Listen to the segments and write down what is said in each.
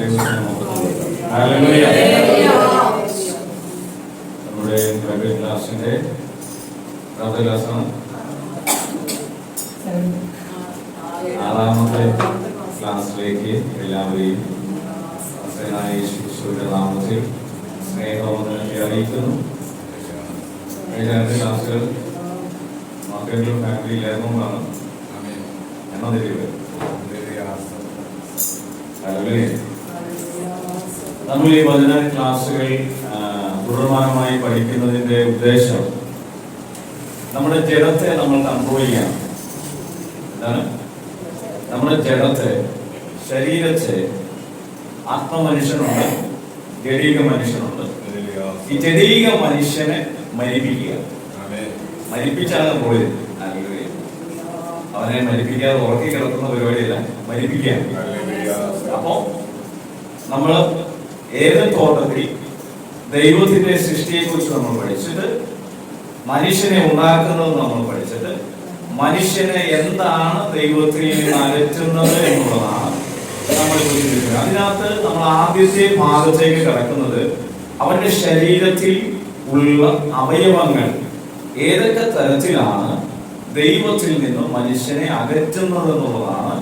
നമ്മുടെ പ്രൈവറ്റ് ക്ലാസിന്റെ ക്ലാസ്സാണ്. 6ാമത്തെ ക്ലാസ്സിലേക്ക് എല്ലാവരെയും യേശുവിന്റെ നാമത്തിൽ സ്നേഹവന്ദനത്തെ അറിയിക്കുന്നു. കഴിഞ്ഞ 2 ക്ലാസ്സുകൾ മക്കളും ഫാമിലി ഇല്ലായിരുന്നതാണ്. എണ്ണം തരിക. നമ്മൾ ഈ വചന ക്ലാസ്സുകൾ തുടർമാനമായി പഠിക്കുന്നതിന്റെ ഉദ്ദേശം നമ്മുടെ ജഡത്തെ നമ്മൾ കൺട്രോൾ ചെയ്യണം. എന്താണ്? നമ്മുടെ ജഡത്തെ, ശരീരത്തെ, ആത്മമനുഷ്യനുണ്ട്, ജഡീക മനുഷ്യനുണ്ട്. ഈ ജഡീക മനുഷ്യനെ മരിപ്പിക്കുക. മരിപ്പിച്ചാണ് പോയത്. അവനെ മരിപ്പിക്കാതെ ഉറക്കി കിടക്കുന്ന പരിപാടിയല്ല, മരിപ്പിക്കുക. അപ്പോ നമ്മൾ ഏത് തോട്ടത്തിൽ ദൈവത്തിന്റെ സൃഷ്ടിയെ കുറിച്ച് നമ്മൾ പഠിച്ചിട്ട്, മനുഷ്യനെ ഉണ്ടാക്കുന്നത് നമ്മൾ പഠിച്ചിട്ട്, മനുഷ്യനെ എന്താണ് ദൈവത്തിൽ നിന്ന് അകറ്റുന്നത് എന്നുള്ളതാണ് നമ്മൾ പഠിച്ചിരിക്കുന്നത്. അതിനകത്ത് നമ്മൾ ആദ്യത്തെ ഭാഗത്തേക്ക് കിടക്കുന്നത് അവന്റെ ശരീരത്തിൽ ഉള്ള അവയവങ്ങൾ ഏതൊക്കെ തരത്തിലാണ് ദൈവത്തിൽ നിന്ന് മനുഷ്യനെ അകറ്റുന്നത് എന്നുള്ളതാണ്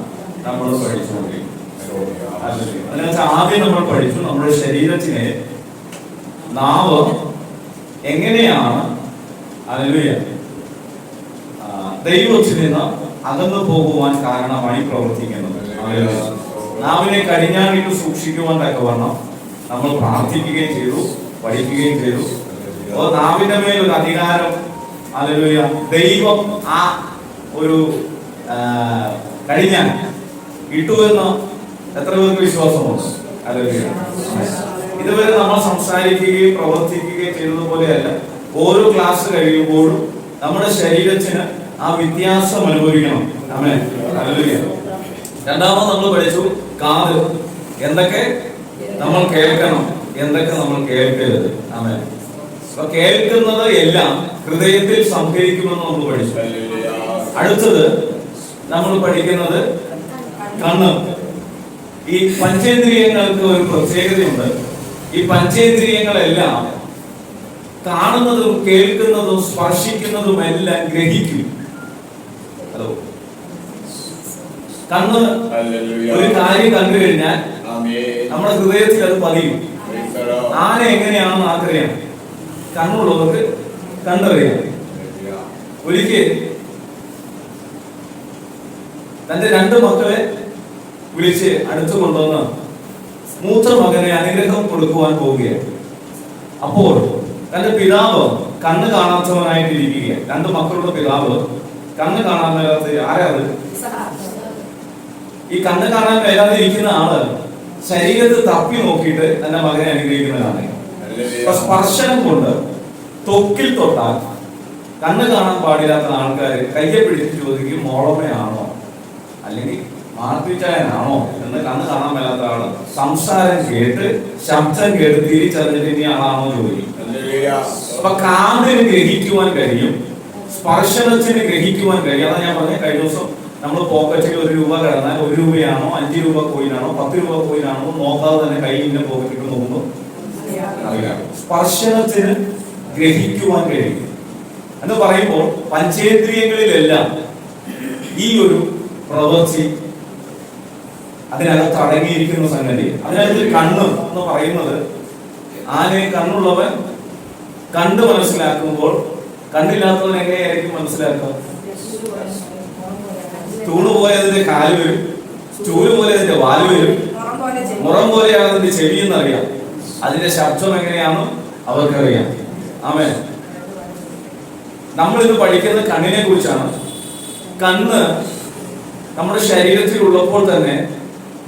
നമ്മൾ പഠിച്ചുകൊണ്ടിരിക്കുന്നത്. അതിനകത്ത് ആദ്യം നമ്മൾ പഠിച്ചു നമ്മുടെ ശരീരത്തിനെ നാവ് എങ്ങനെയാണ് ദൈവത്തിൽ നിന്ന് അകന്നു പോകുവാൻ കാരണമായി പ്രവർത്തിക്കുന്നത്. നാവിനെ കടിഞ്ഞാണിട്ട് സൂക്ഷിക്കുവാൻ തക്കവണ്ണം നമ്മൾ പ്രാർത്ഥിക്കുകയും ചെയ്തു, പഠിക്കുകയും ചെയ്തു. അപ്പോൾ നാവിന്റെ മേൽ ഒരു അധികാരം ദൈവം ആ ഒരു കടിഞ്ഞാൻ ഇട്ടു എന്ന് എത്ര പേർക്ക് വിശ്വാസമുണ്ട്? ഇതുവരെ നമ്മൾ സംസാരിക്കുകയും പ്രവർത്തിക്കുകയും ചെയ്തതുപോലെയല്ല. ഓരോ ക്ലാസ് കഴിയുമ്പോഴും നമ്മുടെ ശരീരത്തിന് ആ വ്യത്യാസം അനുഭവിക്കണം. ആമേൻ. ഹല്ലേലൂയ. രണ്ടാമത് നമ്മൾ പഠിച്ചു കാത്, എന്തൊക്കെ നമ്മൾ കേൾക്കണം, എന്തൊക്കെ നമ്മൾ കേൾക്കരുത്. ആമേൻ. അപ്പൊ കേൾക്കുന്നത് എല്ലാം ഹൃദയത്തിൽ സംഭവിക്കുമെന്ന് നമ്മൾ പഠിച്ചു. അടുത്തത് നമ്മൾ പഠിക്കുന്നത് കണ്ണ്. ഈ പഞ്ചേന്ദ്രിയങ്ങൾക്ക് ഒരു പ്രത്യേകതയുണ്ട്. ഈ പഞ്ചേന്ദ്രിയങ്ങളെല്ലാം കാണുന്നതും കേൾക്കുന്നതും സ്പർശിക്കുന്നതും എല്ലാം ഗ്രഹിക്കും. ഹലോ, കണ്ണ് ഒരു കാര്യം കണ്ടു കഴിഞ്ഞാൽ നമ്മുടെ ഹൃദയത്തിൽ അത് പതിയും. ആന എങ്ങനെയാണെന്ന് ആർക്കറിയാം? കണ്ണുള്ളവർക്ക് കണ്ടറിയാം. ഒരിക്കൽ തന്റെ 2 മക്കളെ വിളിച്ച് അടുത്ത് കൊണ്ടുവന്ന് മൂത്ത മകനെ അനുഗ്രഹം കൊടുക്കുവാൻ പോവുകയാണ്. അപ്പോൾ തന്റെ പിതാവ് കണ്ണ് കാണാത്തവനായിട്ടിരിക്കുകയാണ്. 2 മക്കളുടെ പിതാവ് കണ്ണ് കാണാൻ മേലാത്ത ആരാത്? ഈ കണ്ണ് കാണാൻ മേലാതെ ഇരിക്കുന്ന ആള് ശരീരത്തിൽ തപ്പി നോക്കിയിട്ട് തന്റെ മകനെ അനുഗ്രഹിക്കുന്നതാണ്. സ്പർശനം കൊണ്ട് ത്വക്കിൽ തൊട്ടാൽ കണ്ണ് കാണാൻ പാടില്ലാത്ത ആൾക്കാര് കയ്യെ പിടിച്ച് ചോദിക്കും, മോളമ്മയാണോ അല്ലെങ്കിൽ മാർപ്പിച്ചായനാണോ എന്ന്. കണ്ണ് കാണാൻ മേലാത്ത ആള് സംസാരം കേട്ട് ശബ്ദം കേട്ട് തിരിച്ചറിഞ്ഞിട്ട് ഇനി ആളാണോ ചോദിക്കും. അപ്പൊ കാതിന് ഗ്രഹിക്കുവാൻ കഴിയും, സ്പർശനത്തിന് ഗ്രഹിക്കുവാൻ കഴിയും. അതാ ഞാൻ പറഞ്ഞ കഴിഞ്ഞ ദിവസം നമ്മൾ പോക്കറ്റിൽ 1 രൂപ കിടന്നാൽ 1 രൂപയാണോ 5 രൂപ കോയിനാണോ 10 രൂപ കോയിനാണോ നോക്കാതെ തന്നെ കയ്യിന്റെ പോക്കറ്റിൽ നോക്കുമ്പോൾ അറിയാം. സ്പർശനത്തിന് ഗ്രഹിക്കുവാൻ കഴിയും എന്ന് പറയുമ്പോൾ പഞ്ചേന്ദ്രിയങ്ങളിലെല്ലാം ഈ ഒരു പ്രവൃത്തി അതിനകത്ത് അടങ്ങിയിരിക്കുന്ന സംഗതി. അതിനകത്ത് കണ്ണ് എന്ന് പറയുന്നത്, ആനയെ കണ്ണുള്ളവൻ കണ്ട് മനസ്സിലാക്കുമ്പോൾ കണ്ണില്ലാത്തവൻ എങ്ങനെയായിരിക്കും മനസ്സിലാക്കുക? തൂണ് പോലെ അതിന്റെ കാല് വരും, ചൂല് പോലെ അതിന്റെ വാല് വരും, മുറം പോലെയാണ് അതിന്റെ ചെവി എന്നറിയാം. അതിന്റെ ശബ്ദം എങ്ങനെയാണോ അവർക്കറിയാം. ആമേൻ. നമ്മളിത് പഠിക്കുന്ന കണ്ണിനെ കുറിച്ചാണ്. കണ്ണ് നമ്മുടെ ശരീരത്തിൽ ഉള്ളപ്പോൾ തന്നെ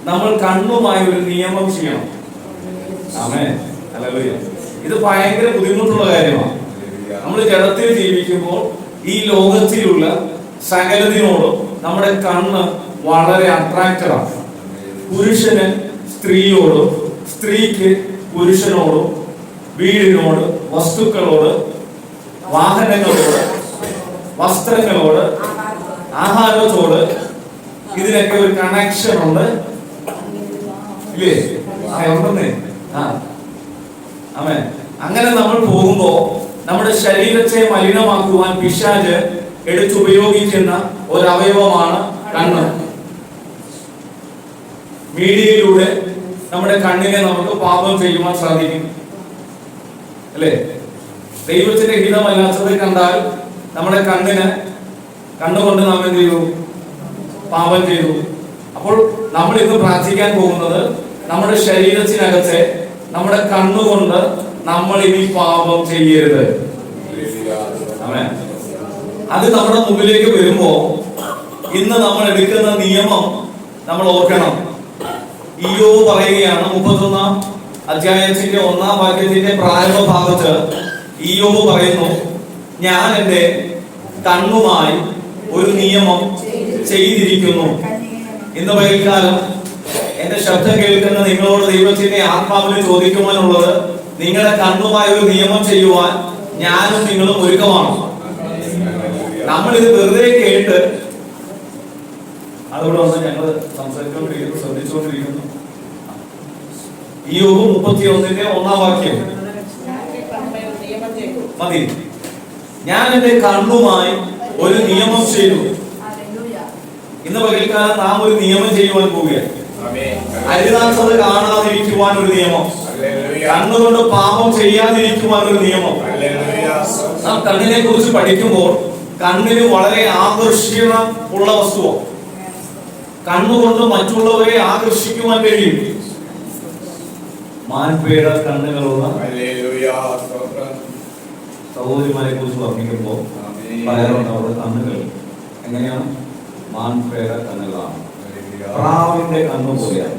നമ്മൾ കണ്ണുമായി ഒരു നിയമം ചെയ്യണം. ആമേൻ. ഹല്ലേലൂയ. ഇത് ഭയങ്കര ബുദ്ധിമുട്ടുള്ള കാര്യമാണ്. നമ്മൾ ജഡത്തിൽ ജീവിക്കുമ്പോൾ ഈ ലോകത്തിലുള്ള സകലതിനോടും നമ്മുടെ കണ്ണ് വളരെ അട്രാക്റ്റഡ് ആണ്. പുരുഷന് സ്ത്രീയോടും, സ്ത്രീക്ക് പുരുഷനോടും, വീടിനോട്, വസ്തുക്കളോട്, വാഹനങ്ങളോട്, വസ്ത്രങ്ങളോട്, ആഹാരത്തോട്, ഇതിനൊക്കെ ഒരു കണക്ഷൻ ഉണ്ട് ഇല്ലേ? ഉണ്ടെന്നേ. ആമേൻ. അങ്ങനെ നമ്മൾ പോകുമ്പോ നമ്മുടെ ശരീരത്തെ മലിനമാക്കുവാൻ പിശാച് എടുത്തുപയോഗിക്കുന്ന ഒരു അവയവമാണ് കണ്ണ്. മീഡിയയിലൂടെ നമ്മുടെ കണ്ണിനെ നമുക്ക് പാപം ചെയ്യുവാൻ സാധിക്കും, അല്ലേ? ദൈവത്തിന്റെ ഹിതമല്ലാത്തത് കണ്ടാൽ നമ്മുടെ കണ്ണുകൊണ്ട് നാം എന്ത് ചെയ്തു? പാപം ചെയ്തു. അപ്പോൾ നമ്മൾ ഇന്ന് പ്രാർത്ഥിക്കാൻ പോകുന്നത് നമ്മുടെ ശരീരത്തിനകത്തെ നമ്മുടെ കണ്ണുകൊണ്ട് നമ്മൾ ഇനി പാപം ചെയ്യരുത്. അത് നമ്മുടെ മുമ്പിലേക്ക് വരുമ്പോ ഇന്ന് നമ്മൾ എടുക്കുന്ന നിയമം നമ്മൾ ഓർക്കണം. ഇയ്യോബ് പറയുകയാണ് 31-ാം അധ്യായത്തിന്റെ 1-ാം വാക്യത്തിന്റെ പ്രാരംഭ ഭാഗത്ത് ഇയ്യോബ് പറയുന്നു, ഞാൻ എന്റെ കണ്ണുമായി ഒരു നിയമം ചെയ്തിരിക്കുന്നു. ഇന്ന് വൈകാലം എന്റെ ശബ്ദം കേൾക്കുന്ന നിങ്ങളോട് ദൈവത്തിന്റെ ആത്മാവിന് ചോദിക്കുവാനുള്ളത്, നിങ്ങളുടെ കണ്ണുമായി ഒരു നിയമം ചെയ്യുവാൻ ഞാനും നിങ്ങളും ഒരുക്കമാണ്. നമ്മളിത് വെറുതെ കേട്ട് അതോടെ വന്ന് ഞങ്ങൾ സംസാരിച്ചുകൊണ്ടിരിക്കുന്നു, ശ്രദ്ധിച്ചുകൊണ്ടിരിക്കുന്നു. ഇയ്യോബ് 31-ന്റെ 1-ാം വാക്യം മതി. ഞാൻ എന്റെ കണ്ണുമായി ഒരു നിയമം ചെയ്തു. ഇന്ന് പകൽക്കാലം നാം ഒരു നിയമം ചെയ്യുവാൻ പോവുകയാണ്. അരുതാത്തത് കാണാതിരിക്കുവാൻ ഒരു നിയമം, കണ്ണുകൊണ്ട് പാപം ചെയ്യാതിരിക്കുവാൻ ഒരു നിയമം. നാം കണ്ണിനെ കുറിച്ച് പഠിക്കുമ്പോൾ കണ്ണിന് വളരെ ആകർഷണം ഉള്ള വസ്തുവാണ്. കണ്ണുകൊണ്ട് മറ്റുള്ളവരെ ആകർഷിക്കുവാൻ കഴിയും. മാൻപേട കണ്ണുകളുള്ള സഹോദരിമാരെ കുറിച്ച് വർണ്ണിക്കുമ്പോൾ പറയാറുണ്ട്, അവരുടെ കണ്ണുകൾ എങ്ങനെയാണ്? മാൻപേട കണ്ണുകളാണ്. പ്രാവിന്റെ കണ്ണു പോലെയാണ്,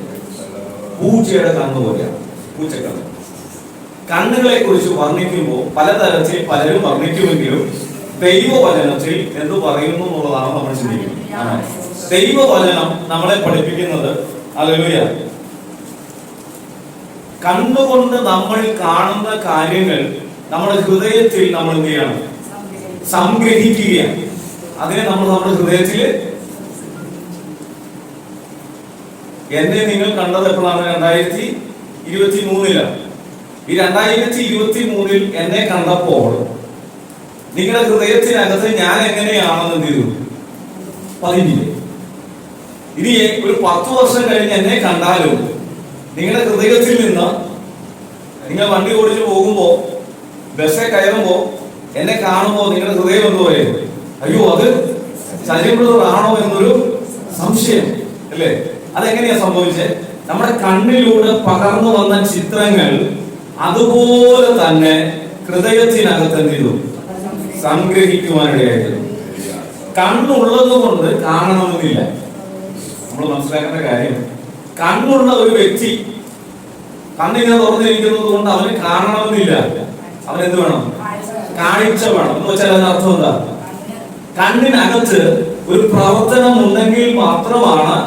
പൂച്ചയുടെ കണ്ണു പോലെയാണ്, പൂച്ചക്കണ്ണ്. കണ്ണുകളെ കുറിച്ച് വർണ്ണിക്കുമ്പോൾ പലതരത്തിൽ പലരും വർണ്ണിക്കുമെങ്കിലും ദൈവവചനത്തിൽ എന്തു പറയുന്നു എന്നുള്ളതാണ് നമ്മൾ ചിന്തിക്കുന്നത്. ദൈവവചനം നമ്മളെ പഠിപ്പിക്കുന്നത് ഹല്ലേലൂയ, കണ്ണുകൊണ്ട് നമ്മൾ കാണുന്ന കാര്യങ്ങൾ നമ്മുടെ ഹൃദയത്തിൽ നമ്മൾ എന്ത് ചെയ്യണം? സംഗ്രഹിക്കുകയാണ്. അതിനെ നമ്മൾ നമ്മുടെ ഹൃദയത്തിൽ. എന്നെ നിങ്ങൾ കണ്ടത് എപ്പോഴാണ്? 2023-ലാണ്. ഈ 2023-ൽ എന്നെ കണ്ടപ്പോൾ നിങ്ങളുടെ ഹൃദയത്തിനകത്ത് ഞാൻ എങ്ങനെയാണെന്ന് എന്ത് ചെയ്തു? പതിഞ്ഞില്ലേ? ഇനി ഒരു 10 വർഷം കഴിഞ്ഞ് എന്നെ കണ്ടാലും നിങ്ങളുടെ ഹൃദയത്തിൽ നിന്ന്, നിങ്ങൾ വണ്ടി ഓടിച്ചു പോകുമ്പോ ബസ്സെ കയറുമ്പോ എന്നെ കാണുമ്പോ നിങ്ങളുടെ ഹൃദയം എന്ത് പറയും? അയ്യോ, അത് സജീവ് ബ്രദർ ആണോ എന്നൊരു സംശയം, അല്ലേ? അതെങ്ങനെയാ സംഭവിച്ചത്? നമ്മുടെ കണ്ണിലൂടെ പകർന്നു വന്ന ചിത്രങ്ങൾ അതുപോലെ തന്നെ ഹൃദയത്തിനകത്ത് എന്ത് ചെയ്തു? സംഗ്രഹിക്കുവാനിടയായിരുന്നു. കണ്ണുള്ളത് കൊണ്ട് കാണണമെന്നില്ല. നമ്മൾ മനസ്സിലാക്കേണ്ട കാര്യം, കണ്ണുള്ള ഒരു വ്യക്തി കണ്ണിനെ തുറന്നിരിക്കുന്നത് കൊണ്ട് അവന് കാണണമെന്നില്ല. അവൻ എന്ത് വേണം? കാഴ്ച വേണം. എന്ന് വെച്ചാൽ അതിന് അർത്ഥം എന്താ? കണ്ണിനകത്ത് ഒരു പ്രവർത്തനം ഉണ്ടെങ്കിൽ മാത്രമാണ്,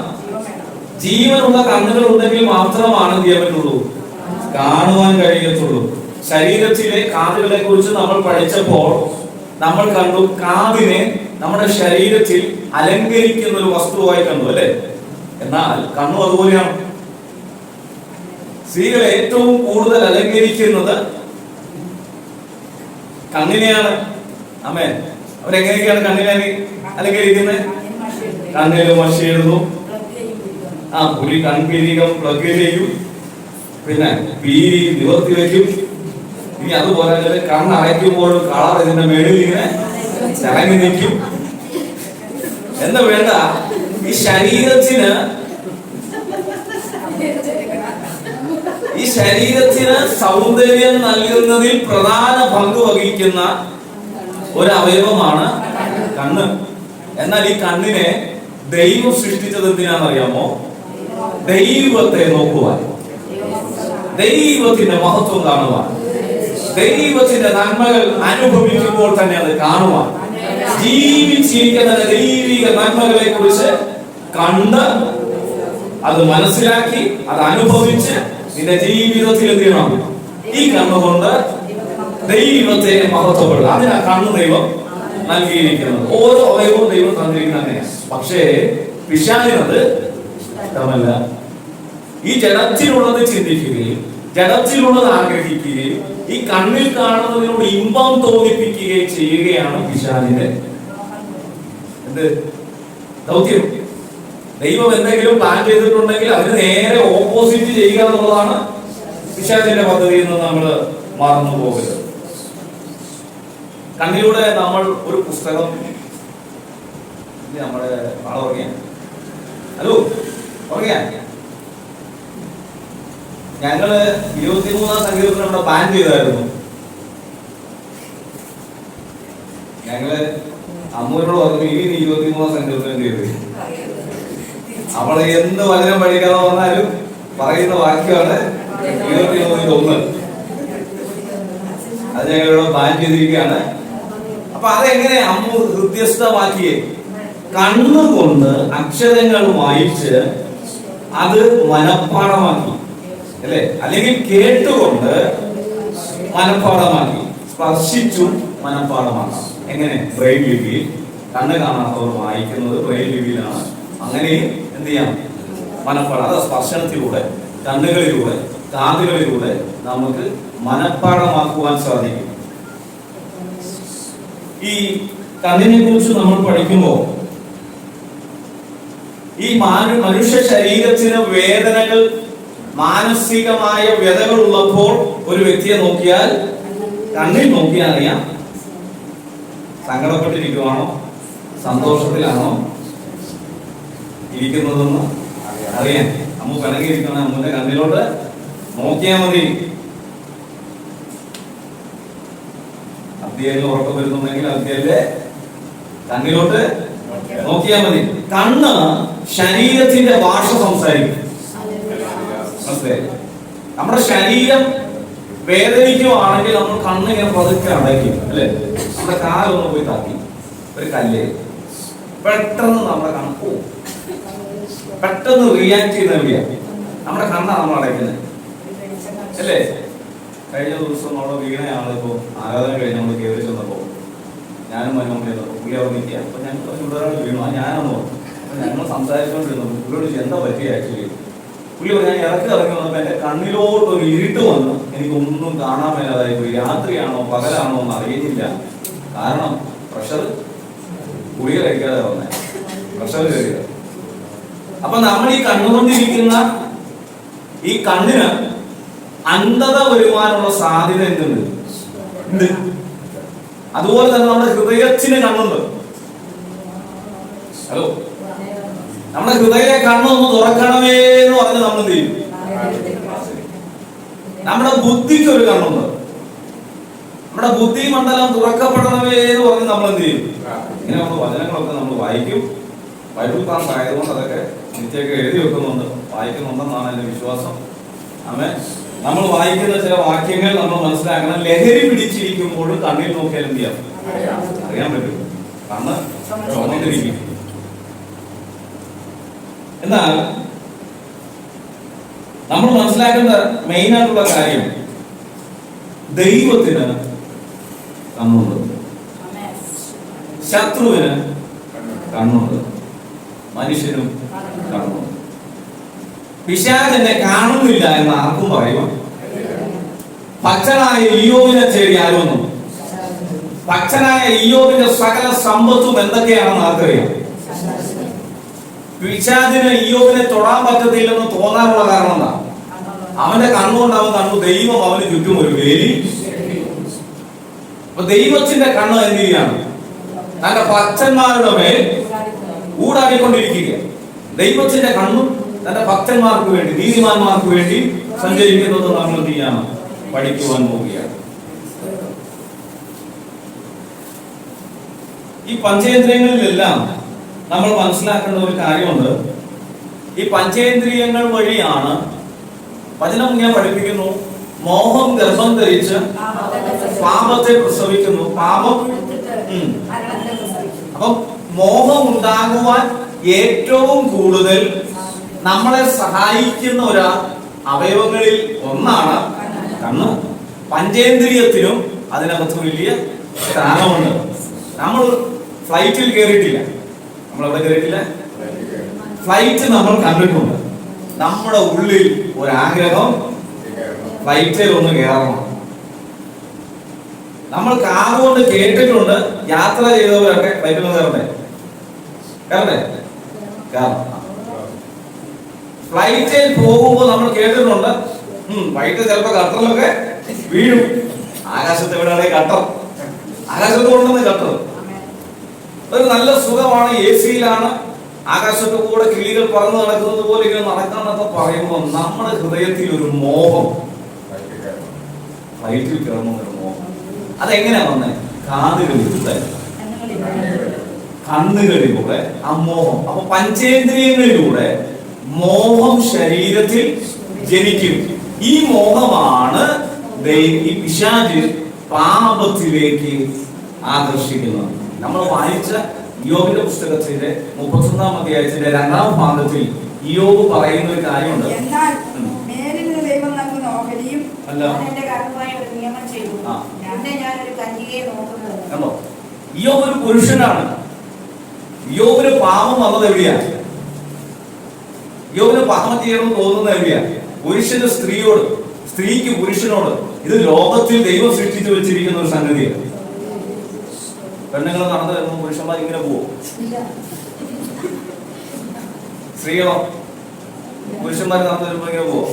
ജീവനുള്ള കണ്ണുകൾ ഉണ്ടെങ്കിൽ മാത്രമാണ് എന്ത് ചെയ്യാൻ പറ്റുള്ളൂ? കാണുവാൻ കഴിയത്തുള്ളൂ. ശരീരത്തിലെ കാതുകളെ കുറിച്ച് നമ്മൾ പഠിച്ചപ്പോൾ നമ്മൾ കണ്ടു, കാതിനെ നമ്മുടെ ശരീരത്തിൽ അലങ്കരിക്കുന്ന ഒരു വസ്തുവായി കണ്ടു, അല്ലെ? എന്നാൽ കണ്ണു അതുപോലെയാണ്. സ്ത്രീകൾ ഏറ്റവും കൂടുതൽ അലങ്കരിക്കുന്നത് കണ്ണിനെയാണ്. ആമേൻ. അവരെങ്ങനെയൊക്കെയാണ് കണ്ണിനെ അലങ്കരിക്കുന്നത്? കണ്ണില് മഷി എഴുതുന്നു, പുലി കൺപീരികം പ്ലഗ് ചെയ്യും, പിന്നെ പീരി നിവർത്തി വയ്ക്കും. ഇനി അതുപോലെ കണ്ണടയ്ക്കുമ്പോൾ കളർ ഇതിന്റെ മേളിൽ ഇങ്ങനെ ചടങ്ങി നിൽക്കും. എന്താ വേണ്ട, ഈ ശരീരത്തിന് സൗന്ദര്യം നൽകുന്നതിൽ പ്രധാന പങ്ക് വഹിക്കുന്ന ഒരു അവയവമാണ് കണ്ണ്. എന്നാൽ ഈ കണ്ണിനെ ദൈവം സൃഷ്ടിച്ചത് എന്തിനാണെന്നറിയാമോ? ദൈവത്തെ നോക്കുവാൻ, ദൈവത്തിന്റെ മഹത്വം കാണുവാൻ, ദൈവത്തിന്റെ നന്മകൾ അനുഭവിക്കുമ്പോൾ തന്നെ അത് കാണുവാൻ, ജീവിച്ചിരിക്കുന്ന ദൈവിക നന്മകളെ കുറിച്ച് കണ്ട് അത് മനസ്സിലാക്കി അത് അനുഭവിച്ച് നിന്റെ ജീവിതത്തിൽ എന്ത് ചെയ്യണം? ഈ കണ്ണുകൊണ്ട് ദൈവത്തെ മഹത്വപ്പെടുക. അതിനാ കണ്ണ് ദൈവം നൽകിയിരിക്കുന്നത്. ഓരോ അവയവവും ദൈവം തന്നിരിക്കുന്നത് അങ്ങനെയാണ്. പക്ഷേ പിശാചിനത് ഇഷ്ടമല്ല. ഈ ജഡത്തിലുള്ളത് ചിന്തിക്കുകയും ജഡത്തിലുള്ളത് ആഗ്രഹിക്കുകയും ഈ കണ്ണിൽ കാണുന്നതിനോട് ഇമ്പം തോന്നിപ്പിക്കുകയും ചെയ്യുകയാണ് പിശാചിന്റെ ദൗത്യം. ദൈവം എന്തെങ്കിലും പ്ലാൻ ചെയ്തിട്ടുണ്ടെങ്കിൽ അതിന് നേരെ ഓപ്പോസിറ്റ് ചെയ്യുക എന്നുള്ളതാണ് പിശാചിന്റെ പദ്ധതി എന്ന് നമ്മൾ മറന്നു പോകരുത്. കണ്ണിലൂടെ നമ്മൾ ഒരു പുസ്തകം നമ്മുടെ ആളെ ഉറങ്ങിയ ഹലോ ഉറങ്ങിയ ഞങ്ങള് 23-ാം സങ്കീർത്തനം ഇവിടെ ബാൻ ചെയ്തായിരുന്നു. ഞങ്ങള് അമ്മൂരോട് പറഞ്ഞു ഇനി 23-ാം സങ്കീർത്തനം ചെയ്ത് അവള് എന്ത് വചനം പഠിക്കാതെ വന്നാലും പറയുന്ന വാക്യമാണ് 23-1. അത് ഞങ്ങളിവിടെ ബാൻ ചെയ്തിരിക്കുകയാണ്. അപ്പൊ അതെങ്ങനെ അമ്മു ഹൃദ്യസ്ഥമാക്കിയേ? കണ്ണുകൊണ്ട് അക്ഷരങ്ങൾ വായിച്ച് അത് മനഃപ്പാഠമാക്കി അല്ലെ, അല്ലെങ്കിൽ കേട്ടുകൊണ്ട് മനഃപ്പാഠമാക്കി, സ്പർശിച്ചും മനഃപ്പാഠമാക്കാം. എങ്ങനെ? ബ്രെയിൽ ലിപിയിൽ. കണ്ണ് കാണാത്തവർ വായിക്കുന്നത് ബ്രെയിൽ ലിപിയിലാണ്. അങ്ങനെയും എന്ത് ചെയ്യാം? മനഃപ്പാഠം. അത് സ്പർശനത്തിലൂടെ, കണ്ണുകളിലൂടെ, കാതുകളിലൂടെ നമുക്ക് മനഃപ്പാഠമാക്കുവാൻ സാധിക്കും. ഈ കണ്ണിനെ കുറിച്ച് നമ്മൾ പഠിക്കുമ്പോൾ ഈ മനുഷ്യ ശരീരത്തിന് വേദനകൾ, മാനസികമായ വ്യതകൾ ഉള്ളപ്പോൾ ഒരു വ്യക്തിയെ നോക്കിയാൽ, കണ്ണിൽ നോക്കിയാൽ അറിയാം സങ്കടപ്പെട്ടിരിക്കുവാണോ സന്തോഷത്തിലാണോ ഇരിക്കുന്നതെന്ന് അറിയാൻ. അമ്മ പിണങ്ങിയിരിക്കണം, അമ്മന്റെ കണ്ണിലോട്ട് നോക്കിയാൽ മതി. അധ്യയനം ഉറക്കം വരുന്നുണ്ടെങ്കിൽ അധ്യയന്റെ കണ്ണിലോട്ട് നോക്കിയാൽ മതി. കണ്ണ് ശരീരത്തിന്റെ ഭാഷ സംസാരിക്കും. മനസ്സിലായി? നമ്മുടെ ശരീരം വേദനിക്കുവാണെങ്കിൽ നമ്മൾ കണ്ണിങ്ങനെ പതുക്കെ അടയ്ക്കും അല്ലെ. നമ്മുടെ കാലൊന്ന് പോയി തട്ടി ഒരു കല്ല്, പെട്ടെന്ന് നമ്മുടെ കണ്ണ് പോവും. പെട്ടെന്ന് റിയാക്ട് ചെയ്യുന്ന എവിടെയാണ്? നമ്മുടെ കണ്ണാണ് നമ്മൾ അടയ്ക്കുന്നത് അല്ലേ. കഴിഞ്ഞ ദിവസം അവിടെ വീണയാണ്. ഇപ്പോൾ ആരാധന കഴിഞ്ഞ് നമ്മൾ കയറി ചെന്നപ്പോ ഞാനും മനുമമ്മ ചെന്നപ്പോ പുള്ളി അവിടെ നിൽക്കുക. അപ്പൊ ഞങ്ങൾ ചുടരാൾ വീണു. ഞാനാന്ന് പറഞ്ഞു. അപ്പൊ ഞങ്ങൾ സംസാരിച്ചുകൊണ്ടിരുന്നു. പുള്ളിയോട് എന്താ പറ്റി ആക്ച്വലി? പുള്ളി ഞാൻ ഇറങ്ങി വന്നപ്പോ എന്റെ കണ്ണിലോട്ട് ഒരു ഇരുട്ട് വന്നു. എനിക്കൊന്നും കാണാൻ മേലാതായി പോയി. രാത്രിയാണോ പകലാണോ എന്ന് അറിയുന്നില്ല. കാരണം പ്രഷർ ഗുളിക കഴിക്കാതെ വന്നേ, പ്രഷർ കയറിയത്. അപ്പൊ നമ്മൾ ഈ കണ്ണുകൊണ്ടിരിക്കുന്ന ഈ കണ്ണിന് അന്ധത വരുവാനുള്ള സാധ്യത എന്തുണ്ട്? ഉണ്ട്. അതുപോലെ തന്നെ നമ്മുടെ ഹൃദയത്തിന് കണ്ണുണ്ട്. ഹലോ, നമ്മുടെ ഹൃദയ കണ്ണൊന്ന് തുറക്കണമേ എന്ന് പറഞ്ഞ് നമ്മൾ എന്ത് ചെയ്യും? നമ്മുടെ ബുദ്ധിക്ക് ഒരു കണ്ണുണ്ട്. നമ്മുടെ ബുദ്ധി മണ്ഡലം തുറക്കപ്പെടണമേ എന്ന് പറഞ്ഞ് നമ്മൾ എന്ത് ചെയ്യും? ഇങ്ങനെ നമ്മൾ വചനങ്ങളൊക്കെ നമ്മൾ വായിക്കും. ബൈബിൾ ക്ലാസ് ആയതുകൊണ്ട് അതൊക്കെ നിത്യമൊക്കെ എഴുതി വെക്കുന്നുണ്ട്, വായിക്കുന്നുണ്ടെന്നാണ് എന്റെ വിശ്വാസം. ആമേൻ. നമ്മൾ വായിക്കുന്ന ചില വാക്യങ്ങൾ നമ്മൾ മനസ്സിലാക്കണം. ലഹരി പിടിച്ചിരിക്കുമ്പോഴും കണ്ണിൽ നോക്കിയാൽ എന്ത് ചെയ്യാം? അറിയാൻ പറ്റും. കണ്ണ് ചുമന്നിരിക്കും. എന്നാൽ നമ്മൾ മനസ്സിലാക്കേണ്ട മെയിൻ ആയിട്ടുള്ള കാര്യം, ദൈവത്തിന് കണ്ണുണ്ട്, ശത്രുവിന് കണ്ണുണ്ട്, മനുഷ്യനും കണ്ണുണ്ട്. പിശാചെന്നെ കാണുന്നില്ല എന്ന് ആർക്കും പറയുമോ? ഭക്തനായ ഇയ്യോബിനെ തേടി ആരോന്നും. ഭക്തനായ ഇയ്യോബിന്റെ സകല സമ്പത്തും എന്തൊക്കെയാണെന്ന് ആർക്കറിയാം? പിശാചിന് ഇയ്യോബിനെ തൊടാൻ പറ്റത്തില്ലെന്ന് തോന്നാനുള്ള കാരണം എന്താ? അവന്റെ കണ്ണുകൊണ്ട് അവൻ കണ്ടു ദൈവം അവന് ചുറ്റും ഒരു വേലി. അപ്പൊ ദൈവത്തിന്റെ കണ്ണ് എന്ത് ചെയ്യാണ്? തന്റെ ഭക്തന്മാരുടെ മേൽ ഊടാടിക്കൊണ്ടിരിക്കുക. ദൈവത്തിന്റെ കണ്ണും തന്റെ ഭക്തന്മാർക്ക് വേണ്ടി, നീതിമാന്മാർക്ക് വേണ്ടി സഞ്ചരിക്കുന്നത് നമ്മൾ എന്ത് ചെയ്യാണ്? പഠിക്കുവാൻ പോവുകയാണ്. ഈ പഞ്ചേന്ദ്രിയങ്ങളിലെല്ലാം നമ്മൾ മനസ്സിലാക്കേണ്ട ഒരു കാര്യമുണ്ട്. ഈ പഞ്ചേന്ദ്രിയങ്ങൾ വഴിയാണ് വചനം ഇങ്ങനെ പഠിപ്പിക്കുന്നു, മോഹം ഗർഭം ധരിച്ച് പാപത്തെ പ്രസവിക്കുന്നു. പാപം അപ്പം മോഹം ഉണ്ടാകുവാൻ ഏറ്റവും കൂടുതൽ നമ്മളെ സഹായിക്കുന്ന ഒരു അവയവങ്ങളിൽ ഒന്നാണ് കണ്ണ്. പഞ്ചേന്ദ്രിയത്തിനും അതിനകത്ത് വലിയ സ്ഥാനമുണ്ട്. നമ്മൾ ഫ്ലൈറ്റിൽ കയറിയിട്ടില്ല. നമ്മൾ എവിടെ കയറിയിട്ടില്ല? ഫ്ലൈറ്റ് നമ്മൾ കണ്ടിട്ടുണ്ട്. നമ്മുടെ ഉള്ളിൽ ഒരാഗ്രഹം ഫ്ലൈറ്റിൽ ഒന്ന് കയറണം. നമ്മൾ കാതുകൊണ്ട് കേട്ടിട്ടുണ്ട്, യാത്ര ചെയ്തവരൊക്കെ ഫ്ലൈറ്റിൽ ഒന്ന് കയറണ്ടേ? കയറണ്ടേ? ഫ്ലൈറ്റിൽ പോകുമ്പോൾ നമ്മൾ കേട്ടിട്ടുണ്ട്, ഫ്ലൈറ്റ് ചിലപ്പോ കട്ടറിലൊക്കെ വീഴും. ആകാശത്ത് എവിടെയാണ് കട്ടർ? ആകാശത്ത് കൊണ്ടുവന്ന് കട്ടർ. ഒരു നല്ല സുഖമാണ്, AC-യിലാണ്, ആകാശത്ത് കൂടെ കിളികൾ പറന്ന് നടക്കുന്നത് പോലെ ഇങ്ങനെ നടക്കാന്നൊക്കെ പറയുമ്പോൾ നമ്മുടെ ഹൃദയത്തിൽ ഒരു മോഹം, ഫ്ലൈറ്റിൽ കയറുന്നൊരു മോഹം. അതെങ്ങനെയാ വന്നേ? കാതുകളിലൂടെ, കണ്ണുകളിലൂടെ ആ മോഹം. അപ്പൊ പഞ്ചേന്ദ്രിയങ്ങളിലൂടെ മോഹം ശരീരത്തിൽ ജനിക്കും. ഈ മോഹമാണ് ഈ പിശാച് പാപത്തിലേക്ക് ആകർഷിക്കുന്നത്. നമ്മൾ വായിച്ച യോബിന്റെ പുസ്തകത്തിന്റെ 31-ാം അധ്യായത്തിന്റെ 2-ാം ഭാഗത്തിൽ ഇയ്യോബ് പറയുന്ന ഒരു കാര്യമുണ്ട്. കണ്ടോ, ഇയ്യോബ് ഒരു പുരുഷനാണ്. ഇയ്യോബിന് പാപം വന്നത് എവിടെയാണ്? ഇയ്യോബിന് പാപം ചെയ്യണമെന്ന് തോന്നുന്നത് എവിടെയാണ്? പുരുഷന് സ്ത്രീയോട്, സ്ത്രീക്ക് പുരുഷനോട്. ഇത് ലോകത്തിൽ ദൈവം സൃഷ്ടിച്ചു വെച്ചിരിക്കുന്ന ഒരു സംഗതിയാണ്. പെണ്ണുങ്ങൾ നടന്നു വരുമ്പോൾ പുരുഷന്മാർ ഇങ്ങനെ പോവും, സ്ത്രീകളോ പുരുഷന്മാർ നടന്നു വരുമ്പോൾ ഇങ്ങനെ പോവും.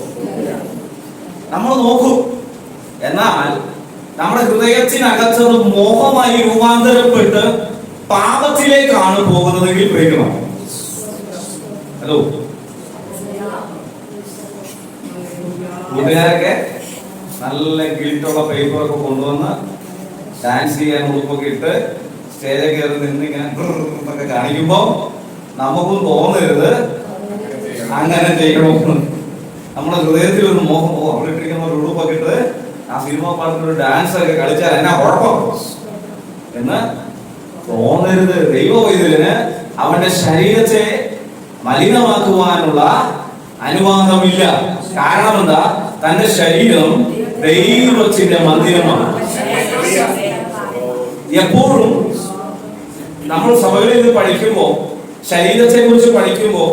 നമ്മൾ നോക്കൂ. എന്നാൽ നമ്മുടെ ഹൃദയത്തിനകത്തത് മോഹമായി രൂപാന്തരപ്പെട്ട് പാപത്തിലേക്കാണ് പോകുന്നതെങ്കിൽ പ്രേരിതമാണ്. ഹലോ, കൂട്ടുകാരൊക്കെ നല്ല ഗിൽറ്റുള്ള പേപ്പറൊക്കെ കൊണ്ടുവന്ന് ഡാൻസ് ചെയ്യാൻ ഉടുപ്പൊക്കെ ഇട്ട് സ്റ്റേജിൽ കയറി നിന്ന് ഇങ്ങനെ എന്നൊക്കെ കാണിക്കുമ്പോ നമുക്കും തോന്നരുത് അങ്ങനെ ചെയ്യണമെന്ന്. നമ്മുടെ ഹൃദയത്തിൽ ഒരു മോഹം, അവിടെ ഇട്ടിരിക്കുന്ന ഒരു ഉടുപ്പൊക്കെ ഇട്ട് ആ സിനിമ പാടത്തൊരു ഡാൻസ് ഒക്കെ കളിച്ചാൽ എന്നാ കുഴപ്പം എന്ന് തോന്നരുത്. ദൈവവൈദ്യന് അവന്റെ ശരീരത്തെ മലിനമാക്കുവാനുള്ള അനുവാദമില്ല. കാരണം എന്താ? തന്റെ ശരീരം ദൈവത്തിന്റെ മന്ദിരമാണ്. എപ്പോഴും നമ്മൾ സഭകളിൽ നിന്ന് പഠിക്കുമ്പോ, ശരീരത്തെ കുറിച്ച് പഠിക്കുമ്പോ,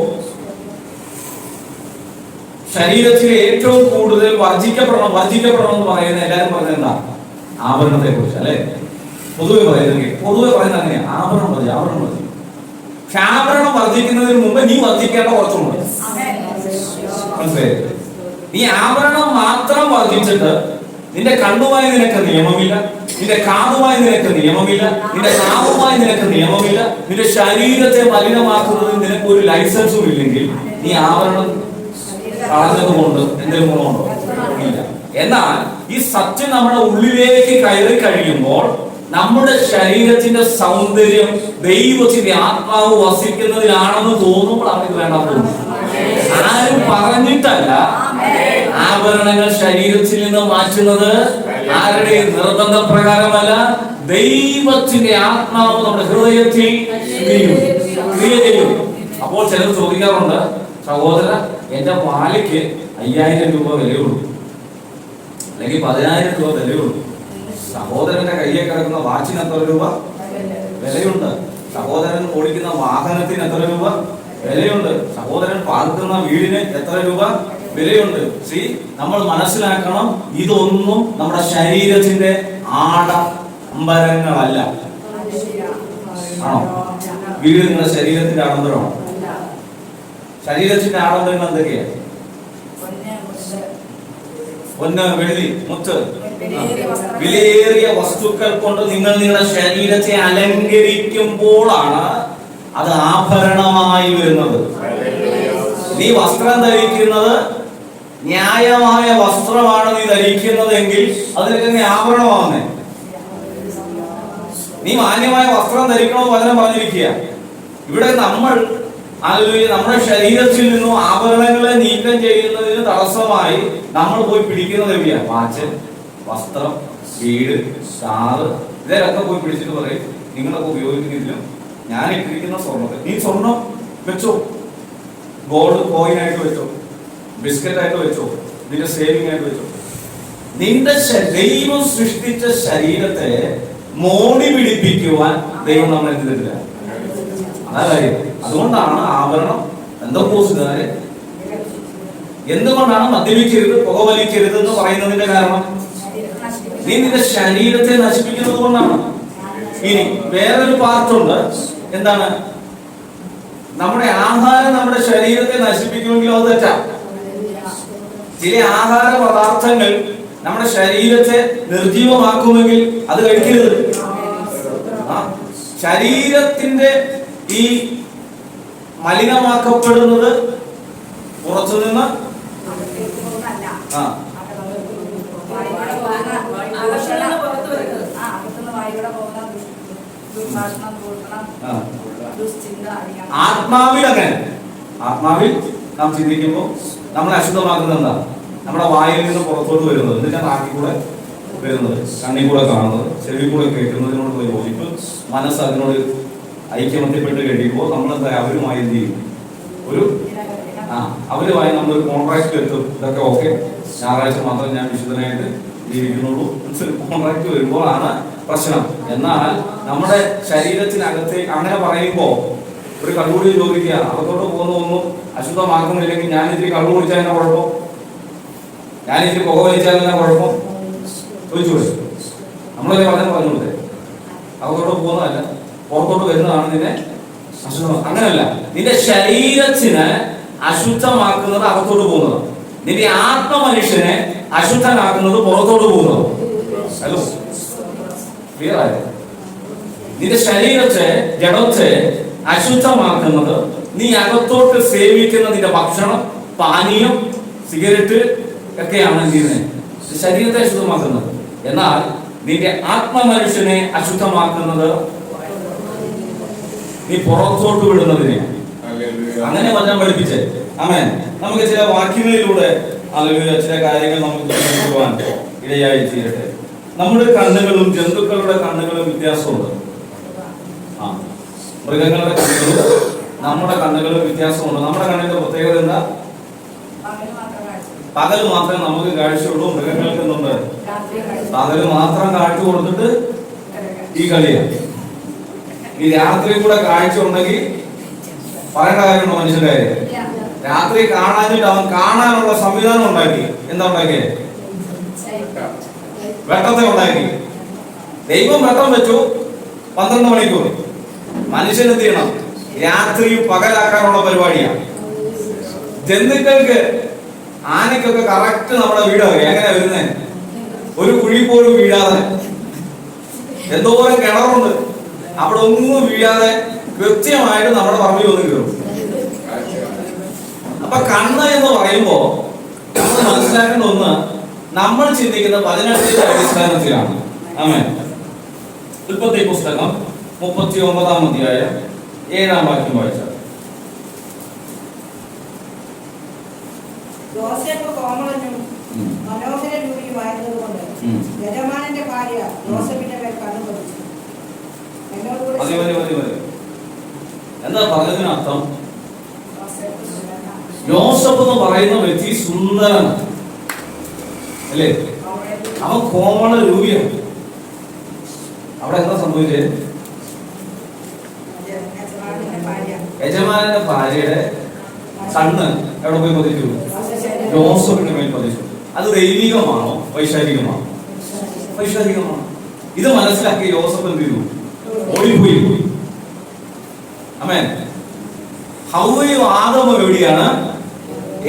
ശരീരത്തിൽ ഏറ്റവും കൂടുതൽ വർജിക്കപ്പെടണം എന്ന് പറയുന്നത് എല്ലാവരും പറയുന്നത് എന്താ? ആഭരണത്തെ കുറിച്ച് അല്ലെ? പൊതുവെ പറയുന്നത് അങ്ങനെയാ, ആഭരണം മതി. പക്ഷെ ആഭരണം വർദ്ധിക്കുന്നതിന് മുമ്പ് നീ വർദ്ധിക്കേണ്ട കുറച്ചുണ്ട്. മനസ്സിലായി? നീ ആഭരണം മാത്രം വർദ്ധിച്ചിട്ട് നിന്റെ കണ്ണുമായി നിനക്ക് നിയമമില്ല, നിന്റെ കാതുമായി നിനക്ക് നിയമമില്ല, നിന്റെ നാവുമായി നിനക്ക് നിയമമില്ല, നിന്റെ ശരീരത്തെ മലിനമാക്കുന്നതിന് നിനക്ക് ഒരു ലൈസൻസും ഇല്ലെങ്കിൽ നീ ആഭരണം കളഞ്ഞതുകൊണ്ട് എന്തെങ്കിലും ഗുണമുണ്ടോ? ഇല്ല. എന്നാൽ ഈ സത്യം നമ്മുടെ ഉള്ളിലേക്ക് കയറി കഴിയുമ്പോൾ നമ്മുടെ ശരീരത്തിന്റെ സൗന്ദര്യം ദൈവത്തിന്റെ ആത്മാവ് വസിക്കുന്നതിലാണെന്ന് തോന്നുമ്പോഴാണ് ഇത് വേണ്ട തോന്നുന്നത്. ആരും പറഞ്ഞിട്ടല്ല ആഭരണങ്ങൾ ശരീരത്തിൽ നിന്ന് മാറ്റുന്നത്, ആരുടെയും നിർബന്ധപ്രകാരമല്ല. ദൈവത്തിന്റെ ആത്മാവ് നമ്മുടെ ഹൃദയത്തിൽ ക്രിയ ചെയ്യും. അപ്പോൾ ചിലർ ചോദിക്കാറുണ്ട്, സഹോദര എന്റെ മാലയ്ക്ക് 5000 രൂപ വിലയുള്ളൂ, അല്ലെങ്കിൽ 10000 രൂപ വിലയുള്ളൂ. സഹോദരന്റെ കയ്യെ കിടക്കുന്ന വാച്ചിന് എത്ര രൂപ വിലയുണ്ട്? സഹോദരൻ ഓടിക്കുന്ന വാഹനത്തിന് എത്ര രൂപ വിലയുണ്ട്? സഹോദരൻ പാർക്കുന്ന വീടിന് എത്ര രൂപ വിലയുണ്ട്? നമ്മൾ മനസ്സിലാക്കണം, ഇതൊന്നും നമ്മുടെ ശരീരത്തിന്റെ ആഡംബരങ്ങളല്ല. ആണോ? വീട് നിങ്ങളുടെ ശരീരത്തിന്റെ ആഡംബരമാണോ? ശരീരത്തിന്റെ ആഡംബരങ്ങൾ എന്തൊക്കെയാണ്? പൊന്ന്, വെള്ളി, മുത്ത്, വിലയേറിയ വസ്തുക്കൾ കൊണ്ട് നിങ്ങൾ നിങ്ങളുടെ ശരീരത്തെ അലങ്കരിക്കുമ്പോഴാണ് അത് ആഭരണമായി വരുന്നത്. നീ വസ്ത്രം ധരിക്കുന്നത് ന്യായമായ വസ്ത്രമാണ് നീ ധരിക്കുന്നതെങ്കിൽ അതിനൊക്കെ നീ ആഭരണമാവുന്നേ. നീ മാന്യമായ വസ്ത്രം ധരിക്കണമെന്ന് വചനം പറഞ്ഞിരിക്കുക. ഇവിടെ നമ്മൾ നമ്മുടെ ശരീരത്തിൽ നിന്നും ആഭരണങ്ങളെ നീക്കം ചെയ്യുന്നതിന് തടസ്സമായി നമ്മൾ പോയി പിടിക്കുന്നത് എവിടെയാ? വാച്ച്, വസ്ത്രം, വീട്, കാറ്, ഇതിലൊക്കെ പോയി പിടിച്ചിട്ട് പറയും നിങ്ങളൊക്കെ ഉപയോഗിക്കുന്നതിലും ഞാൻ ഇട്ടിരിക്കുന്ന സ്വർണ്ണത്തെ നീ സ്വർണം വെച്ചോ, ഗോൾഡ് കോയിൻ ആയിട്ട് വെച്ചോ, ബിസ്ക്കറ്റ് ആയിട്ട് വെച്ചോ, നിന്റെ സേവിങ് ആയിട്ട് വെച്ചോ. നിന്റെ ദൈവം സൃഷ്ടിച്ച ശരീരത്തെ മോടി പിടിപ്പിക്കുവാൻ ദൈവം നമ്മൾ എന്ത് തരില്ല. അതാ കാര്യം. അതുകൊണ്ടാണ് ആഭരണം എന്തൊക്കെക്കാര് എന്തുകൊണ്ടാണ് മദ്യപിക്കരുത്, പുകവലിക്കരുത് എന്ന് പറയുന്നതിന്റെ കാരണം? നീ നിന്റെ ശരീരത്തെ നശിപ്പിക്കുന്നത് കൊണ്ടാണ്. ഇനി വേറൊരു പാർട്ടുണ്ട്, എന്താണ്? നമ്മുടെ ആഹാരം നമ്മുടെ ശരീരത്തെ നശിപ്പിക്കുമെങ്കിലും അത് തെറ്റാ. ചില ആഹാര പദാർത്ഥങ്ങൾ നമ്മുടെ ശരീരത്തെ നിർജീവമാക്കുമെങ്കിൽ അത് കഴിക്കരുത്. ശരീരത്തിന്റെ ഈ മലിനമാക്കപ്പെടുന്നത് പുറത്തുനിന്ന് ആത്മാവിൽ അങ്ങനെ. ആത്മാവിൽ നാം ചിന്തിക്കുമ്പോൾ നമ്മളെ അശുദ്ധമാക്കുന്നത് എന്താ? നമ്മുടെ വായിൽ നിന്ന് പുറത്തോട്ട് വരുന്നത്, എന്നിട്ട് നാക്കിൽ കൂടെ വരുന്നത്, കണ്ണിൽ കൂടെ കാണുന്നത്, ചെവി കൂടെ കേൾക്കുന്നതിനോടുള്ള യോജിപ്പ്, മനസ്സ് അതിനോട് ഐക്യമത്യപ്പെട്ട് കഴിയുമ്പോൾ നമ്മളെന്താ അവരുമായി എന്ത് ചെയ്യും? അവരുമായി നമ്മളൊരു കോൺട്രാക്ട് എത്തും. ഇതൊക്കെ ഓക്കെ, ഞായറാഴ്ച മാത്രം ഞാൻ വിശുദ്ധനായിട്ട് ജീവിക്കുന്നുള്ളൂ. കോൺട്രാക്ട് വരുമ്പോൾ ആണ് പ്രശ്നം. എന്നാൽ നമ്മുടെ ശരീരത്തിനകത്ത് അങ്ങനെ പറയുമ്പോൾ ഒരു കള്ളുകൂടി ചോദിക്കുക, അകത്തോട്ട് പോകുന്ന ഒന്നും അശുദ്ധമാക്കുന്നില്ലെങ്കിൽ ഞാൻ ഇത്തിരി കള്ളു കുടിച്ചാൽ എന്നാ കുഴപ്പം? ഞാൻ ഇത്തിരി പുക വലിച്ചാൽ എന്നാ കുഴപ്പം? ചോദിച്ചു. നമ്മളൊക്കെ പറഞ്ഞില്ലേ, അകത്തോട്ട് പോകുന്നതല്ല പുറത്തോട്ട് വരുന്നതാണ് നിന്നെ അശുദ്ധം. അങ്ങനല്ല, നിന്റെ ശരീരത്തിന് അശുദ്ധമാക്കുന്നത് അകത്തോട്ട് പോകുന്നത്, നിന്റെ ആത്മമനുഷ്യനെ അശുദ്ധനാക്കുന്നത് പുറത്തോട്ട് പോകുന്നത്. ഹലോ, ക്ലിയർ ആയോ? നിന്റെ ശരീരത്തെ, ജഡത്തെ അശുദ്ധമാക്കുന്നത് നീ അകത്തോട്ട് സേവിക്കുന്ന നിന്റെ ഭക്ഷണം, പാനീയം, സിഗരറ്റ് ഒക്കെയാണ് ചെയ്യുന്നത്, ശരീരത്തെ അശുദ്ധമാക്കുന്നത്. എന്നാൽ നിന്റെ ആത്മമനുഷ്യനെ അശുദ്ധമാക്കുന്നത് നീ പുറത്തോട്ട് വിടുന്നതിനെ. അങ്ങനെ വചനം പഠിപ്പിച്ചേ. ആമേൻ. നമുക്ക് ചില വാക്യങ്ങളിലൂടെ അല്ലെങ്കിൽ ചില കാര്യങ്ങൾ നമുക്ക് ചിന്തിക്കുവാൻ ഇടയായി തീരട്ടെ. നമ്മുടെ കണ്ണുകളും ജന്തുക്കളുടെ കണ്ണുകളും വ്യത്യാസമുണ്ട്. മൃഗങ്ങളുടെ കണ്ണുകളും നമ്മുടെ കണ്ണുകളും വ്യത്യാസമുണ്ട്. നമ്മുടെ കണ്ണിന്റെ പ്രത്യേകത എന്താ? പകൽ മാത്രമേ നമുക്ക് കാഴ്ചയുള്ളൂ. മൃഗങ്ങൾക്ക് എന്തുണ്ട്? പകൽ മാത്രം കാഴ്ച കൊടുത്തിട്ട് ഈ കളിയാണ്. ഈ രാത്രി കൂടെ കാഴ്ച ഉണ്ടെങ്കിൽ പറയേണ്ട കാര്യമുണ്ടോ? മനുഷ്യന്റെ കാര്യം. രാത്രി കാണാനിട്ട് അവൻ കാണാനുള്ള സംവിധാനം ഉണ്ടാക്കി. എന്താ ഉണ്ടാക്കിയേ? വെട്ടത്തെ ഉണ്ടാക്കി. ദൈവം വെട്ടം വെച്ചു 12 മണിക്കൂർ. മനുഷ്യൻ എന്ത് ചെയ്യണം? രാത്രി പകലാക്കാനുള്ള പരിപാടിയാണ്. ജന്തുക്കൾക്ക്, ആനയ്ക്കൊക്കെ കറക്റ്റ് നമ്മുടെ വീട് അറിയാം. എങ്ങനെ വരുന്നേ? ഒരു കുഴി പോലും വീഴാതെ, എന്തോരം കിണറുണ്ട്, അവിടെ ഒന്നും വീഴാതെ കൃത്യമായിട്ട് നമ്മുടെ പറമ്പിൽ വന്ന് കയറും. അപ്പൊ കണ്ണ് എന്ന് പറയുമ്പോ നമ്മൾ മനസ്സിലാക്കേണ്ട ഒന്ന്, നമ്മൾ ചിന്തിക്കുന്ന 18ന്റെ അടിസ്ഥാനത്തിലാണ്. ആമേൻ. ഉൽപ്പത്തി പുസ്തകം 39-ാം അധ്യായം 7-ാം വാക്യം വായിച്ചാൽ. യോസേഫ് കോമളനും മനോഹര രൂപിയുമായിരുന്നതുകൊണ്ട് യജമാനന്റെ ഭാര്യ യോസേഫിന്റെ മേൽ കണ്ണു പതിച്ചു. എന്താ പറഞ്ഞതിന് അർത്ഥം? യോസഫ് എന്ന് പറയുന്ന വ്യക്തി സുന്ദരനാണ് അല്ലേ? അവൻ കോമള രൂപിയാണ്. അവിടെ എന്താ സംഭവിച്ചത്? യജമാനന്റെ ഭാര്യയുടെ കണ്ണ് എവിടെ പോയി പതിച്ചു? യോസഫിന്റെ മേൽ പതിച്ചു. അത് ദൈവികമാണോ വൈശാരികമാണോ? വൈശാരികമാണ്. ഇത് മനസ്സിലാക്കി യോസഫ് എന്ത് ചെയ്തു? ഓടിപ്പോയി. ആമേൻ. ഹവ്വയും ആദമും എവിടെയാണ്?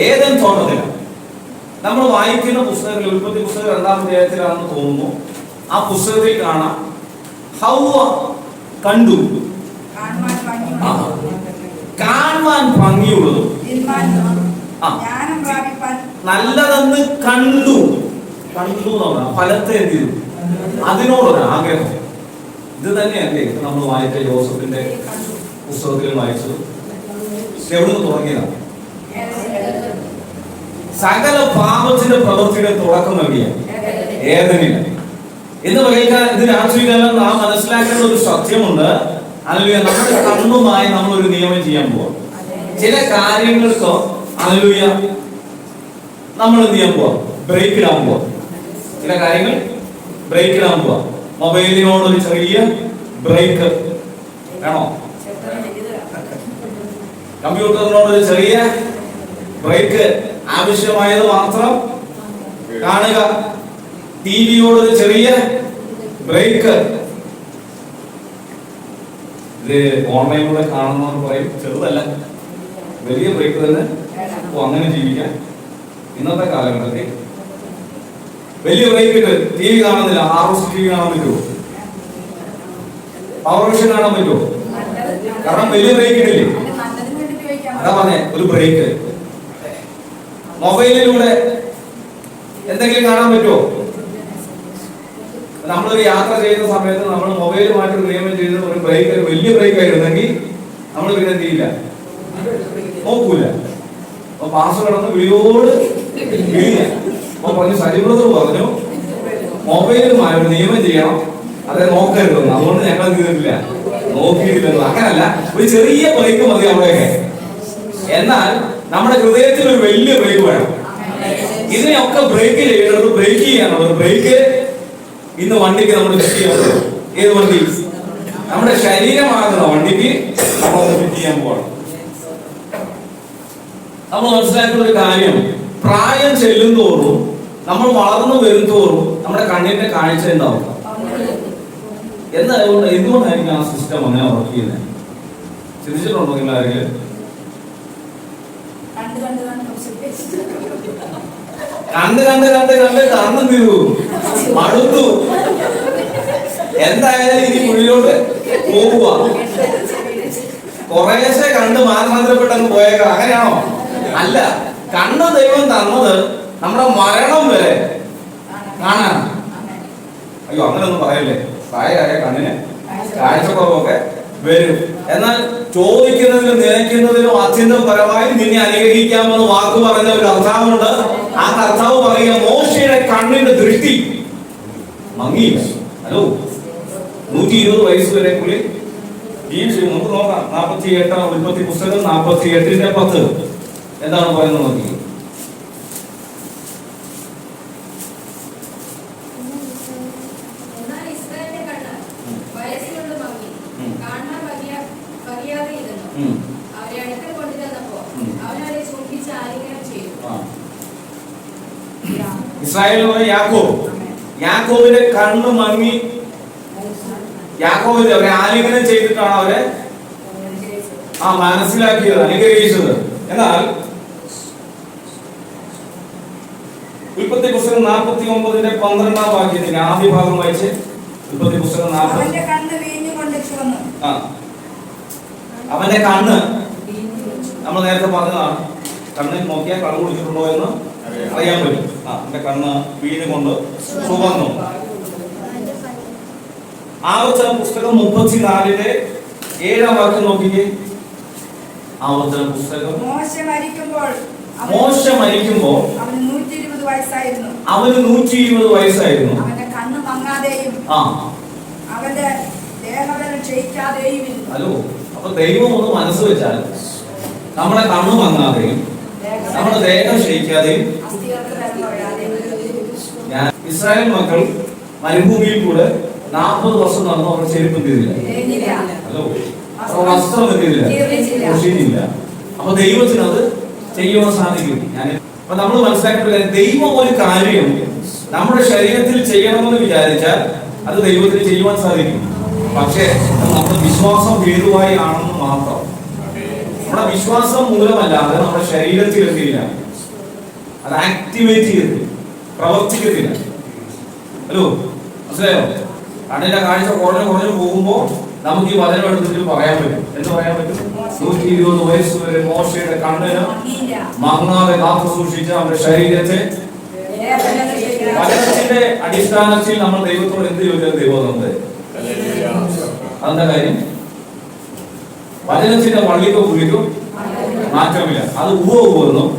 ഏദൻ തോട്ടത്തിലാണ്. നമ്മൾ വായിക്കുന്ന പുസ്തകത്തിൽ, ഉൽപ്പത്തി പുസ്തകം 2-ാം അധ്യായത്തിലാണെന്ന് തോന്നുന്നു. ആ പുസ്തകത്തിൽ കാണാം, ഹവ്വ കണ്ടു, കാണുവാൻ ഭംഗിയുള്ളതും നല്ലതെന്ന് കണ്ടു. കണ്ടു എന്നാ ഫലത്തെ എന്ത് ചെയ്തു? അതിനോടൊരു ആഗ്രഹം. ഇത് തന്നെയല്ലേ നമ്മൾ വായിച്ച യോസഫിന്റെ പുസ്തകത്തിൽ വായിച്ചത്? എവിടുന്ന് തുടങ്ങിയതാണ്? സകല പാപത്തിന്റെ പ്രവൃത്തിയുടെ തുടക്കം എവിടെയാണ്? ഏദനിൽ. എന്ന് പറയുക, ഇത് രാത്രികാലം നാം മനസ്സിലാക്കേണ്ട ഒരു സത്യമുണ്ട്. ഹല്ലേലൂയ. നമ്മുടെ കണ്ണുമായി നമ്മൾ ഒരു നിയമം ചെയ്യാൻ പോവാം. ചില കാര്യങ്ങൾക്ക് ഹല്ലേലൂയ നമ്മൾ എന്ത് ചെയ്യാൻ പോവാം? ബ്രേക്ക് ഇടാൻ പോവാം. ചില കാര്യങ്ങൾ ബ്രേക്ക് ഇടാൻ പോവാം. മൊബൈലിനോടൊരു ചെറിയ ബ്രേക്ക് വേണോ? കമ്പ്യൂട്ടറിനോടൊരു ചെറിയ ബ്രേക്ക് ആവശ്യമായത് മാത്രം കാണുക. ടിവിയോട് ഒരു ചെറിയ ബ്രേക്ക്. ഇത് ഓൺലൈനിലൂടെ കാണുന്നവർ പറയും ചെറുതല്ല, വലിയ ബ്രേക്ക് തന്നെ. അപ്പൊ അങ്ങനെ ജീവിക്കാൻ ഇന്നത്തെ കാലഘട്ടത്തിൽ വലിയ ബ്രേക്ക് ഇട്ട് ടി വി കാണുന്നില്ല. ROC TV കാണാൻ പറ്റുമോ? പവർ വിഷൻ കാണാൻ പറ്റുമോ? കാരണം വലിയ ബ്രേക്ക് ഇട്ടില്ലേ. അതാ പറഞ്ഞേ, ഒരു ബ്രേക്ക്. മൊബൈലിലൂടെ എന്തെങ്കിലും കാണാൻ പറ്റുമോ? നമ്മളൊരു യാത്ര ചെയ്യുന്ന സമയത്ത് നമ്മൾ മൊബൈലുമായിട്ട് നിയമം ചെയ്ത് ഒരു ബ്രേക്ക്, ഒരു വലിയ ബ്രേക്ക് ആയിരുന്നെങ്കിൽ നമ്മൾ പിന്നെ എന്ത് ചെയ്യില്ല, നോക്കൂല. അപ്പൊ പാസ് കടന്ന് വിളിയോട് വിളിയ. അപ്പൊ പറഞ്ഞു, സരിബ്രദർ പറഞ്ഞു മൊബൈലുമായി ഒരു നിയമം ചെയ്യണം, അതെ നോക്കരുതെന്ന്. അതുകൊണ്ട് ഞങ്ങൾ ചെയ്തിട്ടില്ല, നോക്കിയിട്ടില്ലെന്ന്. അങ്ങനല്ല, ഒരു ചെറിയ ബ്രേക്ക് മതി അവിടെയൊക്കെ. എന്നാൽ നമ്മുടെ ഹൃദയത്തിൽ ഒരു വലിയ ബ്രേക്ക് വേണം. ഇതിനെയൊക്കെ ബ്രേക്ക് ചെയ്യണത്, ബ്രേക്ക് ചെയ്യാനുള്ളത്. ബ്രേക്ക് ഇന്ന് വണ്ടിക്ക് നമ്മൾ ഫിറ്റ് ചെയ്യാൻ, ഏത് വണ്ടി? നമ്മുടെ ശരീരമാകുന്ന വണ്ടിക്ക് നമ്മൾ ഫിറ്റ് ചെയ്യാൻ പോകണം. നമ്മൾ മനസ്സിലാക്കുന്ന ഒരു കാര്യം, പ്രായം ചെല്ലും തോറും, നമ്മൾ വളർന്നു വരും തോറും നമ്മുടെ കണ്ണിന്റെ കാഴ്ച ഉണ്ടാവും. എന്തുകൊണ്ടായിരിക്കും ആ സിസ്റ്റം അങ്ങനെ വർക്ക് ചെയ്യുന്നത്? ചിന്തിച്ചിട്ടുണ്ടോ നിങ്ങൾ ആരെങ്കിലും? കണ്ട് കണ്ട് കണ്ട് കണ്ട് കണ്ണ് തീർന്നു, മടുത്തു. എന്തായാലും ഇനി കുഴിയിലോട്ട് പോകുക. കുറേശ്ശെ കണ്ട് മാനസാന്തരപ്പെട്ടങ്ങ് പോയേക്കാം. അങ്ങനെയാണോ? അല്ല, കണ്ണ് ദൈവം തന്നത് നമ്മുടെ മരണം വരെ കാണാൻ. അയ്യോ, അങ്ങനെയൊന്നും പറയല്ലേ. പ്രായമായ കണ്ണിന് കാഴ്ചക്കുറവൊക്കെ വരും. എന്നാൽ ചോദിക്കുന്നതിലും നിലയ്ക്കുന്നതിലും അത്യന്തപരമായി നിന്നെ അനുഗ്രഹിക്കാമെന്ന് വാക്ക് പറയുന്ന ഒരു കർത്താവുണ്ട്. ആ കർത്താവ് പറയുക, മോശയുടെ കണ്ണിന്റെ ദൃഷ്ടി മങ്ങിയില്ല. ഹലോ, 120 വയസ്സ് വരെ കൂടി ജീവിച്ചു. നമുക്ക് നോക്കാം. 48 ഉൽപ്പത്തി പുസ്തകം 48:10 എന്താണ് പറയുന്നത് നോക്കി. ഇസ്രായേലിലെ യാക്കോബിന്റെ കണ്ണ് മങ്ങി. യാക്കോബിനെ അവരെ ആലിംഗനം ചെയ്തിട്ടാണ് അവരെ മനസ്സിലാക്കിയത്, അനുഗ്രഹിച്ചത്. എന്നാൽ ഉൽപ്പത്തി പുസ്തകം 49:12 വാക്യത്തിന്റെ ആദ്യ ഭാഗം വായിച്ച്. ഉൽപ്പത്തി പുസ്തകം 40. അവന്റെ കണ്ണ് നമ്മൾ നേരത്തെ പറഞ്ഞതാണ്. കണ്ണിൽ നോക്കിയാൽ കണ്ണ് കുടിച്ചിട്ടുണ്ടോ എന്ന് അറിയാൻ പറ്റും. അവന്റെ കണ്ണ് വീഞ്ഞുകൊണ്ട് ചുവന്നു. ആവർത്തന പുസ്തകം 34:7 വാക്യം നോക്കിക്കേ. ആവർത്തന പുസ്തകം. മോശ മരിക്കുമ്പോൾ അവന് 120 വയസ്സായിരുന്നു. അവന്റെ കണ്ണ് മങ്ങാതെയും അവന്റെ ദേഹബലം ക്ഷയിക്കാതെയും. ഹലോ, അപ്പൊ ദൈവം ഒന്ന് മനസ്സ് വെച്ചാൽ നമ്മുടെ കണ്ണ് മങ്ങാതെയും നമ്മുടെ ദേഹം ക്ഷയിക്കാതെയും. ഇസ്രായേൽ മക്കൾ മരുഭൂമിയിൽ കൂടെ 40 വർഷം നടന്നു. അവർ ചെരുപ്പ് എന്തില്ല, ഹലോ, വസ്ത്രം എന്തില്ല. അപ്പൊ ദൈവത്തിന് അത് ചെയ്യുവാൻ സാധിക്കും. അപ്പൊ നമ്മൾ മനസ്സിലാക്കേണ്ട ദൈവം ഒരു കാര്യം നമ്മുടെ ശരീരത്തിൽ ചെയ്യണമെന്ന് വിചാരിച്ചാൽ അത് ദൈവത്തിന് ചെയ്യുവാൻ സാധിക്കും. പക്ഷേ നമ്മുടെ വിശ്വാസം ഹേതുവായി ആണെന്ന് മാത്രം. നമ്മുടെ വിശ്വാസം മൂലമല്ലാതെ നമ്മുടെ ശരീരത്തിൽ എന്തില്ല, അത് ആക്ടിവേറ്റ് ചെയ്ത് പ്രവർത്തിക്കത്തില്ല. ഹലോ, മനസ്സിലായോ? കണ്ണിന്റെ കാഴ്ച കുറഞ്ഞു പോകുമ്പോൾ നമുക്ക് ഈ വചനം എടുത്തിട്ട് പറയാൻ പറ്റും. എന്ത് പറയാൻ പറ്റും? 120 വയസ്സ് വരെ മോശയുടെ കണ്ണിന് മങ്ങാതെ കാത്തു സൂക്ഷിച്ച അവരുടെ ശരീരത്തെ. വചനത്തിന്റെ അടിസ്ഥാനത്തിൽ നമ്മൾ ദൈവത്തോട് എന്ത് ചോദിച്ചാൽ ദൈവം നമുക്ക് അതെന്താ കാര്യം? വചനത്തിന്റെ വള്ളിക്കോ പുള്ളിക്കോ മാറ്റമില്ല. അത് ഉവ്വെന്നും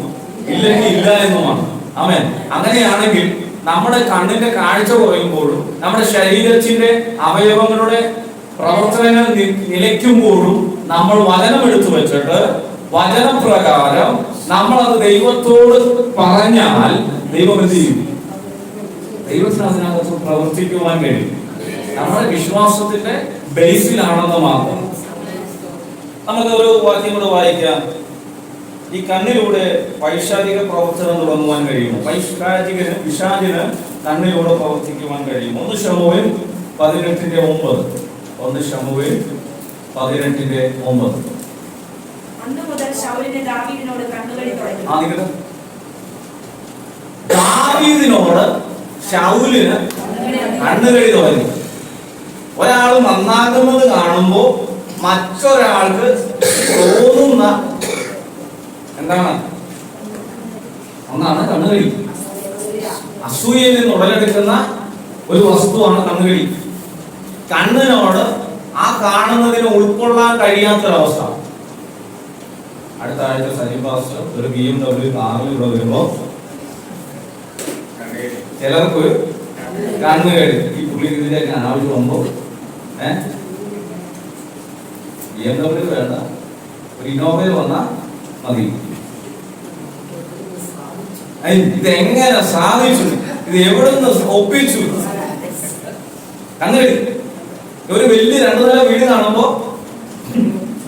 ഇല്ലെങ്കിൽ ഇല്ല എന്നുമാണ്. ആമേൻ. അങ്ങനെയാണെങ്കിൽ നമ്മുടെ കണ്ണിന്റെ കാഴ്ച കുറയുമ്പോഴും നമ്മുടെ ശരീരത്തിന്റെ അവയവങ്ങളുടെ പ്രവർത്തനങ്ങൾ നിലയ്ക്കുമ്പോഴും നമ്മൾ വചനം എടുത്തു വെച്ചിട്ട് വചനപ്രകാരം നമ്മൾ അത് ദൈവത്തോട് പറഞ്ഞാൽ ദൈവം എന്ത് ചെയ്യും? ദൈവത്തിന് അതിനകത്ത് പ്രവർത്തിക്കുവാൻ കഴിയും. നമ്മുടെ വിശ്വാസത്തിന്റെ ബേസിലാണെന്ന് മാത്രം. നമുക്ക് ഒരു വാക്യം കൂടെ വായിക്കാം. ഈ കണ്ണിലൂടെ പൈശാചിക പ്രവർത്തനം തുടങ്ങുവാൻ കഴിയുമോ? പിശാചിന് കണ്ണിലൂടെ പ്രവർത്തിക്കുവാൻ കഴിയും. 1 ശമൂവേൽ 18:9. 1 ശമൂവേൽ 18:9. അന്ന് മുതൽ ശൗലിന് ദാവീദിനോട് കണ്ണുകടി തുടങ്ങി. ദാവീദിനോട് ശൗലിന് കണ്ണുകടി തുടങ്ങി. ഒരാൾ നന്നാകുന്നത് കാണുമ്പോ മറ്റൊരാൾക്ക് തോന്നുന്ന എന്താണ്? ഒന്നാണ് കണ്ണുകടി. അസൂയയിൽ നിന്ന് ഉടലെടുക്കുന്ന ഒരു വസ്തുവാണ് കണ്ണുകടി. കണ്ണിനോട് ആ കാണുന്നതിന് ഉൾക്കൊള്ളാൻ കഴിയാത്തൊരവസ്ഥ. അടുത്ത ആഴ്ച സജീവാസ് ഒരു BMW കാറിൽ ഇവിടെ വരുമ്പോ ചിലർക്ക് കണ്ണുകടി. ഈ പുള്ളി ഇതിലേക്ക് ആവശ്യം വന്നോ? BMW വേണ്ട, ഒരു ഇന്നോവയിൽ വന്നാ മതി. ഇതെങ്ങനെ സാധിച്ചു? ഇത് എവിടെ നിന്ന് ഒപ്പിച്ചു? കണ്ണുകടി. ഒരു വലിയ 2 നില വീട് കാണുമ്പോ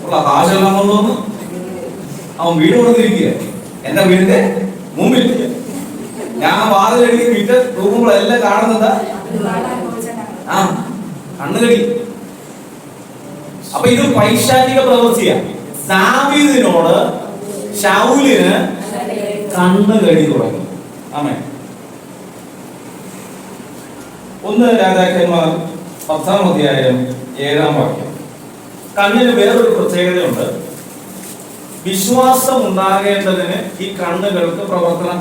ഉള്ള ആശയെല്ലാം കൊണ്ടുവന്ന് അവൻ വീട് കൊണ്ടിരിക്കുക. എന്റെ വീടിന്റെ മുമ്പിൽ ഞാൻ വാതിലെടുക്കി വീട്ട് നോക്കുമ്പോഴെല്ലാം കാണുന്നതാ കണ്ണുകടി. അപ്പൊ ഇത് പൈശാചിക പ്രവൃത്തിയാണ്. ദാവീദിനോട് ശൗലിന് കണ്ണുകടി തുടങ്ങി. ആമേൻ. 1 രാജാക്കന്മാർ 10-ാം അധ്യായം 7-ാം വാക്യം. കണ്ണിന് വേറൊരു പ്രത്യേകതയുണ്ട്. വിശ്വാസം ഉണ്ടാകേണ്ടതിന് ഈ കണ്ണുകൾക്ക് പ്രവർത്തനം.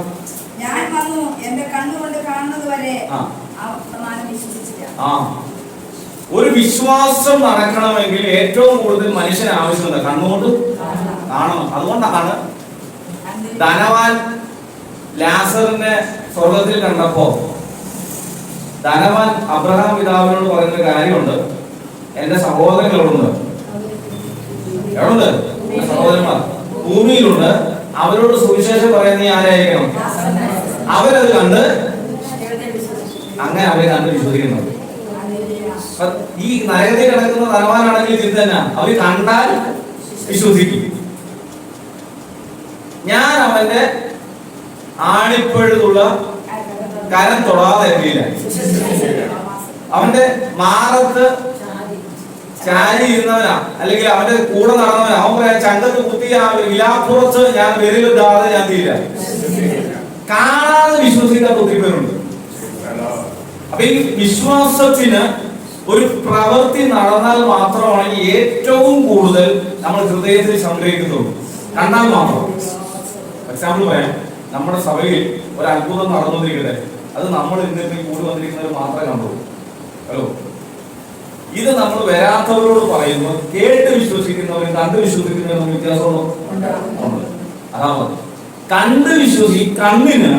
ഞാൻ വന്നു എന്റെ കണ്ണുകൊണ്ട് കാണുന്നത് വരെ വിശ്വസിച്ചില്ല. ഒരു വിശ്വാസം നടക്കണമെങ്കിൽ ഏറ്റവും കൂടുതൽ മനുഷ്യന് ആവശ്യമുണ്ട് കണ്ണുകൊണ്ട് കാണണം. അതുകൊണ്ടാണ് ധനവാൻ ലാസറിനെ സ്വർഗത്തിൽ കണ്ടപ്പോ ധനവാൻ അബ്രഹാം പിതാവിനോട് പറയുന്ന കാര്യമുണ്ട്. എന്റെ സഹോദരങ്ങളുണ്ട്, എവിടെ സഹോദരന്മാർ ഭൂമിയിലുണ്ട്, അവരോട് സുവിശേഷം പറയുന്ന ആരായിരിക്കണം? അവരത് കണ്ട് അങ്ങനെ അവരെ കണ്ട് വിശ്വസിക്കുന്നത്. ഈ നരകത്തിൽ കിടക്കുന്ന ധനവാനാണെങ്കിൽ ഇത് തന്നെ അവർ കണ്ടാൽ വിശ്വസിക്കും. ഞാൻ അവന്റെ ആണിപ്പഴുതുള്ള കരം തൊടാതെ എത്തിയില്ല. അവന്റെ മാറത്ത് ചാരി ഇരുന്നവനാ, അല്ലെങ്കിൽ അവന്റെ കൂടെ നടന്നവനാ. അവൻ പറയാ ചങ്കത്ത് കുത്തി ഇലാപ്പുറത്ത് ഞാൻ വിരലിടാതെ ഞാൻ തീയില്ല. കാണാതെ വിശ്വസിക്കാത്ത ഒത്തിരി പേരുണ്ട്. അപ്പൊ ഈ വിശ്വാസത്തിന് ഒരു പ്രവൃത്തി നടന്നാൽ മാത്രമാണ് ഏറ്റവും കൂടുതൽ നമ്മൾ ഹൃദയത്തിൽ സംഗ്രഹിക്കുന്നുള്ളൂ. കണ്ടാൽ മാത്രം. എക്സാമ്പിൾ പറയാം, നമ്മുടെ സഭയിൽ ഒരു അത്ഭുതം നടന്നുകൊണ്ടിരിക്കട്ടെ, അത് നമ്മൾ ഇന്നത്തെ കൂടി വന്നിരിക്കുന്നവർ മാത്രമേ കണ്ടുള്ളൂ. ഹലോ, ഇത് നമ്മൾ വരാത്തവരോട് പറയുമ്പോൾ കേട്ട് വിശ്വസിക്കുന്നവരും കണ്ട് വിശ്വസിക്കുന്നവരും വ്യത്യാസമുണ്ടോ? അതാണ് കണ്ട് വിശ്വസി. കണ്ണിന്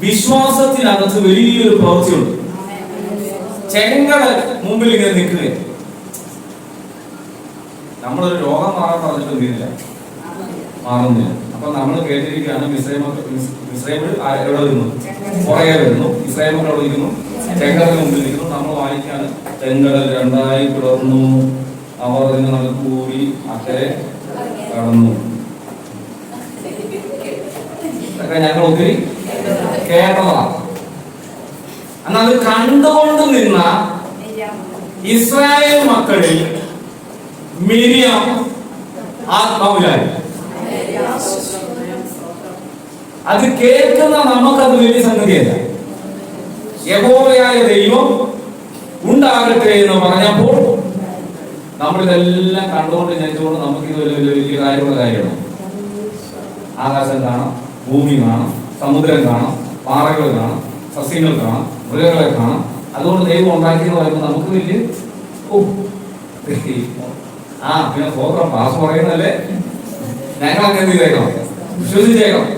വിശ്വാസത്തിനകത്ത് വലിയൊരു പ്രവൃത്തിയുണ്ട്. ചെങ്കടൽ മുമ്പിൽ ഇങ്ങനെ നിൽക്കുക. നമ്മളൊരു രോഗം മാറാൻ പറഞ്ഞിട്ട് എന്തില്ല, മാറുന്നില്ല. അപ്പൊ നമ്മൾ കേട്ടിരിക്കുകയാണ് മിസ്രൈമിൽ എവിടെ വരുന്നു? പുറകെ വരുന്നു. ഇസ്രായേൽ അവിടെ ഇരിക്കുന്നു, ചെങ്കടലിന് മുമ്പിൽ നിൽക്കുന്നു. നമ്മൾ വായിക്കാണ് ചെങ്കടൽ 2ആയി പിളർന്നു, അവർ അതിന് നടുക്കൂടി അക്കരെ കടന്നു. ഇതൊക്കെ ഞങ്ങൾ ഒത്തിരി കേട്ടതാണ്. എന്നാൽ അത് കണ്ടുകൊണ്ട് നിന്ന ഇസ്രായേൽ മക്കളിൽ മിരിയാം ആത്മാവിലായി. അത് കേൾക്കുന്ന നമുക്കത് വലിയ സംഗതിയല്ല. യഹോവയായ ദൈവം ഉണ്ടാകട്ടെ എന്ന് പറഞ്ഞപ്പോൾ നമ്മളിതെല്ലാം കണ്ടുകൊണ്ട് ഞെച്ചുകൊണ്ട് നമുക്കിത് വലിയ കാര്യമുള്ള കാര്യമാണ്. ആകാശം കാണാം, ഭൂമി കാണാം, സമുദ്രം കാണാം, പാറകൾ കാണാം, സസ്യങ്ങൾ കാണാം, മൃഗങ്ങളെ കാണാം. അതുകൊണ്ട് ദൈവം ഉണ്ടാക്കിയെന്ന് പറയുമ്പോൾ നമുക്ക് വലിയ പിന്നെ സ്വന്തം പാസ് പറയുന്നല്ലേ, ഞങ്ങൾ അങ്ങനെ ചെയ്തേക്കണം, വിശ്വസിച്ചേക്കണം.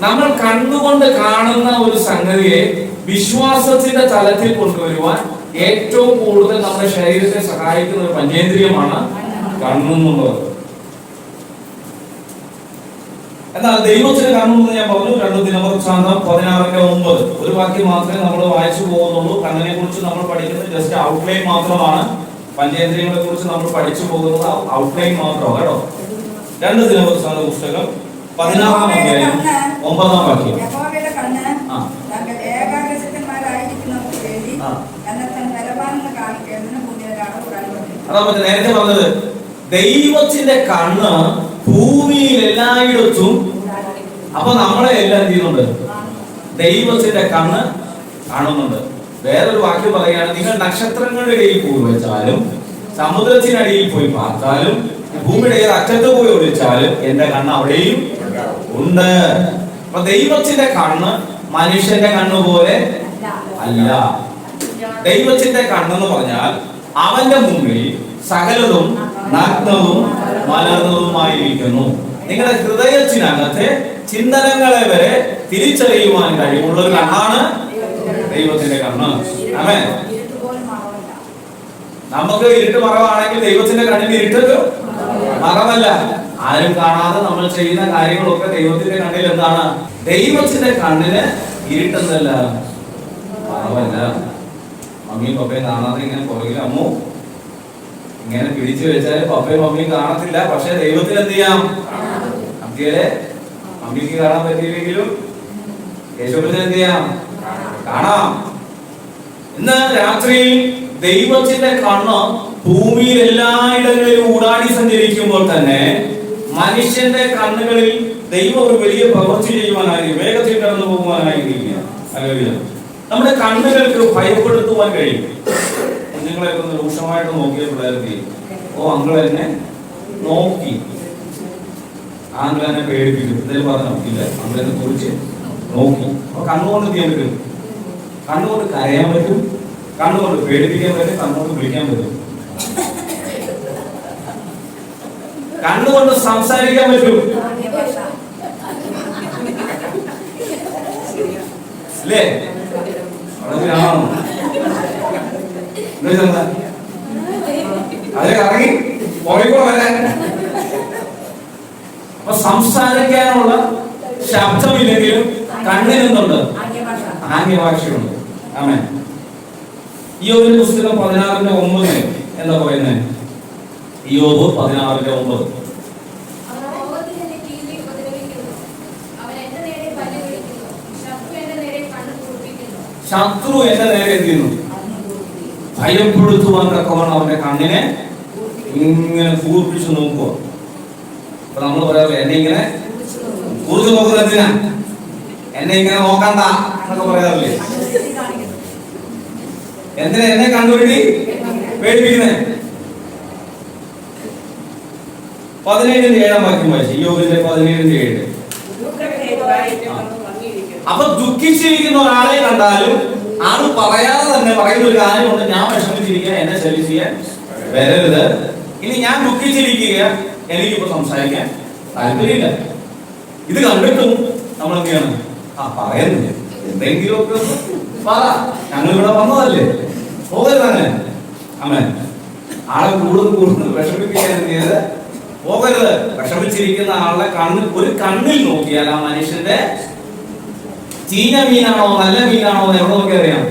നമ്മൾ കണ്ടുകൊണ്ട് കാണുന്ന ഒരു സംഗതിയെ വിശ്വാസത്തിന്റെ തലത്തിൽ കൊണ്ടുവരുവാൻ ഏറ്റവും കൂടുതൽ നമ്മുടെ ശരീരത്തെ സഹായിക്കുന്ന ഒരു പഞ്ചേന്ദ്രിയമാണ് കണ്ണെന്നുള്ളത്. എന്നാൽ ദൈവത്തിന് കണ്ണെന്ന് ഞാൻ പറഞ്ഞു. 2 ദിനവൃത്താന്തം 16:9 ഒരു വാക്യം മാത്രമേ നമ്മൾ വായിച്ചു പോകുന്നുള്ളൂ. കണ്ണിനെ കുറിച്ച് നമ്മൾ പഠിക്കുന്നത് ജസ്റ്റ് ഔട്ട്ലൈൻ മാത്രമാണ്. പഞ്ചേന്ദ്രിയങ്ങളെ കുറിച്ച് നമ്മൾ പഠിച്ചു പോകുന്നത് ഔട്ട്ലൈൻ മാത്രമാണ് കേട്ടോ. 2 ദിനവൃത്താന്ത പുസ്തകം 16-ാം അധ്യായം 9-ാം വാക്യം. യഹോവയുടെ കണ്ണ് തങ്ങൾ ഏകാഗ്രചിത്തന്മാരായിരിക്കുന്നവർക്ക് വേണ്ടി തന്നെത്താൻ ബലവാനെന്ന് കാണിക്കുന്നതിന് മുന്നിൽ ഒരളവ് കണ്ടുകൊണ്ടിരുന്നു. അതാ നേരത്തെ പറഞ്ഞത്, ദൈവത്തിന്റെ കണ്ണ് ഭൂമിയിൽ എല്ലായിടത്തും. അപ്പൊ നമ്മളെ എല്ലാം ചെയ്യുന്നുണ്ട്, ദൈവത്തിന്റെ കണ്ണ് കാണുന്നുണ്ട്. വേറൊരു വാക്യം പറയുകയാണ്, നിങ്ങൾ നക്ഷത്രങ്ങളുടെ ഇടയിൽ പോയി വെച്ചാലും സമുദ്രത്തിനടിയിൽ പോയി பார்த்தாലും ഭൂമിയുടെ ഏത് അറ്റത്ത് പോയി ഒളിച്ചാലും എന്റെ കണ്ണ് അവിടെയും ഉണ്ട്. അപ്പൊ ദൈവത്തിന്റെ കണ്ണ് മനുഷ്യന്റെ കണ്ണ് പോലെ അല്ല. ദൈവത്തിന്റെ കണ്ണെന്ന് പറഞ്ഞാൽ അവന്റെ മുമ്പിൽ സകലതും നഗ്നവും മലർന്നതുമായിരിക്കുന്നു. നിങ്ങളുടെ ഹൃദയത്തിനകത്തെ ചിന്തനങ്ങളെ വരെ തിരിച്ചറിയുവാൻ കഴിവുള്ള ഒരു കണ്ണാണ് ദൈവത്തിന്റെ കണ്ണ്. ആമേൻ. നമുക്ക് ഇരുട്ട് മറവാണെങ്കിൽ ദൈവത്തിന്റെ കണ്ണിന് ഇരുട്ട് മറവല്ല. ആരും കാണാതെ നമ്മൾ ചെയ്യുന്ന കാര്യങ്ങളൊക്കെ ദൈവത്തിന്റെ കണ്ണിൽ എന്താണ്? ദൈവത്തിന്റെ കണ്ണിന് ഇരുട്ടെന്നല്ല, മറവല്ല. മമ്മിയും പപ്പയും കാണാതെ ഇങ്ങനെ പുറകിൽ അമ്മു ഇങ്ങനെ പിടിച്ചു വെച്ചാൽ പപ്പയും മമ്മിയും കാണത്തില്ല. പക്ഷെ ദൈവത്തിന് എന്ത് ചെയ്യാം? അബ്ദിയെ മമ്മിക്ക് കാണാൻ പറ്റിയില്ലെങ്കിലും യേശുവിന് എന്ത് ചെയ്യാം? കാണാം. ഇന്ന് രാത്രി ദൈവത്തിന്റെ കണ്ണ് ഭൂമിയിൽ എല്ലായിടങ്ങളിലും ഊടാടി സഞ്ചരിക്കുമ്പോൾ തന്നെ മനുഷ്യന്റെ കണ്ണുകളിൽ ദൈവം ഒരു വലിയ പ്രവൃത്തി ചെയ്യുവാനായി വേഗത്തിൽ കടന്നു പോകുവാനായിരിക്കുക. നമ്മുടെ കണ്ണുകൾക്ക് ഭയപ്പെടുത്തുവാൻ കഴിയും. കുഞ്ഞുങ്ങളെ ഒന്ന് രൂക്ഷമായിട്ട് നോക്കിയ പിള്ളേർക്ക് ഓ അങ്കിൾ എന്നെ നോക്കി, ആങ്കിൾ എന്നെ പേടിപ്പിക്കും എന്തെങ്കിലും പറഞ്ഞോ? ഇല്ല, അങ്കിളെന്നെ കുറിച്ച് നോക്കി. അപ്പൊ കണ്ണുകൊണ്ട് ചെയ്യാൻ പറ്റും, കണ്ണുകൊണ്ട് കരയാൻ പറ്റും, കണ്ണുകൊണ്ട് പേടിപ്പിക്കാൻ പറ്റും, കണ്ണുകൊണ്ട് വിളിക്കാൻ പറ്റും, കണ്ണുകൊണ്ട് സംസാരിക്കാൻ പറ്റും. അല്ലേ? അതിലെ ഇറങ്ങി പോയിക്കോ വരാൻ. അപ്പൊ സംസാരിക്കാനുള്ള ശബ്ദമില്ലെങ്കിലും കണ്ണിനെന്തുണ്ട്? ആംഗ്യഭാഷയുണ്ട്. ആമേൻ. ഇയ്യോബിന്റെ പുസ്തകം 16:9 എന്താ പറയുന്നത്? ഇയ്യോബ് 16:9. ശത്രു എന്റെ നേരെ എന്ത് ചെയ്യുന്നു? ഭയപ്പെടുത്തുവാൻ തക്കവണ്ണം അവന്റെ കണ്ണിനെ ഇങ്ങനെ കൂർപ്പിച്ചു നോക്കുക. അപ്പൊ നമ്മൾ പറയാറില്ല, എന്നെ ഇങ്ങനെ കൂർച്ചു നോക്കുന്നത് എന്തിനാ? എന്നെ ഇങ്ങനെ നോക്കണ്ട എന്നൊക്കെ പറയാറില്ലേ? എന്തിനാ എന്നെ കണ്ടുപിടി പേടിപ്പിക്കുന്നേ? 17:7 വാക്യം വായിച്ചു. ഇയ്യോബിന്റെ 17:7. അപ്പൊ ദുഃഖിച്ചിരിക്കുന്ന ഒരാളെ കണ്ടാലും ആള് പറയാതെ തന്നെ പറയുന്ന ഒരു കാര്യമുണ്ട്, ഞാൻ വിഷമിച്ചിരിക്കുക, എന്നെ ശല്യം ചെയ്യാൻ വരരുത്. ഇനി ഞാൻ ദുഃഖിച്ചിരിക്കുക, എനിക്കിപ്പോ സംസാരിക്കാൻ താല്പര്യമില്ല. ഇത് കണ്ടിട്ടും നമ്മൾ എന്ത് ചെയ്യണം? പറയുന്നില്ല, എന്തെങ്കിലുമൊക്കെ പറ, ഞങ്ങൾ ഇവിടെ വന്നതല്ലേ, പോകരുത് അങ്ങനെ. അമ്മേ ആളെ കൂടുതൽ വിഷമിപ്പിക്കാൻ എന്ത് ചെയ്ത് പോകരുത്. വിഷമിച്ചിരിക്കുന്ന ആളെ ഒരു കണ്ണിൽ നോക്കിയാൽ ആ മനുഷ്യന്റെ ചീഞ്ഞ മീനാണോ നല്ല മീനാണോ എന്ന് എവിടെ നോക്കി അറിയാം?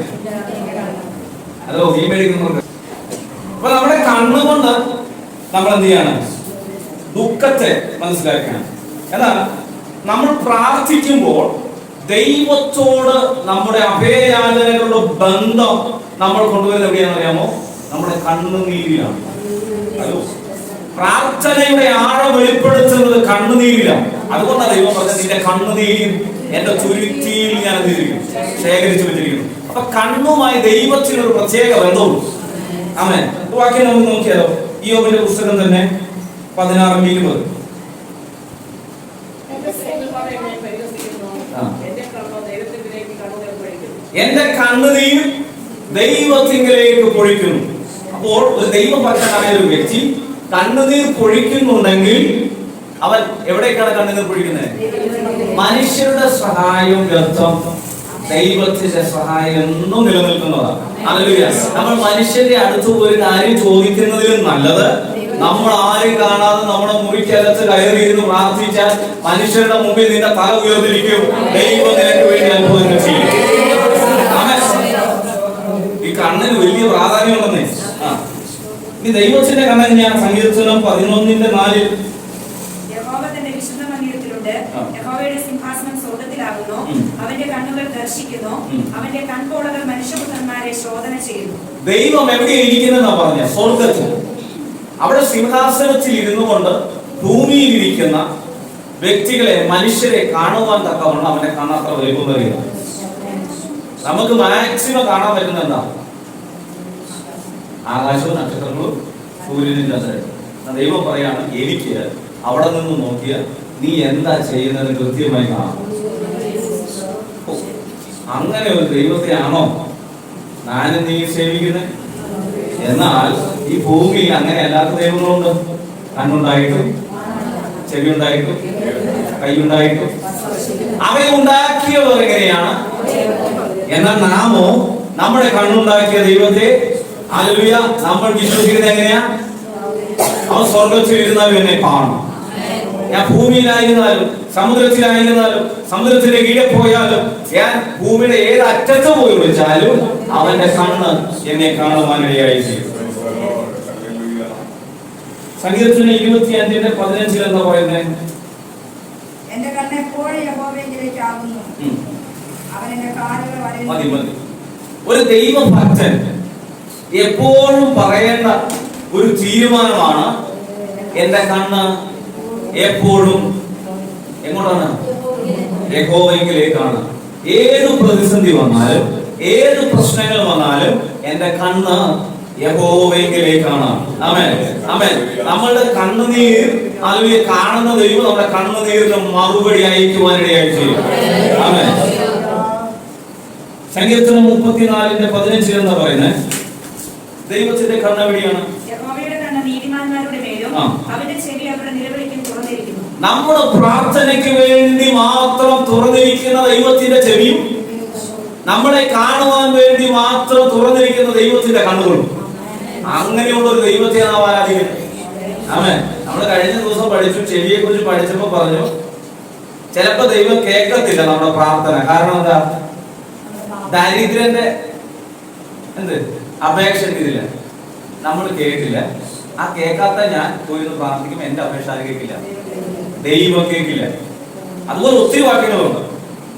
അതോ മീൻ മേടിക്കുന്നുണ്ട്. അപ്പൊ നമ്മുടെ കണ്ണുകൊണ്ട് നമ്മൾ എന്ത് ചെയ്യണം? ദുഃഖത്തെ മനസ്സിലാക്കണം. എന്നാൽ നമ്മൾ പ്രാർത്ഥിക്കുമ്പോൾ ദൈവത്തോട് നമ്മുടെ അഭയയാചനകളുടെ ബന്ധം നമ്മൾ കൊണ്ടുവരുന്നത് എവിടെയാണെന്ന് അറിയാമോ? നമ്മുടെ കണ്ണുനീരിലാണ്. പ്രാർത്ഥനയുടെ ആഴം വെളിപ്പെടുത്തുന്നത് കണ്ണുനീരിലാണ്. അതുകൊണ്ടാണ് ദൈവം പറഞ്ഞത്, നിന്റെ കണ്ണുനീരും എന്റെ തുരുത്തിയിൽ ഞാൻ ശേഖരിച്ചു വെച്ചിരിക്കുന്നു. അപ്പൊ കണ്ണുമായി ദൈവത്തിനൊരു പ്രത്യേക ബന്ധവും. ആമേൻ. വാക്യം നമുക്ക് നോക്കിയാലോ? ഇയ്യോബിന്റെ പുസ്തകം തന്നെ 16:20. എന്റെ കണ്ണുനീർ ദൈവത്തിങ്കിലേക്ക് പൊഴിക്കുന്നു. അപ്പോൾ ഒരു ദൈവഭക്തനായ ഒരു വ്യക്തി കണ്ണുനീർ പൊഴിക്കുന്നുണ്ടെങ്കിൽ അവൻ എവിടേക്കാണ് കണ്ണുനീർ പൊഴിക്കുന്നത്? മനുഷ്യരുടെ സഹായം വ്യർത്ഥം, ദൈവത്തിന്റെ സഹായം എന്നും നിലനിൽക്കുന്നതാണ്. ഹല്ലേലൂയ. നമ്മൾ മനുഷ്യന്റെ അടുത്ത് ഒരു കാര്യം ചോദിക്കുന്നതിലും നല്ലത് നമ്മൾ ആരും കാണാതെ നമ്മുടെ മുറിക്കകത്ത് കയറിയിരുന്ന് പ്രാർത്ഥിച്ചാൽ മനുഷ്യരുടെ മുമ്പിൽ നിന്റെ തല ഉയർന്നിരിക്കും, ദൈവം നിനക്ക് വേണ്ടി അത്ഭുതങ്ങൾ ചെയ്യും. ഈ കണ്ണിന് വലിയ പ്രാധാന്യമുണ്ടെന്നേ. ഈ ദൈവത്തിന്റെ കണ്ണിന് ഞാൻ സങ്കീർത്തനം 11:4 പറഞ്ഞുകൊണ്ട് യഹോവയുടെ സിംഹാസനം സ്വർഗ്ഗത്തിലാകുന്നു, അവന്റെ കണ്ണുകൾ ദർശിക്കുന്നു, അവന്റെ കൺപോളകൾ മനുഷ്യപുത്രന്മാരെ ശോധന ചെയ്യുന്നു. ദൈവം എവിടെ ഇരിക്കുന്നെന്നാ പറഞ്ഞ? സ്വർഗ്ഗത്തിൽ. അവിടെ സിംഹാസനത്തിൽ ഇരുന്നു കൊണ്ട് ഭൂമിയിൽ ഇരിക്കുന്ന വ്യക്തികളെ, മനുഷ്യരെ കാണുവാൻ തക്കവണ്ണം അവന്റെ കണ്ണത്ര വലിപ്പമേറിയ. നമുക്ക് മാക്സിമം കാണാൻ പറ്റുന്ന എന്താ? ആകാശവും നക്ഷത്രങ്ങളും സൂര്യനും ചന്ദ്രനും. ദൈവം പറയാണ്, എനിക്ക് അവിടെ നിന്ന് നോക്കിയാൽ നീ എന്താ ചെയ്യുന്നത് കൃത്യമായി കാണാം. അങ്ങനെ ഒരു ദൈവത്തെയാണോ ഞാനും നീ സേവിക്കുന്നത്? എന്നാൽ ഈ ഭൂമിയിൽ അങ്ങനെ അല്ലാത്ത ദൈവങ്ങളുണ്ട്. കണ്ണുണ്ടായിട്ടും, ചെവി ഉണ്ടായിട്ടും, കൈയുണ്ടായിട്ടും അവയുണ്ടാക്കിയവർ എങ്ങനെയാണ്? എന്നാൽ നാമോ നമ്മുടെ കണ്ണുണ്ടാക്കിയ ദൈവത്തെ ഹല്ലേലൂയ നമ്മൾ വിശ്വസിക്കുന്നത് എങ്ങനെയാ? അവൻ സ്വർഗത്തിൽ ഇരുന്നാലും എന്നെ കാണും. ഞാൻ ഭൂമിയിലായിരുന്നാലും സമുദ്രത്തിലായിരുന്നാലും സമുദ്രത്തിന്റെ കീഴെ പോയാലും ഞാൻ ഭൂമിയുടെ ഏത് അറ്റത്ത് പോയി വിളിച്ചാലും അവന്റെ കണ്ണ് എന്നെ കാണുവാനിടയായി ചെയ്യും. സങ്കീർത്തനം 25:15 എന്താ പറയുന്നത്? എന്റെ കണ്ണ് എപ്പോഴും യഹോവയിലേക്ക് ആകുന്നു, അവൻ എന്റെ കാലുകൾ വരയ്ക്കുന്നു. മതി മതി. ഒരു ദൈവഭക്തൻ എപ്പോഴും പറയേണ്ട ഒരു തീരുമാനമാണ്, എന്റെ കണ്ണ് എപ്പോഴും എങ്ങോട്ടാണ്? യഹോവയിലേക്കാണ്. ഏത് പ്രതിസന്ധി വന്നാലും, ഏത് പ്രശ്നങ്ങൾ വന്നാലും എന്റെ കണ്ണ് യഹോവയിലേക്കാണ്. ആമേൻ ആമേൻ. നമ്മളുടെ കണ്ണുനീർ അല്ലെങ്കിൽ കാണുന്ന ദൈവം നമ്മുടെ കണ്ണുനീരിന് മറുപടി അയക്കുവാനിടയായി ചെയ്യും. ആമേൻ. സങ്കീർത്തനം 34:15 എന്താ പറയുന്നത്? ദൈവത്തിന്റെ കണ്ണ് എവിടെയാണ്? യഹോവയുടെ കണ്ണ് നീതിമാന്മാരുടെ മേലും അവന്റെ ചെവി അവരുടെ നിലവിളിക്കും തുറന്നിരിക്കുന്നു. നമ്മുടെ പ്രാർത്ഥനയ്ക്ക് വേണ്ടി മാത്രം തുറന്നിരിക്കുന്ന ദൈവത്തിന്റെ ചെവിയും നമ്മളെ കാണുവാൻ വേണ്ടി മാത്രം തുറന്നിരിക്കുന്ന ദൈവത്തിന്റെ കണ്ണുകളും. അങ്ങനെയുള്ള ഒരു ദൈവത്തെ നാം ആരാധിക്കുന്നത്. ആമേൻ. നമ്മൾ കഴിഞ്ഞ ദിവസം പഠിച്ചു, ചെവിയെ കുറിച്ച് പഠിച്ചപ്പോ പറഞ്ഞു, ചിലപ്പോ ദൈവം കേൾക്കത്തില്ല നമ്മുടെ പ്രാർത്ഥന. കാരണം എന്താ? ദരിദ്രന്റെ അപേക്ഷ ഇതില്ല, നമ്മൾ കേൾക്കില്ല. ആ കേൾക്കാത്ത ഞാൻ പോയി പ്രാർത്ഥിക്കും, എന്റെ അപേക്ഷ ആര് കേൾക്കില്ല? ദൈവം കേൾക്കില്ല. അതുപോലെ ഒത്തിരി വാക്യങ്ങളുണ്ട്.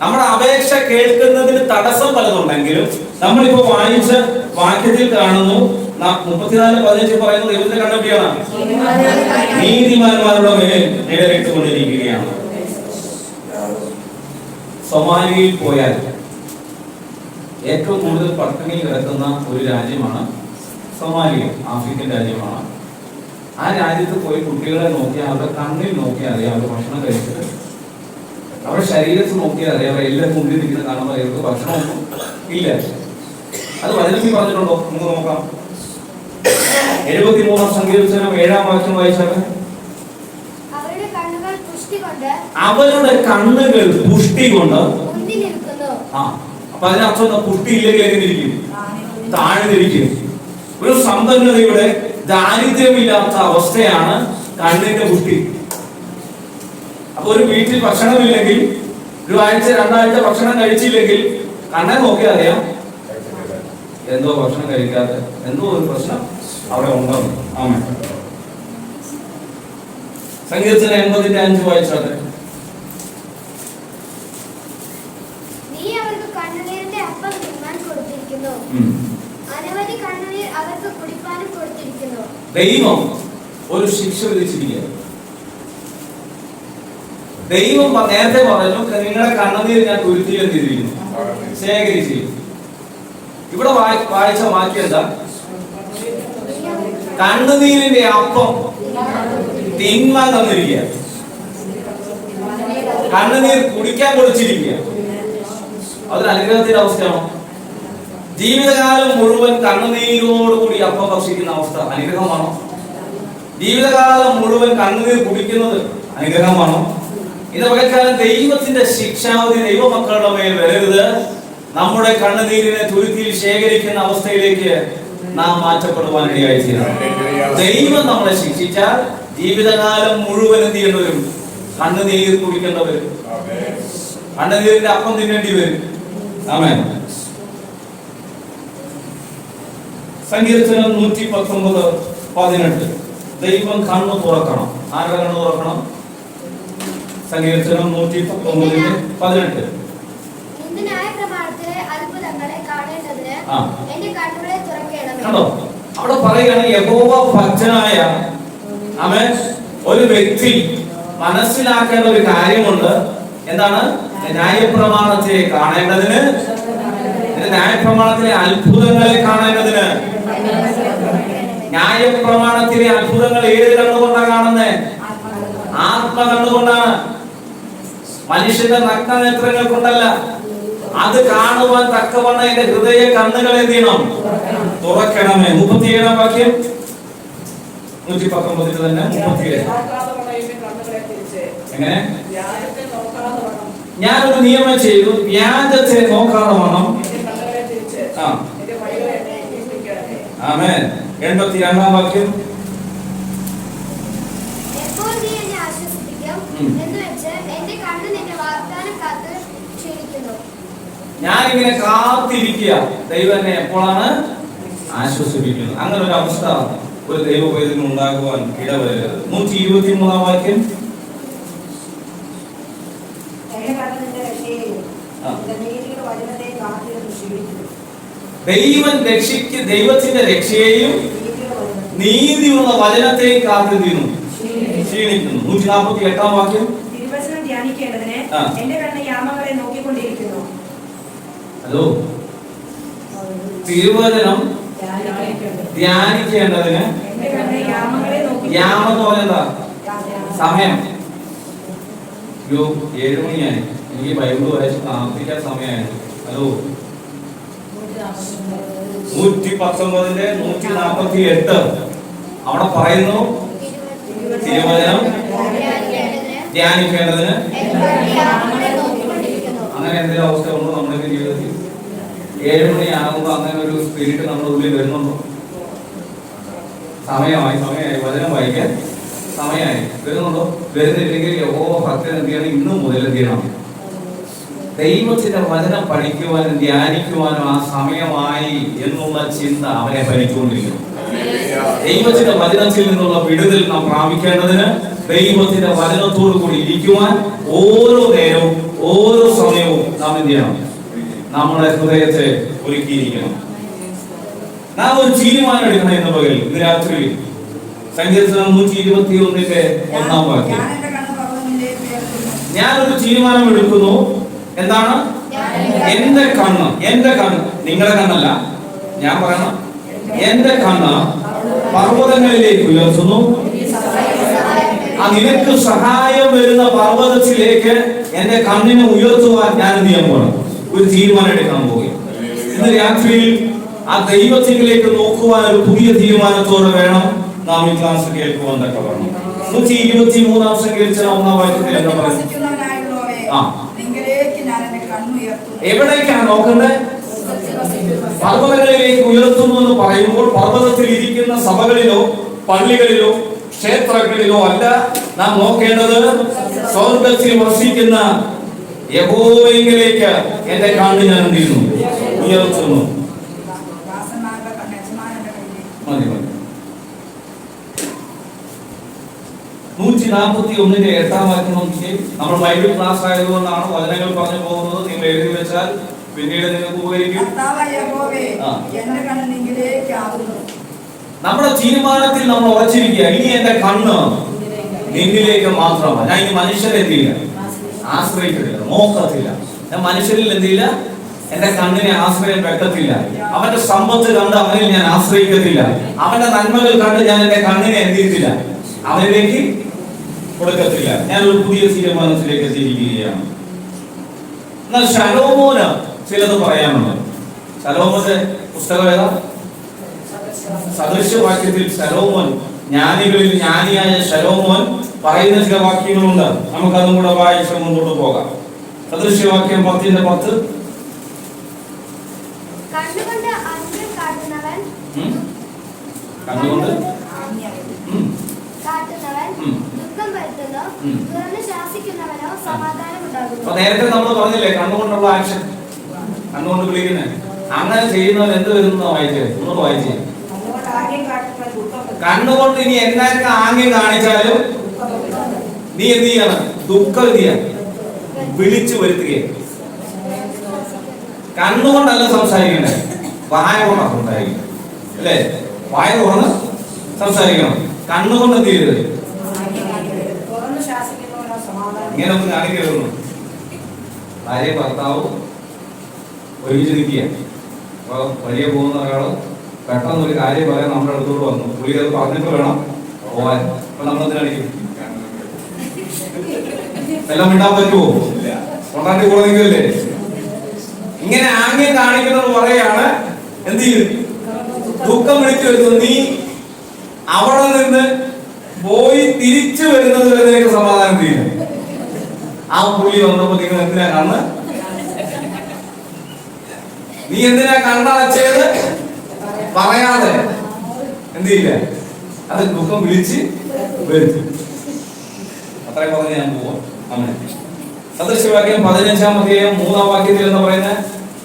നമ്മുടെ അപേക്ഷ കേൾക്കുന്നതിന് തടസ്സം പലതുണ്ടെങ്കിലും നമ്മളിപ്പോ വായിച്ച വാക്യത്തിൽ കാണുന്നു, 34:15 പറയുന്നത് ദൈവത്തിന്റെ കണ്ണെവിടെയാണ്? നീതിമാന്മാരുടെ മേൽ നിഴലിട്ടുകൊണ്ടിരിക്കുകയാണ്. സൊമാലിയയിൽ പോയാൽ ഏറ്റവും കൂടുതൽ പട്ടിണിയിൽ കിടക്കുന്ന ഒരു രാജ്യമാണ് സൊമാലിയ. ആഫ്രിക്കൻ രാജ്യമാണ്. ആ രാജ്യത്ത് പോയി കുട്ടികളെ നോക്കിയാൽ, അവരുടെ കണ്ണിൽ നോക്കിയാൽ അറിയാം അവർ ഭക്ഷണം കഴിച്ചിട്ട്. അവരുടെ ശരീരത്തിൽ നോക്കിയാൽ അറിയാം അവർ എല്ലാം മുമ്പിൽ നിൽക്കുന്ന കാണുമ്പോൾ അവർക്ക് ഭക്ഷണമൊന്നും ഇല്ല. അത് വചനത്തിൽ പറഞ്ഞിട്ടുണ്ടോ? നമുക്ക് നോക്കാം. 73 സങ്കീർത്തനം 7-ാം വാക്യം വായിച്ചാൽ, അവരുടെ കണ്ണുകൾ പുഷ്ടി കൊണ്ട് അപ്പൊ അതിനർത്ഥം പുഷ്ടി ഇല്ലെങ്കിൽ എങ്ങനെ ഇരിക്കും? താഴ്ന്നിരിക്കും. ഒരു സമ്പന്നതയുടെ ദാരിദ്ര്യമില്ലാത്ത അവസ്ഥയാണ് കണ്ണിന്റെ പുഷ്ടി. അപ്പൊ ഒരു വീട്ടിൽ ഭക്ഷണമില്ലെങ്കിൽ, ഒരു ആഴ്ച 2 ആഴ്ച ഭക്ഷണം കഴിച്ചില്ലെങ്കിൽ കണ്ണെ നോക്കിയാൽ അറിയാം എന്തോ ഭക്ഷണം കഴിക്കാതെ എന്തോ ഒരു പ്രശ്നം അവിടെ ഉണ്ടാവും. ആമേൻ. സങ്കീർത്തനം 80:5 വായിച്ചാട്ടെ. ദൈവം ഒരു ശിക്ഷ വിധിച്ചിരിക്കുക. ദൈവം നേരത്തെ പറഞ്ഞു, നിങ്ങളുടെ കണ്ണുനീർ ഞാൻ തുരുത്തിയിരിക്കുന്നു, ശേഖരിച്ചിരിക്കുന്നു. ഇവിടെ വായിച്ച വാക്യം എന്താ? കണ്ണുനീരിന്റെ അപ്പം തിന്മാൻ തന്നിരിക്കുക, കണ്ണുനീർ കുടിക്കാൻ കൊടുത്തിരിക്കുക. അതൊരു അനുഗ്രഹത്തിന്റെ അവസ്ഥയാണോ? ജീവിതകാലം മുഴുവൻ കണ്ണുനീരോടുകൂടി അപ്പം ഭക്ഷിക്കുന്ന അവസ്ഥ അനുഗ്രഹമാണോ? ജീവിതകാലം മുഴുവൻ കണ്ണുനീർ കുടിക്കുന്നത് അനുഗ്രഹമാണോ? ഇത് പകൽക്കാലം ദൈവത്തിന്റെ ശിക്ഷാവധി ദൈവമക്കളുടെ മേൽ വരരുത്. നമ്മുടെ കണ്ണുനീരിനെ തുരുത്തിയിൽ ശേഖരിക്കുന്ന അവസ്ഥയിലേക്ക് നാം മാറ്റപ്പെടുവാനിടയായി തീരണം. ദൈവം നമ്മളെ ശിക്ഷിച്ചാൽ ജീവിതകാലം മുഴുവൻ എന്ത് ചെയ്യേണ്ടി വരും? കണ്ണുനീർ കുടിക്കേണ്ടി വരും. കണ്ണുനീരിന്റെ അപ്പം തിന്നേണ്ടി വരും. ആമേൻ. സങ്കീർത്തനം 119:18 ദൈവം കണ്ണു തുറക്കണം. ആരുടെ കണ്ണു തുറക്കണം? സങ്കീർത്തനം 119:18. നിന്റെ ന്യായപ്രമാണത്തിലെ അത്ഭുതങ്ങളെ കാണേണ്ടതിന് ആ. എന്റെ കണ്ണുകളെ തുറക്കണമേ. കണ്ടോ, അവിടെ പറയുകയാണ് യഹോവ ഭക്തനായ ആമേൻ ഒരു വ്യക്തി മനസ്സിലാക്കേണ്ട ഒരു കാര്യമുണ്ട്. എന്താണ്? ന്യായപ്രമാണത്തെ കാണേണ്ടതിന്, ന്യായപ്രമാണത്തിലെ അത്ഭുതങ്ങളെ കാണേണ്ടതിന്. ന്യായപ്രമാണത്തിലെ അത്ഭുതങ്ങൾ ഏത് കണ്ണുകൊണ്ടാണ് കാണുന്നത്? ആത്മ കണ്ണുകൊണ്ടാണ്, മനുഷ്യന്റെ നഗ്നനേത്രങ്ങൾ കൊണ്ടല്ല. അത് കാണുവാൻ തക്കവണ്ണം എന്റെ ഹൃദയ കണ്ണുകൾ എന്ത് ചെയ്യണം? തുറക്കണമേ. 37 വാക്യം 119 തന്നെ 37. എങ്ങനെ? ഞാനൊരു നിയമം ചെയ്തു, വ്യാജത്തെ നോക്കാതെ വേണം. ആമേൻ. 82 വാക്യം. എപ്പോൾ നീ എന്നെ ആശ്വസിപ്പിക്കും എന്ന് വെച്ച് എന്റെ കണ്ണ് നിന്റെ വാഗ്ദാനം കാത്ത് ക്ഷീണിക്കുന്നു. ഞാനിങ്ങനെ കാത്തിരിക്കുക, ദൈവം എന്നെ എപ്പോഴാണ് ആശ്വസിപ്പിക്കുന്നത്. അങ്ങനെ ഒരു അവസ്ഥ ഒരു ദൈവവേദന ഉണ്ടാകുവാൻ ഇടവരരുത്. 123 വാക്യം. ദൈവത്തിന്റെ രക്ഷയെയും നീതിയുള്ള വചനത്തെയും കാത്തിരിക്കുന്നു, ക്ഷീണിക്കുന്നു. 148 വാക്യം. തിരുവചനം ധ്യാനിക്കേണ്ടതിന് എന്റെ കണ്ണ് യാമങ്ങളെ നോക്കിക്കൊണ്ടിരിക്കുന്നു. ഹലോ, തിരുവചനം ധ്യാനിക്കേണ്ടതിന് എന്റെ കണ്ണ് യാമങ്ങളെ നോക്കി. യാമം എന്ന് പറഞ്ഞാ സമയം. 7 മണിയായി, എനിക്ക് ബൈബിൾ വായിച്ച് പ്രാർത്ഥിക്കാൻ സമയമായിരുന്നു. ഹലോ, 119:148 അവിടെ പറയുന്നു തിരുവചനം ധ്യാനിക്കേണ്ടതിന്. അങ്ങനെ എന്തെങ്കിലും അവസ്ഥ ഉണ്ടോ നമ്മുടെ ജീവിതത്തിൽ? 7 മണിയാകുമ്പോൾ അങ്ങനെ ഒരു സ്പിരിറ്റ് നമ്മുടെ ഉള്ളിൽ വരുന്നുണ്ടോ? സമയമായി വചനം വായിക്കാൻ സമയമായി വരുന്നുണ്ടോ? വരുന്നില്ലെങ്കിൽ യഹോവ ഭക്തൻ എന്ത് ചെയ്യണം? ഇന്ന് മുതൽ എന്ത് ചെയ്യണം? ദൈവത്തിന്റെ വചനം പഠിക്കുവാനും ധ്യാനിക്കുവാനും ആ സമയമായി എന്നുള്ള ചിന്ത അവനെ ഭരിച്ചുകൊണ്ടിരിക്കുന്നു. ദൈവത്തിന്റെ വചനത്തിൽ നിന്നുള്ള വിടുതൽ നാം പ്രാപിക്കേണ്ടതിന് ദൈവത്തിന്റെ വചനത്തോടു കൂടി ഇരിക്കുവാൻ ഓരോ നേരവും ഓരോ സമയവും നാം എന്ത് ചെയ്യണം? നമ്മുടെ ഹൃദയത്തെ ഒരുക്കിയിരിക്കണം. നാം ഒരു തീരുമാനം എടുക്കണം. എന്ന പകൽ ഇന്ന് രാത്രി സങ്കീർത്തനം 121:1 വാക്യം. ഞാനൊരു തീരുമാനം എടുക്കുന്നു. എന്താണ്? എന്റെ കണ്ണ് നിങ്ങളുടെ കണ്ണല്ല, ഞാൻ പറയണം. എന്റെ കണ്ണ് പർവ്വതങ്ങളിലേക്ക് ഉയർത്തുന്നു. ആ നിനക്ക് സഹായം വരുന്ന പർവ്വതത്തിലേക്ക് എന്റെ കണ്ണിനെ ഉയർത്തുവാൻ ഞാൻ എന്ത് ചെയ്യാൻ പോകണം? ഒരു തീരുമാനം എടുക്കാൻ പോകും. ഇന്ന് രാത്രിയിൽ ആ ദൈവത്തിലേക്ക് നോക്കുവാൻ ഒരു പുതിയ തീരുമാനത്തോടെ വേണം നാം ഈ ക്ലാസ് കേൾക്കുവാൻ തക്കവണ്ണം. 123 സങ്കീർത്തനം 1 വാക്യത്തിൽ എന്താ പറയുന്നത്? എവിടേക്കാണ് നോക്കേണ്ടത്? പർവ്വതങ്ങളിലേക്ക് ഉയർത്തുന്നു എന്ന് പറയുമ്പോൾ പർവ്വതത്തിൽ ഇരിക്കുന്ന സഭകളിലോ പള്ളികളിലോ ക്ഷേത്രങ്ങളിലോ അല്ല നാം നോക്കേണ്ടത്. സ്വർഗ്ഗത്തിൽ വസിക്കുന്ന യഹോവയിലേക്ക് എന്റെ കണ്ണ് ഞാൻ എന്ത് ചെയ്യുന്നു? ഉയർത്തുന്നു. 141:8 വാക്യം നോക്കിയേ. നമ്മൾ ബൈബിൾ ക്ലാസ് ആയതുകൊണ്ടാണ് വചനങ്ങൾ പറഞ്ഞു പോകുന്നത്. നിങ്ങൾ എഴുതി വെച്ചാൽ പിന്നീട് നിങ്ങൾക്ക് ഉപകരിക്കും. നമ്മുടെ തീരുമാനത്തിൽ നമ്മൾ ഉറച്ചിരിക്കുക. ഇനി എന്റെ കണ്ണ് നിന്നിലേക്ക് മാത്രമാണ്. ഞാൻ ഈ മനുഷ്യരെ എന്തില്ല ആശ്രയിക്കത്തില്ല, നോക്കത്തില്ല. ഞാൻ മനുഷ്യരിൽ എന്തില്ല, എന്റെ കണ്ണിനെ ആശ്രയം വെക്കത്തില്ല. അവന്റെ സമ്പത്ത് കണ്ട് അവനിൽ ഞാൻ ആശ്രയിക്കത്തില്ല. അവന്റെ നന്മകൾ കണ്ട് ഞാൻ എന്റെ കണ്ണിനെ എന്ത് ചെയ്യത്തില്ല, അവനിലേക്ക് കൊടുക്കത്തില്ല. ഞാനൊരു പുതിയ തീരുമാനത്തിലേക്ക് എത്തിയിരിക്കുകയാണ്. എന്നാൽ ശലോമോന് ചിലത് പറയാനുണ്ട്. ശലോമോന്റെ പുസ്തകം ഏതാ? സദൃശവാക്യത്തിൽ ശലോമോൻ, ജ്ഞാനികളിൽ ജ്ഞാനിയായ ശലോമോൻ പറയുന്ന ചില വാക്യങ്ങളുണ്ട്. നമുക്കതും കൂടെ വായിച്ച് മുന്നോട്ട് പോകാം. സദൃശവാക്യം 10:10. കണ്ണുകൊണ്ട് അന്യം കാട്ടുന്നവൻ ദുഃഖം വരുത്തുന്നു, തുറന്ന് ശാസിക്കുന്നവനോ സമാധാനം ഉണ്ടാകുന്നു. നേരത്തെ നമ്മൾ പറഞ്ഞില്ലേ കണ്ണുകൊണ്ടുള്ള ആക്ഷൻ, കണ്ണുകൊണ്ട് വിളിക്കുന്നത്. അങ്ങനെ ചെയ്യുന്നവർ എന്ത് വരുന്ന വായിച്ചേ? ഒന്നുകൂടെ വായിച്ചേ. കണ്ണുകൊണ്ട് കണ്ണുകൊണ്ട് ഇനി എന്നൊക്കെ ആംഗ്യം കാണിച്ചാലും നീ എന്ത് ചെയ്യണം? ദുഃഖവിധിയാണ്, വിളിച്ചു വരുത്തുകയാണ്. കണ്ണുകൊണ്ടല്ല സംസാരിക്കണ്ടേ, വായ കൊണ്ടാണ് സംസാരിക്കുന്നത് അല്ലേ? വായ തുറന്ന് സംസാരിക്കണം, കണ്ണുകൊണ്ട് എന്ത് ചെയ്യരുത്, തുറന്ന് ശാസിക്കുന്നവനോ സമാധാനം. ഇങ്ങനെ ഒന്ന് കാണിക്കരുത്. ഭാര്യ ഭർത്താവ് ഒരുമിച്ച് നിൽക്കുക. അപ്പൊ വഴിയെ പോകുന്ന ഒരാള് പെട്ടെന്ന് ഒരു കാര്യം പറയാൻ നമ്മുടെ അടുത്തോട്ട് വന്നു. പുള്ളി അത് പറഞ്ഞിട്ട് വേണം പോവാൻ. അപ്പൊ നമ്മളെന്ത് കാണിക്കും? എല്ലാം മിണ്ടാൻ പറ്റുമോ? കൊണ്ടാട്ടി പോകുന്നില്ലേ? ഇങ്ങനെ ആംഗ്യം കാണിക്കുന്നത് പറയാണ് എന്ത് ചെയ്യും? ദുഃഖം വിളിച്ചു വരുന്നത്. നീ അവിടെ നിന്ന് പോയി തിരിച്ചു വരുന്നത് വരെ നിനക്ക് സമാധാനം ചെയ്യും. ആ പുള്ളി വന്നപ്പോ നിങ്ങൾ എന്തിനാ കണ്ണ്, നീ എന്തിനാ കണ്ണടച്ചത് പറയാതെ എന്ത് ചെയ്യില്ല, അത് ദുഃഖം വിളിച്ച് വരുത്തും. അത്രയും പറഞ്ഞ് ഞാൻ പോവാം. അങ്ങനെ സദൃശവാക്യം 15-ാം അധ്യായം 3-ാം വാക്യത്തിൽ എന്ന് പറയുന്നത്,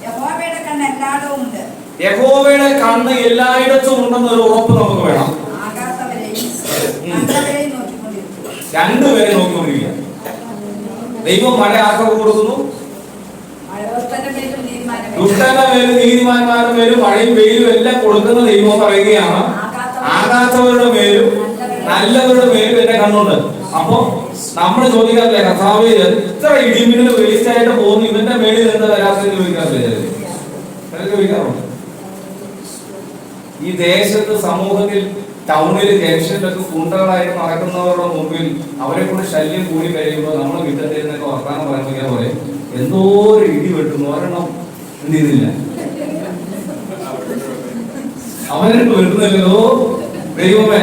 യഹോവയുടെ കണ്ണ് എല്ലായിടവും ഉണ്ട്. യഹോവയുടെ കണ്ണ് എല്ലായിടത്തും ഉണ്ടെന്നൊരു ഉറപ്പ് നമുക്ക് വേണം. ആകാത്തവരെയും കണ്ടവരെയും നോക്കിക്കൊണ്ടിരിക്കുക. രണ്ടുപേരെ നോക്കിക്കൊണ്ടിരിക്കുക. ദൈവം മഴ ആർക്കൊക്കെ കൊടുക്കുന്നു? ദുഷ്ടന്റെ മേലും നീതിമാന്റെ ദുഷ്ടന്റെ മേലും നീതിമാന്മാരുടെ മേലും മഴയും വെയിലും എല്ലാം കൊടുക്കുന്ന ദൈവം പറയുകയാണ്, ആകാത്തവരുടെ മേലും നല്ലവരുടെ മേലും എന്റെ കണ്ണുണ്ട്. അപ്പൊ നമ്മൾ ചോദിക്കാറില്ലേ, കർത്താവ് എത്ര ഇടിമിന്നൽ വേസ്റ്റ് ആയിട്ട് പോകുന്നു, ഇവന്റെ മേളിൽ എന്താ വരാത്തെന്ന് ചോദിക്കാറില്ലേ? ചോദിക്കാറുണ്ട്. ഈ ദേശത്ത് സമൂഹത്തിൽ ടൗണിൽ ജംഗ്ഷനിലൊക്കെ കുണ്ടകളായിട്ട് നടക്കുന്നവരുടെ മുമ്പിൽ അവരെ കൊണ്ട് ശല്യം കൂടി കഴിയുമ്പോൾ നമ്മൾ വിട്ടത്തിരുന്നൊക്കെ വർത്താനം പറയുന്ന പോലെ എന്തോ ഒരു ഇടി വെട്ടുന്നു, ഒരെണ്ണം എന്ത് ചെയ്യുന്നില്ല, അവരിട്ട് വെട്ടുന്നില്ലല്ലോ. ദൈവമേ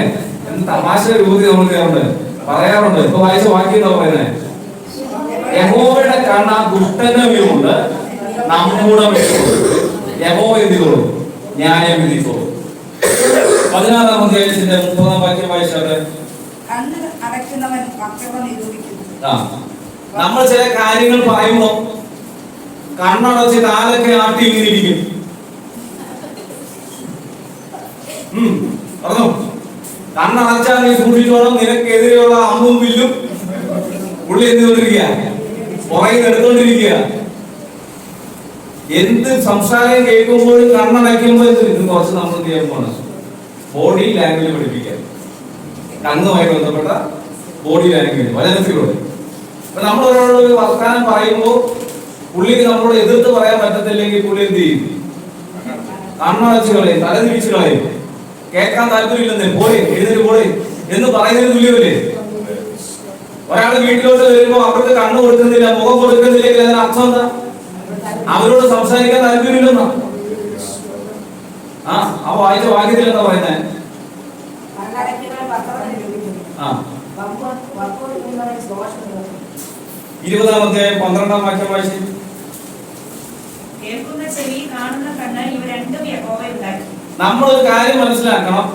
എന്ന് തമാശ രൂപത്തിൽ നമ്മൾ പറയാറുണ്ട്. ഇപ്പൊ വായിച്ച വാക്യം എന്താ പറയുന്നത്? യഹോവയുടെ കണ്ണ് ആ ദുഷ്ടന്റെ മേലുണ്ട്, നമ്മുടെ മേലുണ്ട്. യഹോവ എന്ത് ചെയ്തോളൂ? ന്യായം വിധിച്ചോളൂ. 16-ാം അധ്യായത്തിന്റെ 30-ാം വാക്യം വായിച്ചാട്ടെ. കണ്ണ് അടയ്ക്കുന്നവൻ വക്രത നിരൂപിക്കുന്നു. നമ്മൾ ചില കാര്യങ്ങൾ പറയുമ്പോ കണ്ണടച്ച് കാലൊക്കെ ആട്ടി ഇങ്ങനെ ഇരിക്കും. പറഞ്ഞോ, കണ്ണടച്ചാൽ നീ സൂക്ഷിച്ചോളം, നിനക്കെതിരെയുള്ള അമ്പും വില്ലും പുള്ളി എന്ത് ചെയ്തോണ്ടിരിക്കുക, പുറകിൽ എടുത്തോണ്ടിരിക്കുക. എന്ത് സംസാരം കേൾക്കുമ്പോഴും കണ്ണടയ്ക്കുമ്പോൾ ഇത് കുറച്ച് നമ്മൾ എന്ത് ചെയ്യാൻ പോകണം, ബോഡി ലാംഗ്വേജ് പഠിപ്പിക്കാൻ. കണ്ണുമായി ബന്ധപ്പെട്ട ബോഡി ലാംഗ്വേജ് വചനത്തിലൂടെ. അപ്പൊ നമ്മൾ ഒരാളോട് വർത്താനം പറയുമ്പോൾ പുള്ളിക്ക് നമ്മളോട് എതിർത്ത് പറയാൻ പറ്റത്തില്ലെങ്കിൽ പുള്ളി എന്ത് ചെയ്യും? കണ്ണടച്ച് കളയും, തല തിരിച്ചു കളയും. കേൾക്കാൻ താല്പര്യമില്ലെന്നേ, പോയി എഴുന്നേറ്റ് പോയി എന്ന് പറയുന്നതിന് തുല്യമല്ലേ? ഒരാൾ വീട്ടിലോട്ട് വരുമ്പോ അവർക്ക് കണ്ണ് കൊടുക്കുന്നില്ല, മുഖം കൊടുക്കുന്നില്ലെങ്കിൽ അതിന് അർത്ഥം എന്താ? അവരോട് സംസാരിക്കാൻ താല്പര്യമില്ലെന്നാ. ആ വായിച്ച വാക്യത്തിൽ എന്താ പറയുന്നത്? 20-ാം അധ്യായം 12-ാം വാക്യം വായിച്ചു. കേൾക്കുന്ന ചെവി, കാണുന്ന കണ്ണ്, ഇവ രണ്ടും യഹോവ ഉണ്ടാക്കി. നമ്മളൊരു കാര്യം മനസ്സിലാക്കണം.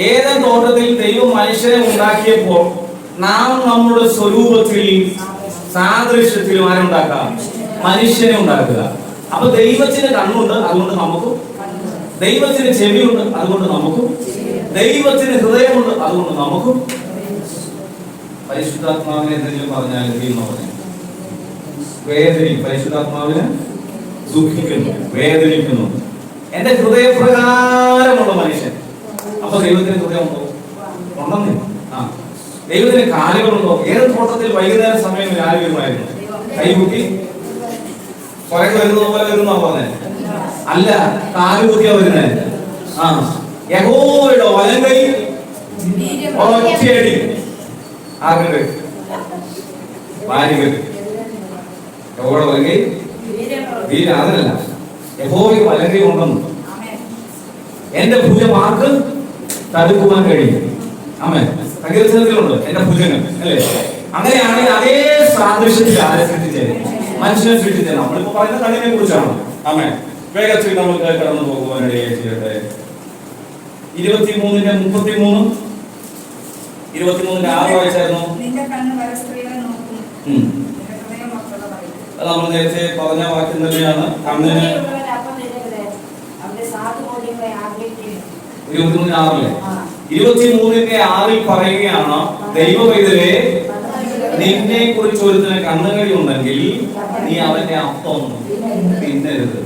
ഏതൻ തോട്ടത്തിൽ ദൈവം മനുഷ്യനെ ഉണ്ടാക്കിയപ്പോൾ നാം നമ്മുടെ സ്വരൂപത്തിൽ സാദൃശ്യത്തിലും ആരുണ്ടാക്കാം? മനുഷ്യനെ ഉണ്ടാക്കുക. അപ്പൊ ദൈവത്തിന് കണ്ണുണ്ട്, അതുകൊണ്ട് നമുക്കും. ദൈവത്തിന് ചെവിയുണ്ട്, അതുകൊണ്ട് നമുക്കും. ദൈവത്തിന് ഹൃദയമുണ്ട്, അതുകൊണ്ട് നമുക്കും. പരിശുദ്ധാത്മാവിനെ എന്തെങ്കിലും പറഞ്ഞാൽ എന്തെന്ന് പറഞ്ഞു? പരിശുദ്ധാത്മാവിന് ദുഃഖിക്കുന്നു, വേദനിക്കുന്നു. എന്റെ ഹൃദയപ്രകാരമുള്ള മനുഷ്യൻ. അപ്പൊ ദൈവത്തിന് ഹൃദയമുണ്ടോ? ഉണ്ടെന്ന്. ദൈവത്തിന് കാലുകളുണ്ടോ? ഏത് തോട്ടത്തിൽ വൈകുന്നേര സമയം ആര് വരുമായിരുന്നു? കൈകുട്ടി പുറകെ വരുന്നത് പോലെ വരുന്ന പറഞ്ഞേ അല്ല, കാലുകുത്തിയാ വരുന്നേ. യഹോവയുടെ വലങ്കൈ ഒറ്റയടി ആകെ ഭാര്യ. യഹോവയുടെ വലങ്കൈ അതല്ല, യഹോവയ്ക്ക് വലങ്കൈ ഉണ്ടെന്ന്. എന്റെ ഭുജം ആർക്ക് തടുക്കുവാൻ കഴിയും? ആമേൻ. സങ്കീർത്തനത്തിലുണ്ട് എന്റെ ഭുജങ്ങൾ അല്ലേ? അങ്ങനെയാണെങ്കിൽ അതേ സാദൃശ്യത്തിൽ ആരെ സൃഷ്ടിച്ചത്? മനുഷ്യനെ സൃഷ്ടിച്ചത്. നമ്മളിപ്പോ പറയുന്ന കണ്ണിനെ കുറിച്ചാണ്. ആമേൻ. വേഗത്തിൽ നമുക്ക് കടന്നു പോകുവാനിടയായി ചെയ്യട്ടെ. 23-ന്റെ 6 വായിച്ചായിരുന്നു. അത് നമ്മൾ നേരത്തെ പറഞ്ഞ വാക്യം തന്നെയാണ്. കണ്ണിന് 23-ന്റെ 6 പറയുകയാണ്, ദൈവ പൈതലേ നിന്നെ കുറിച്ച് ഒരുത്തിന് കണ്ണുകടി ഉണ്ടെങ്കിൽ നീ അവന്റെ അപ്പം തിന്നരുത്.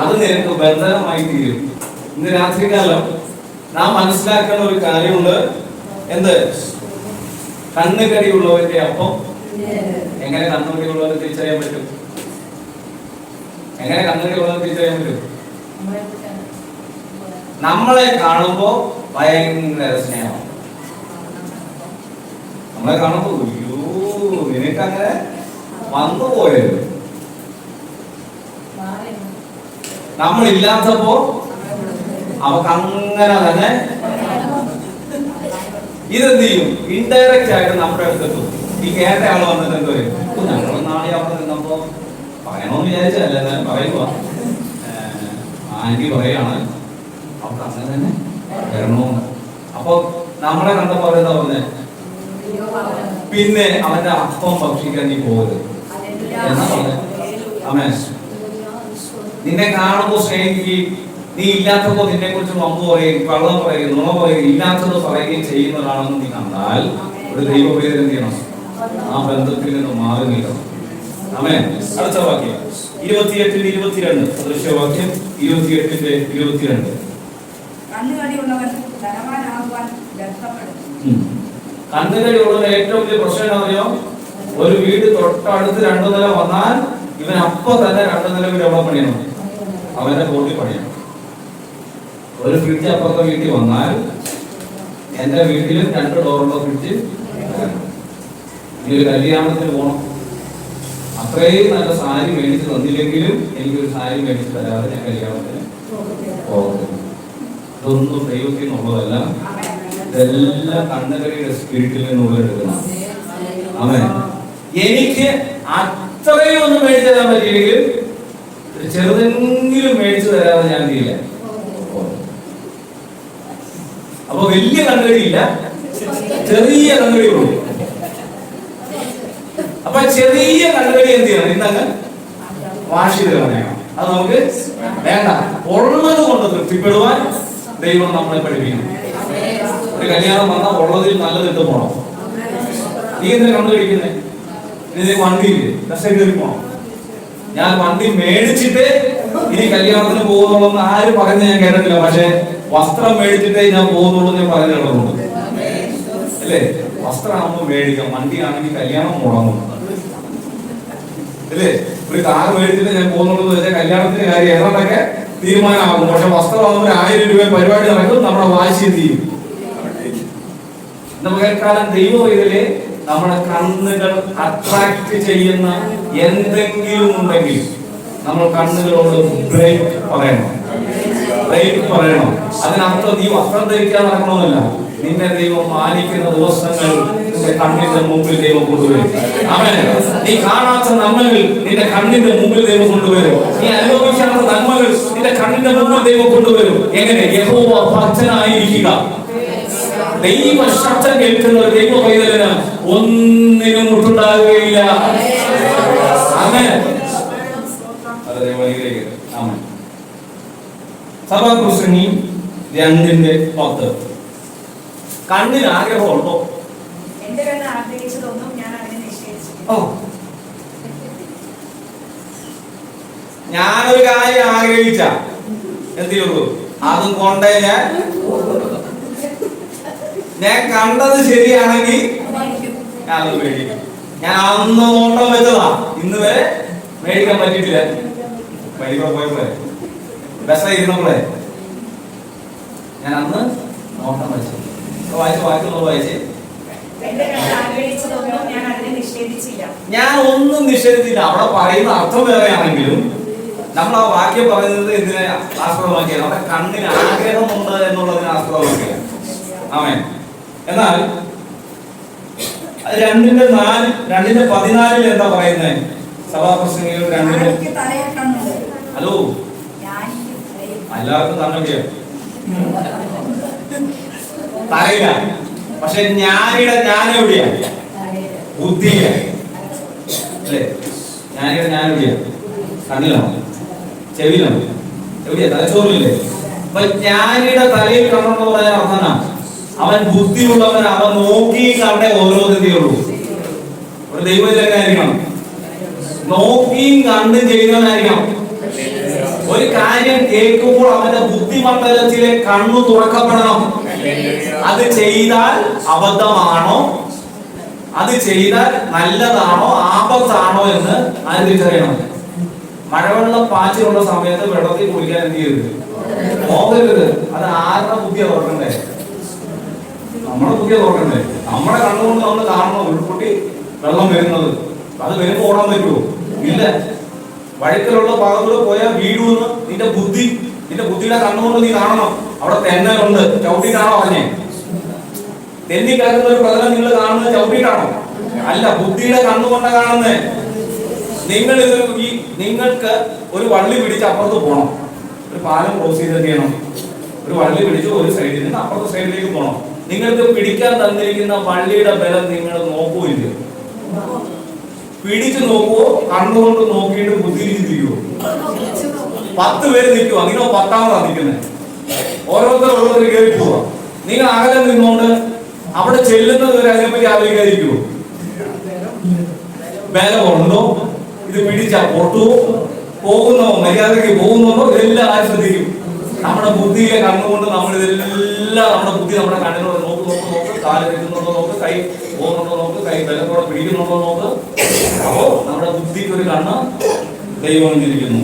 അത് നിനക്ക് ബന്ധനമായി തീരും. ഇന്ന് രാത്രികാലം നാം മനസ്സിലാക്കുന്ന ഒരു കാര്യമുണ്ട്. എന്ത്? കണ്ണുകടിയുള്ളവന്റെ അപ്പം. എങ്ങനെ കണ്ണുകടിയുള്ളവരെ തിരിച്ചറിയാൻ പറ്റും? എങ്ങനെ കണ്ണുകടിയുള്ളവരെ തിരിച്ചറിയാൻ പറ്റും? നമ്മളെ കാണുമ്പോ ഭയങ്കര സ്നേഹം. നമ്മളെ കാണുമ്പോ അയ്യോ നിനക്ക് അങ്ങനെ വന്നു പോയത്. നമ്മളില്ലാത്തപ്പോ അവക്ക് അങ്ങനെ തന്നെ. ഇതെന്ത് ചെയ്യും? ഇൻഡയറക്റ്റ് ആയിട്ട് നമ്മുടെ അടുത്തെത്തും. ഈ കേട്ട ആള് വന്നിട്ട് എന്ത് പറയും? ഞങ്ങൾ നാളെ അവിടെ നിന്നപ്പോ പറയണമെന്ന് വിചാരിച്ചല്ല, എന്നാലും പറയുക ആന്റി പറയാണ് അവർക്ക് അങ്ങനെ തന്നെ വരണമെന്ന്. അപ്പൊ നമ്മളെ കണ്ടപ്പോ അവരെന്താ പറഞ്ഞേ? പിന്നെ അവന്റെ അപ്പം ഭക്ഷിക്കാൻ നീ പോകരുത് എന്നാ പറഞ്ഞേ. അമ്മേ, നിന്നെ കാണുമ്പോ സ്നേഹിക്കുകയും നീ ഇല്ലാത്തപ്പോ നിന്നെ കുറിച്ച് വമ്പ് പറയുകയും കള്ളം പറയുകയും നുണ പറയുകയും ഇല്ലാത്തത് പറയുകയും ചെയ്യുന്നതാണെന്ന് നീ കണ്ടാൽ ഒരു ദൈവപേര് എന്ത് ചെയ്യണം? ആ ബന്ധത്തിൽ നിന്ന് മാറി നിൽക്കണം. ആമേൻ. അടുത്ത വാക്യം 28-22 ദൃശ്യവാക്യം 28-22. കണ്ണുകടിയുള്ളവൻ ധനവാനാകുവാൻ വ്യർത്ഥപ്പെടും. കണ്ണുകടിയുള്ളവരുടെ ഏറ്റവും വലിയ പ്രശ്നം എന്താ അറിയോ? ഒരു വീട് തൊട്ടടുത്ത് 2 നില വന്നാൽ ഇവൻ അപ്പൊ തന്നെ 2 നില വീട് എവിടെ പണിയണം? അവന്റെ ബോർഡിൽ പണിയണം. ഒരു ഫ്രിഡ്ജ് അപ്പുറത്തെ വീട്ടിൽ വന്നാൽ എന്റെ വീട്ടിലും 2 ഡോറുള്ള ഫ്രിഡ്ജ്. ഈ ഒരു കല്യാണത്തിന് പോകണം, അത്രയും നല്ല സാരി മേടിച്ച് തന്നില്ലെങ്കിലും എനിക്കൊരു സാരി മേടിച്ച് തരാതെ ഞാൻ കല്യാണത്തിന് പോകരുത്. ഇതൊന്നും ദൈവത്തിൽ നിന്നുള്ളതല്ല, ഇതെല്ലാം കണ്ണുകളിയുടെ സ്പിരിറ്റിൽ നിന്നുള്ള എടുക്കണം. ആമേൻ. എനിക്ക് അത്രയും ഒന്നും മേടിച്ചു തരാൻ പറ്റിയില്ലെങ്കിൽ ചെറുതെങ്കിലും മേടിച്ചു തരാതെ ഞാൻ ചെയ്യില്ല. അപ്പൊ വലിയ കണ്ണുകളില്ല, ചെറിയ കണ്ണുകളിയുള്ളൂ. അപ്പൊ ചെറിയ കണ്ണുകടി എന്ത് ചെയ്യണം? ഇന്നങ്ങ് വാഷ് ചെയ്ത് കളയണം. അത് നമുക്ക് വേണ്ട. ഉള്ളത് കൊണ്ട് തൃപ്തിപ്പെടുവാൻ ദൈവം നമ്മളെ പഠിപ്പിക്കണം. ഒരു കല്യാണം വന്നാൽ ഉള്ളതിൽ നല്ലതിട്ട് പോണം. നീ എന്തിനാ കണ്ണു കടിക്കുന്നേ? ഇതിന് വണ്ടിയില്ലേ, ബസ് കയറി പോണം. ഞാൻ വണ്ടി മേടിച്ചിട്ട് ഇനി കല്യാണത്തിന് പോകുന്നുള്ളൂ ആരും പറഞ്ഞ് ഞാൻ കേട്ടിട്ടില്ല. പക്ഷെ വസ്ത്രം മേടിച്ചിട്ടേ ഞാൻ പോകുന്നുള്ളൂ ഞാൻ പറഞ്ഞു കേട്ടിട്ടുണ്ട്. അല്ലേ? വസ്ത്രമാകുമ്പോൾ മേടിക്കാം, വണ്ടിയാണെങ്കിൽ കല്യാണം മുടങ്ങും. അല്ലേ? ഒരു കാർ മേടിച്ചിട്ട് ഞാൻ പോകുന്നുള്ളൂ വെച്ചാൽ കല്യാണത്തിന് കാര്യം ഏതാണ്ടൊക്കെ തീരുമാനമാകും. പക്ഷെ വസ്ത്രമാകുമ്പോൾ 1000 രൂപ പരിപാടി നടക്കും, നമ്മുടെ വാശി തീരും. നമുക്കെക്കാലം ദൈവം ഇതില് നമ്മുടെ കണ്ണുകൾ അട്രാക്ട് ചെയ്യുന്ന എന്തെങ്കിലും ഉണ്ടെങ്കിൽ നമ്മൾ കണ്ണുകളോട് ബ്രേക്ക് പറയണം. ബ്രേക്ക് പറയണം. അതിനർത്ഥം നീ വസ്ത്രം ധരിക്കാൻ നടക്കണമെന്നില്ല. നിന്നെ ദൈവം മാനിക്കുന്ന ദിവസങ്ങൾ നിന്റെ കണ്ണിന്റെ മുമ്പിൽ ദൈവം കൊണ്ടുവരും. ആമേൻ. നീ കാണാത്ത നന്മകൾ നിന്റെ കണ്ണിന്റെ മുമ്പിൽ ദൈവം കൊണ്ടുവരും. നീ അനുഭവിക്കാത്ത നന്മകൾ നിന്റെ കണ്ണിന്റെ മുമ്പിൽ ദൈവം കൊണ്ടുവരും. എങ്ങനെ? യഹോവ ഭക്തനായിരിക്കുക. ദൈവ ശബ്ദം കേൾക്കുന്ന ഒരു ദൈവ പൈതലിന് ഒന്നിനും മുട്ടുണ്ടാകുകയില്ല. ആമേൻ. സഭാപ്രസംഗി 2:10. കണ്ണിന് ആഗ്രഹമുണ്ടോ? എന്റെ കണ്ണ് ആഗ്രഹിച്ചതൊന്നും ഞാൻ അതിനെ നിഷേധിച്ചില്ല. ഞാനൊരു കാര്യം ആഗ്രഹിച്ച എന്ത് ചെയ്യുള്ളൂ? അതും കൊണ്ടേ ഞാൻ കണ്ടത് ശരിയാണെങ്കിൽ ഞാനത് മേടിക്കും. ഞാൻ അന്ന് നോട്ടം വെച്ചതാ, ഇന്ന് വരെ മേടിക്കാൻ പറ്റിയിട്ടില്ല. വഴികൂടെ പോയപ്പോഴേ ബസ്സിരുന്നപ്പോഴേ ഞാൻ അന്ന് നോട്ടം വെച്ചത്. വായിച്ചേ. ഞാൻ ഒന്നും നിഷേധിച്ചില്ല. അവിടെ പറയുന്ന അർത്ഥം വേറെയാണെങ്കിലും നമ്മൾ ആ വാക്യം പറയുന്നത് എന്തിനെ ആസ്പദമാക്കിയാണ്? നമ്മുടെ കണ്ണിന് ആഗ്രഹമുണ്ട് എന്നുള്ളതിനെ ആസ്പദമാക്കിയാണ്. ആമേൻ. എന്നാൽ 2:14 എന്താ പറയുന്നത്? സഭാപ്രസംഗികൾ 2. ഹലോ, എല്ലാവർക്കും തന്നൊക്കെയോ തലയില. പക്ഷെ ജ്ഞാനിയുടെ ജ്ഞാനം എവിടെയാ? ബുദ്ധിയിലാണ്. അല്ലേ? ജ്ഞാനിയുടെ ജ്ഞാനം എവിടെയാ? കണ്ണിലാണ്, ചെവിയിലാണ്. എവിടെയാ? തലച്ചോറില്ലേ? അപ്പൊ ജ്ഞാനിയുടെ തലയിൽ കണ്ണെന്ന് പറയാൻ അർത്ഥം, അവൻ ബുദ്ധിയുള്ളവൻ. അവൻ നോക്കി കണ്ടേ ഓരോ ഗതിയുള്ളൂ. അവൻ നോക്കി കണ്ടേ ഓരോ ഗതിയുള്ളൂ. അവൻ ബുദ്ധിയുള്ളവൻ. അവൻ നോക്കി കണ്ടേ ഓരോ ഗതിയുള്ളൂ. അവൻ ജ്ഞാനിയുടെ തലയിൽ കണ്ണെന്ന് പറയാൻ അർത്ഥം, അവൻ ബുദ്ധിയുള്ളവൻ. അവൻ നോക്കി കണ്ടേ ഓരോ ഗതിയുള്ളൂ. അവൻ ഒരു ദൈവത്തിൽ എങ്ങനെയായിരിക്കണം? നോക്കിയും കണ്ടും ചെയ്യുന്നവനായിരിക്കണം. ഒരു കാര്യം കേൾക്കുമ്പോൾ അവന്റെ ബുദ്ധിമണ്ഡലത്തിലെ കണ്ണു തുറക്കപ്പെടണം. അത് ചെയ്താൽ അബദ്ധമാണോ, അത് ചെയ്താൽ നല്ലതാണോ ആപത്താണോ എന്ന് ആര് തിരിച്ചറിയണം? മഴവെള്ളം പാച്ചിലുള്ള സമയത്ത് വെള്ളത്തിൽ കുളിക്കാൻ എന്ത് ചെയ്യരുത്? പോകരുത്. അത് ആരുടെ ബുദ്ധിയാ തുറക്കണ്ടേ? നമ്മുടെ ബുദ്ധിയാ തുറക്കണ്ടേ? നമ്മുടെ കണ്ണുകൊണ്ട് നമ്മൾ കാണണം ഉൾപ്പൊട്ടി വെള്ളം വരുന്നത്. അത് വരുമ്പോ ഓടാൻ പറ്റുമോ? ഇല്ല. വഴുക്കലുള്ള ഭാഗത്തൂടെ പോയാൽ വീഴുമെന്ന് നിന്റെ ബുദ്ധിയുടെ കണ്ണുകൊണ്ട് നീ കാണണം. അവിടെ തെന്നലുണ്ട്, ചവിട്ടിട്ടാണോ പറഞ്ഞേ? തെന്നി കിടക്കുന്ന ഒരു പ്രതലം നിങ്ങൾ കാണുന്നത് ചവിട്ടിട്ടാണോ? അല്ല, ബുദ്ധിയുടെ കണ്ണുകൊണ്ട് കാണുന്നേ. നിങ്ങൾക്ക് ഒരു വള്ളി പിടിച്ച് അപ്പുറത്ത് പോകണം. ഒരു പാലം ക്രോസ് ചെയ്ത് ചെയ്യണം. ഒരു വള്ളി പിടിച്ച് ഒരു സൈഡിൽ നിന്ന് അപ്പുറത്തെ സൈഡിലേക്ക് പോകണം. നിങ്ങൾക്ക് പിടിക്കാൻ തന്നിരിക്കുന്ന വള്ളിയുടെ ബലം നിങ്ങൾ നോക്കൂല്ല. പിടിച്ചു നോക്കുവോ? കണ്ണുകൊണ്ട് നോക്കിയിട്ട് ബുദ്ധി തിരിയുവോ? 10 പേര് നിൽക്കുവാ, നിങ്ങൾ 10ാമതാണ് നിൽക്കുന്നത്. ഓരോരുത്തർ കയറി പോവാ. നിങ്ങൾ അകലെ നിന്നുകൊണ്ട് അവിടെ ചെല്ലുന്നത് വരെ അതിനെപ്പറ്റി ആലോചിക്കാതിരിക്കുവോ? ബലമുണ്ടോ? ഇത് പിടിച്ചാ പൊട്ടുവോ? പോകുന്നോ? മര്യാദയ്ക്ക് പോകുന്നുണ്ടോ? ഇതെല്ലാം ആര് ശ്രദ്ധിക്കും? നമ്മുടെ ബുദ്ധിയെ കണ്ണുകൊണ്ട് നമ്മൾ ഇതെല്ലാം നമ്മുടെ ബുദ്ധി നമ്മുടെ കണ്ണിനോട് നോക്ക്. കാല് വെക്കുന്നുണ്ടോ നോക്ക്, കൈ പോകുന്നുണ്ടോ നോക്ക്, കൈ ബലത്തോടെ പിടിക്കുന്നുണ്ടോ നോക്ക്. അപ്പോ നമ്മുടെ ബുദ്ധിക്ക് ഒരു കണ്ണ് ദൈവം ഇരിക്കുന്നു.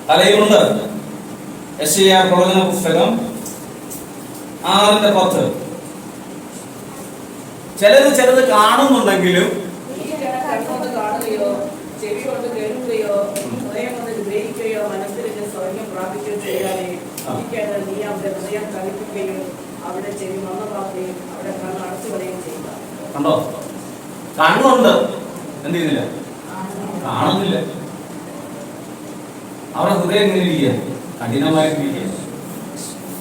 തലയുണ്ട്. യെശയ്യാ പ്രവചന പുസ്തകം 6:10. ചിലത് കാണുന്നുണ്ടെങ്കിലും കാണുകയോ ചെവി കൊണ്ട് കേൾക്കുകയോ ഹൃദയം കൊണ്ട് ഗ്രഹിക്കുകയോ മനസ്സിലേക്ക് സ്വയം പ്രാപിക്കുകയോ ചെയ്യാതെ നീ അവിടെ ഹൃദയം കളിപ്പിക്കുകയും അവിടെ ചെവി മന്ദമാക്കുകയും അവിടെ കണ്ണ് അടച്ചുകളയുകയും ചെയ്യുക. കണ്ടോ? കണ്ണുണ്ട്, എന്ത് ചെയ്യുന്നില്ല? കാണുന്നില്ല. അവിടെ ഹൃദയം എങ്ങനെ ഇരിക്കുക? കഠിനമായിട്ടിരിക്കുക,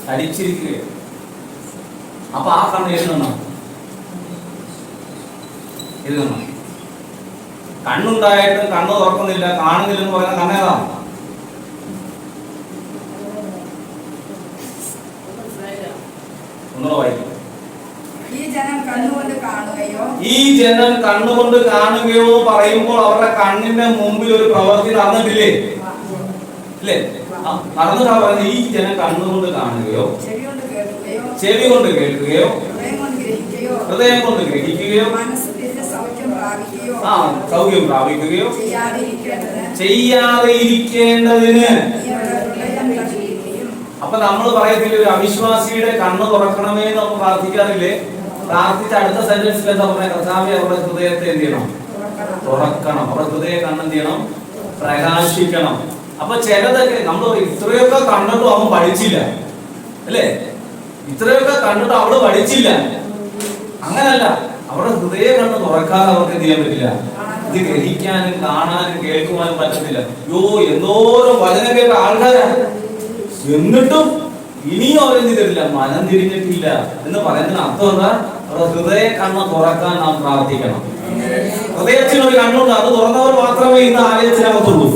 തടിച്ചിരിക്കുക. അപ്പൊ ആ കണ്ണ് എഴുതണം. കണ്ണുണ്ടായിട്ടും കണ്ണ് തുറക്കുന്നില്ല, കാണുന്നില്ലെന്ന് പറയുന്ന കണ്ണേതാ? ഒന്നുകൂടെ വായിക്കും. ഈ ജനം കണ്ണുകൊണ്ട് കാണുകയോ പറയുമ്പോൾ അവരുടെ കണ്ണിന്റെ മുമ്പിൽ ഒരു പ്രവൃത്തി നടന്നിട്ടില്ലേ? ഇല്ലേ? നടന്നിട്ടാ പറയുന്നത്. ഈ ജനം കണ്ണുകൊണ്ട് കാണുകയോ ചെവി കൊണ്ട് കേൾക്കുകയോ ഹൃദയം കൊണ്ട് ഗ്രഹിക്കുകയോ സൗഖ്യം പ്രാപിക്കുകയോ ചെയ്യാതെ ഇരിക്കേണ്ടതിന്. അപ്പൊ നമ്മൾ പറയത്തില്ല ഒരു അവിശ്വാസിയുടെ കണ്ണ് തുറക്കണമേ എന്ന് നമ്മൾ പ്രാർത്ഥിക്കാറില്ലേ? പ്രാർത്ഥിച്ച അടുത്ത സെന്റൻസിൽ എന്താ പറയുക? കർത്താവേ അവരുടെ ഹൃദയത്തെ എന്ത് ചെയ്യണം? തുറക്കണം. അവരുടെ ഹൃദയ കണ്ണ് എന്ത് ചെയ്യണം? പ്രകാശിക്കണം. അപ്പൊ ചിലതൊക്കെ നമ്മൾ ഇത്രയൊക്കെ കണ്ടിട്ടും അവൻ പഠിച്ചില്ല, അല്ലേ? ഇത്രയൊക്കെ കണ്ടിട്ടും അവള് പഠിച്ചില്ല. അങ്ങനല്ല, അവരുടെ ഹൃദയ കണ്ണ് തുറക്കാതെ അവർക്ക് എന്ത് ചെയ്യാൻ പറ്റില്ല? ഇത് ഗ്രഹിക്കാനും കാണാനും കേൾക്കുവാനും പറ്റത്തില്ല. എന്തോരം വചനം കേട്ട ആൾക്കാരാണ്, എന്നിട്ടും ഇനിയും അവരെന്ത് ചെയ്തിട്ടില്ല? മനം തിരിഞ്ഞിട്ടില്ല എന്ന് പറയുന്നതിന് അർത്ഥം എന്താ? അവരുടെ ഹൃദയ കണ്ണ് തുറക്കാൻ നാം പ്രാർത്ഥിക്കണം. ഹൃദയത്തിന് ഒരു കണ്ണുണ്ട്, അത് തുറന്നവർ മാത്രമേ ഇന്ന് ആലയത്തിനകത്തുള്ളൂ,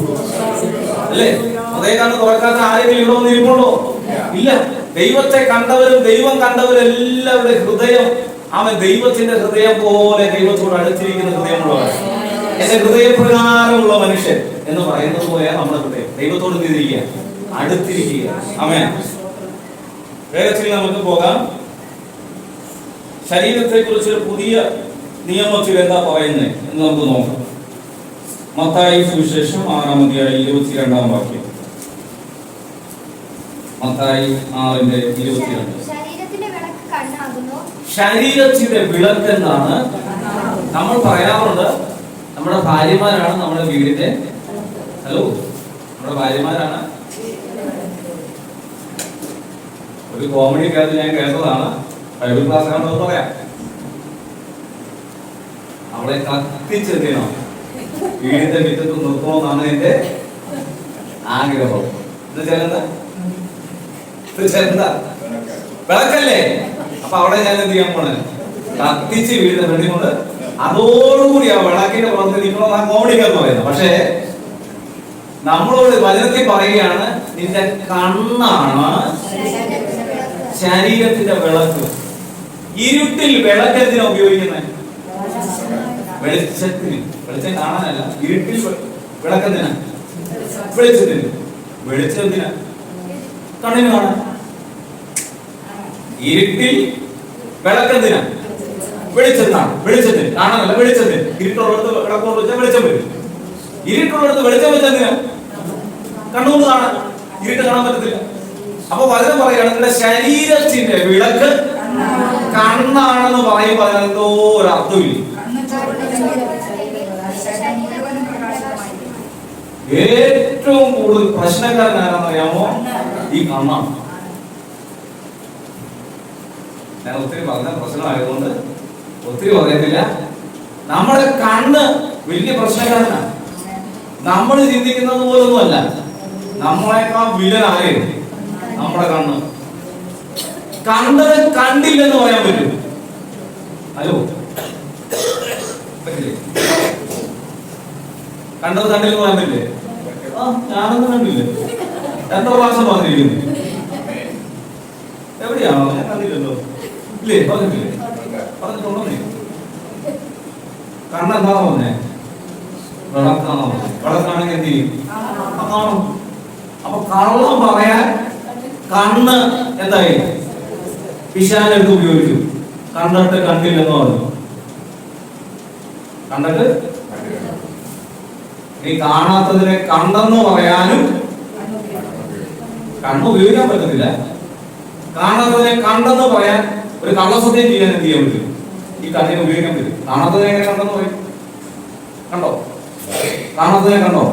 അല്ലേ? ഹൃദയ കണ്ണ് തുറക്കാത്ത ആരെങ്കിലും ഇവിടെ വന്ന് ഇരിപ്പുണ്ടോ? ഇല്ല. ദൈവത്തെ കണ്ടവരും ദൈവം കണ്ടവരും എല്ലാവരുടെ ഹൃദയം അവൻ ദൈവത്തിന്റെ ഹൃദയം പോലെ ദൈവത്തോട് അടുത്തിരിക്കുന്ന ഹൃദയമുള്ളവർ. എന്റെ ഹൃദയപ്രകാരമുള്ള മനുഷ്യൻ എന്ന് പറയുന്നത് പോലെയാണ് നമ്മുടെ ഹൃദയം. ദൈവത്തോട് തിരിക്കുക, അടുത്തിരിക്കുക. ആമേൻ. വേഗത്തിൽ നമുക്ക് പോകാം. ശരീരത്തെ കുറിച്ചൊരു പുതിയ നിയമത്തിൽ എന്താ പറയുന്നത് എന്ന് നമുക്ക് നോക്കാം. മത്തായി സുവിശേഷം 6:22 വാക്യം. മത്തായി 6:22. ശരീരത്തിന്റെ വിളക്ക് എന്നാണ് നമ്മൾ പറയാറുണ്ട്. നമ്മുടെ ഭാര്യമാരാണ് നമ്മുടെ വീടിന്റെ നമ്മുടെ ഭാര്യമാരാണ്. ഒരു കോമഡിക്കകത്ത് ഞാൻ കേട്ടതാണ്, ബൈബിൾ ക്ലാസ് ആണെന്ന് പറയാം. അവളെ കത്തിച്ചെന്ത് ചെയ്യണം? വീടിന്റെ മുറ്റത്ത് നിർത്തണമെന്നാണ് എന്റെ ആഗ്രഹം. എന്താ വിളക്കല്ലേ? അപ്പൊ അവിടെ ഞാൻ എന്ത് ചെയ്യാൻ പോണേ? കത്തിച്ച് വീടിന്റെ ഫ്രണ്ടിൽ കൊണ്ട് അതോടുകൂടി ആ വിളക്കിന്റെ പുറത്ത് നിൽക്കണം. ആ കോമഡിക്കാന്ന് പറയുന്നത്. പക്ഷേ നമ്മളോട് വചനത്തിൽ പറയുകയാണ്, നിന്റെ കണ്ണാണ് ശരീരത്തിന്റെ വിളക്ക്. ഇരുട്ടിൽ വിളക്ക് എന്തിനാ ഉപയോഗിക്കുന്നത്? വെളിച്ചത്തിന്, വെളിച്ചം കാണാനല്ല, ഇരുട്ടിൽ വിളക്കെന്തിനാ? വെളിച്ചത്തിന്. വെളിച്ചത്തിന് കണ്ണിന് കാണാൻ. ഇരുട്ടിൽ വിളക്കെന്തിനാ? വെളിച്ചത്തിനാണ്. വെളിച്ചത്തിന് കാണാനല്ല, വെളിച്ചത്തിന്. ഇരുട്ടുള്ളിടത്ത് വിളക്ക് കൊണ്ട് വെച്ചാൽ വെളിച്ചം വരും. ഇരുട്ടുള്ളിടത്ത് വെളിച്ചം വെച്ചാൽ എന്തിനാ? കണ്ണുകൊണ്ട് കാണാൻ. ഇരുട്ട് കാണാൻ പറ്റത്തില്ല. അപ്പൊ വചനം പറയുകയാണ് നിങ്ങളുടെ ശരീരത്തിന്റെ വിളക്ക് കണ്ണാണെന്ന് പറയുമ്പോൾ അതിനെന്തോ ഒരു അർത്ഥമില്ല. ഏറ്റവും കൂടുതൽ പ്രശ്നക്കാരനാണെന്ന് അറിയാമോ? ഈ കണ്ണാണ്. ഞാൻ ഒത്തിരി പറഞ്ഞ പ്രശ്നമായതുകൊണ്ട് ഒത്തിരി പറയത്തില്ല. നമ്മുടെ കണ്ണ് വലിയ പ്രശ്നക്കാരനാണ്. നമ്മൾ ചിന്തിക്കുന്നത് പോലൊന്നുമല്ല. നമ്മളെക്കാൾ വിലനായ നമ്മുടെ കണ്ണ്. കണ്ടത് കണ്ടില്ലെന്ന് പറയാൻ പറ്റും. ഹലോ, കണ്ടത് കണ്ടില്ലെന്ന് പറയാൻ പറ്റില്ലേ? ഞാനൊന്നും കണ്ടില്ലേ, 2 പ്രാവശ്യം പറഞ്ഞിരിക്കുന്നു. എവിടെയാണോ? ഞാൻ കണ്ടില്ലല്ലോ. ഇല്ലേ? പറഞ്ഞിട്ടില്ലേ? പറഞ്ഞിട്ടുണ്ടോ? നീ കണ്ണെന്താണോ പറഞ്ഞേ? വിളക്കാണോ? വിളക്കാണെങ്കിൽ എന്ത് ചെയ്യും? കാണും. അപ്പൊ കള്ളം പറയാൻ കണ്ണ് എന്തായി? പിശാചെടുത്ത് ഉപയോഗിച്ചു. കണ്ടിട്ട് കണ്ടില്ലെന്ന് പറഞ്ഞു. കണ്ടിട്ട് നീ കാണാത്തതിനെ കണ്ടെന്ന് പറയാനും കണ്ണ് ഉപയോഗിക്കാൻ പറ്റത്തില്ല. കാണാത്തതിനെ കണ്ടെന്ന് പറയാൻ ഒരു കള്ളസത്യം ചെയ്യാൻ എന്ത് ചെയ്യാൻ പറ്റും? ഈ കണ്ണിനെ ഉപയോഗിക്കാൻ പറ്റും. കാണാത്തതിനെ എങ്ങനെ കണ്ടെന്ന് പറയും? കണ്ടോ? കാണാത്തതിനെ കണ്ടോ?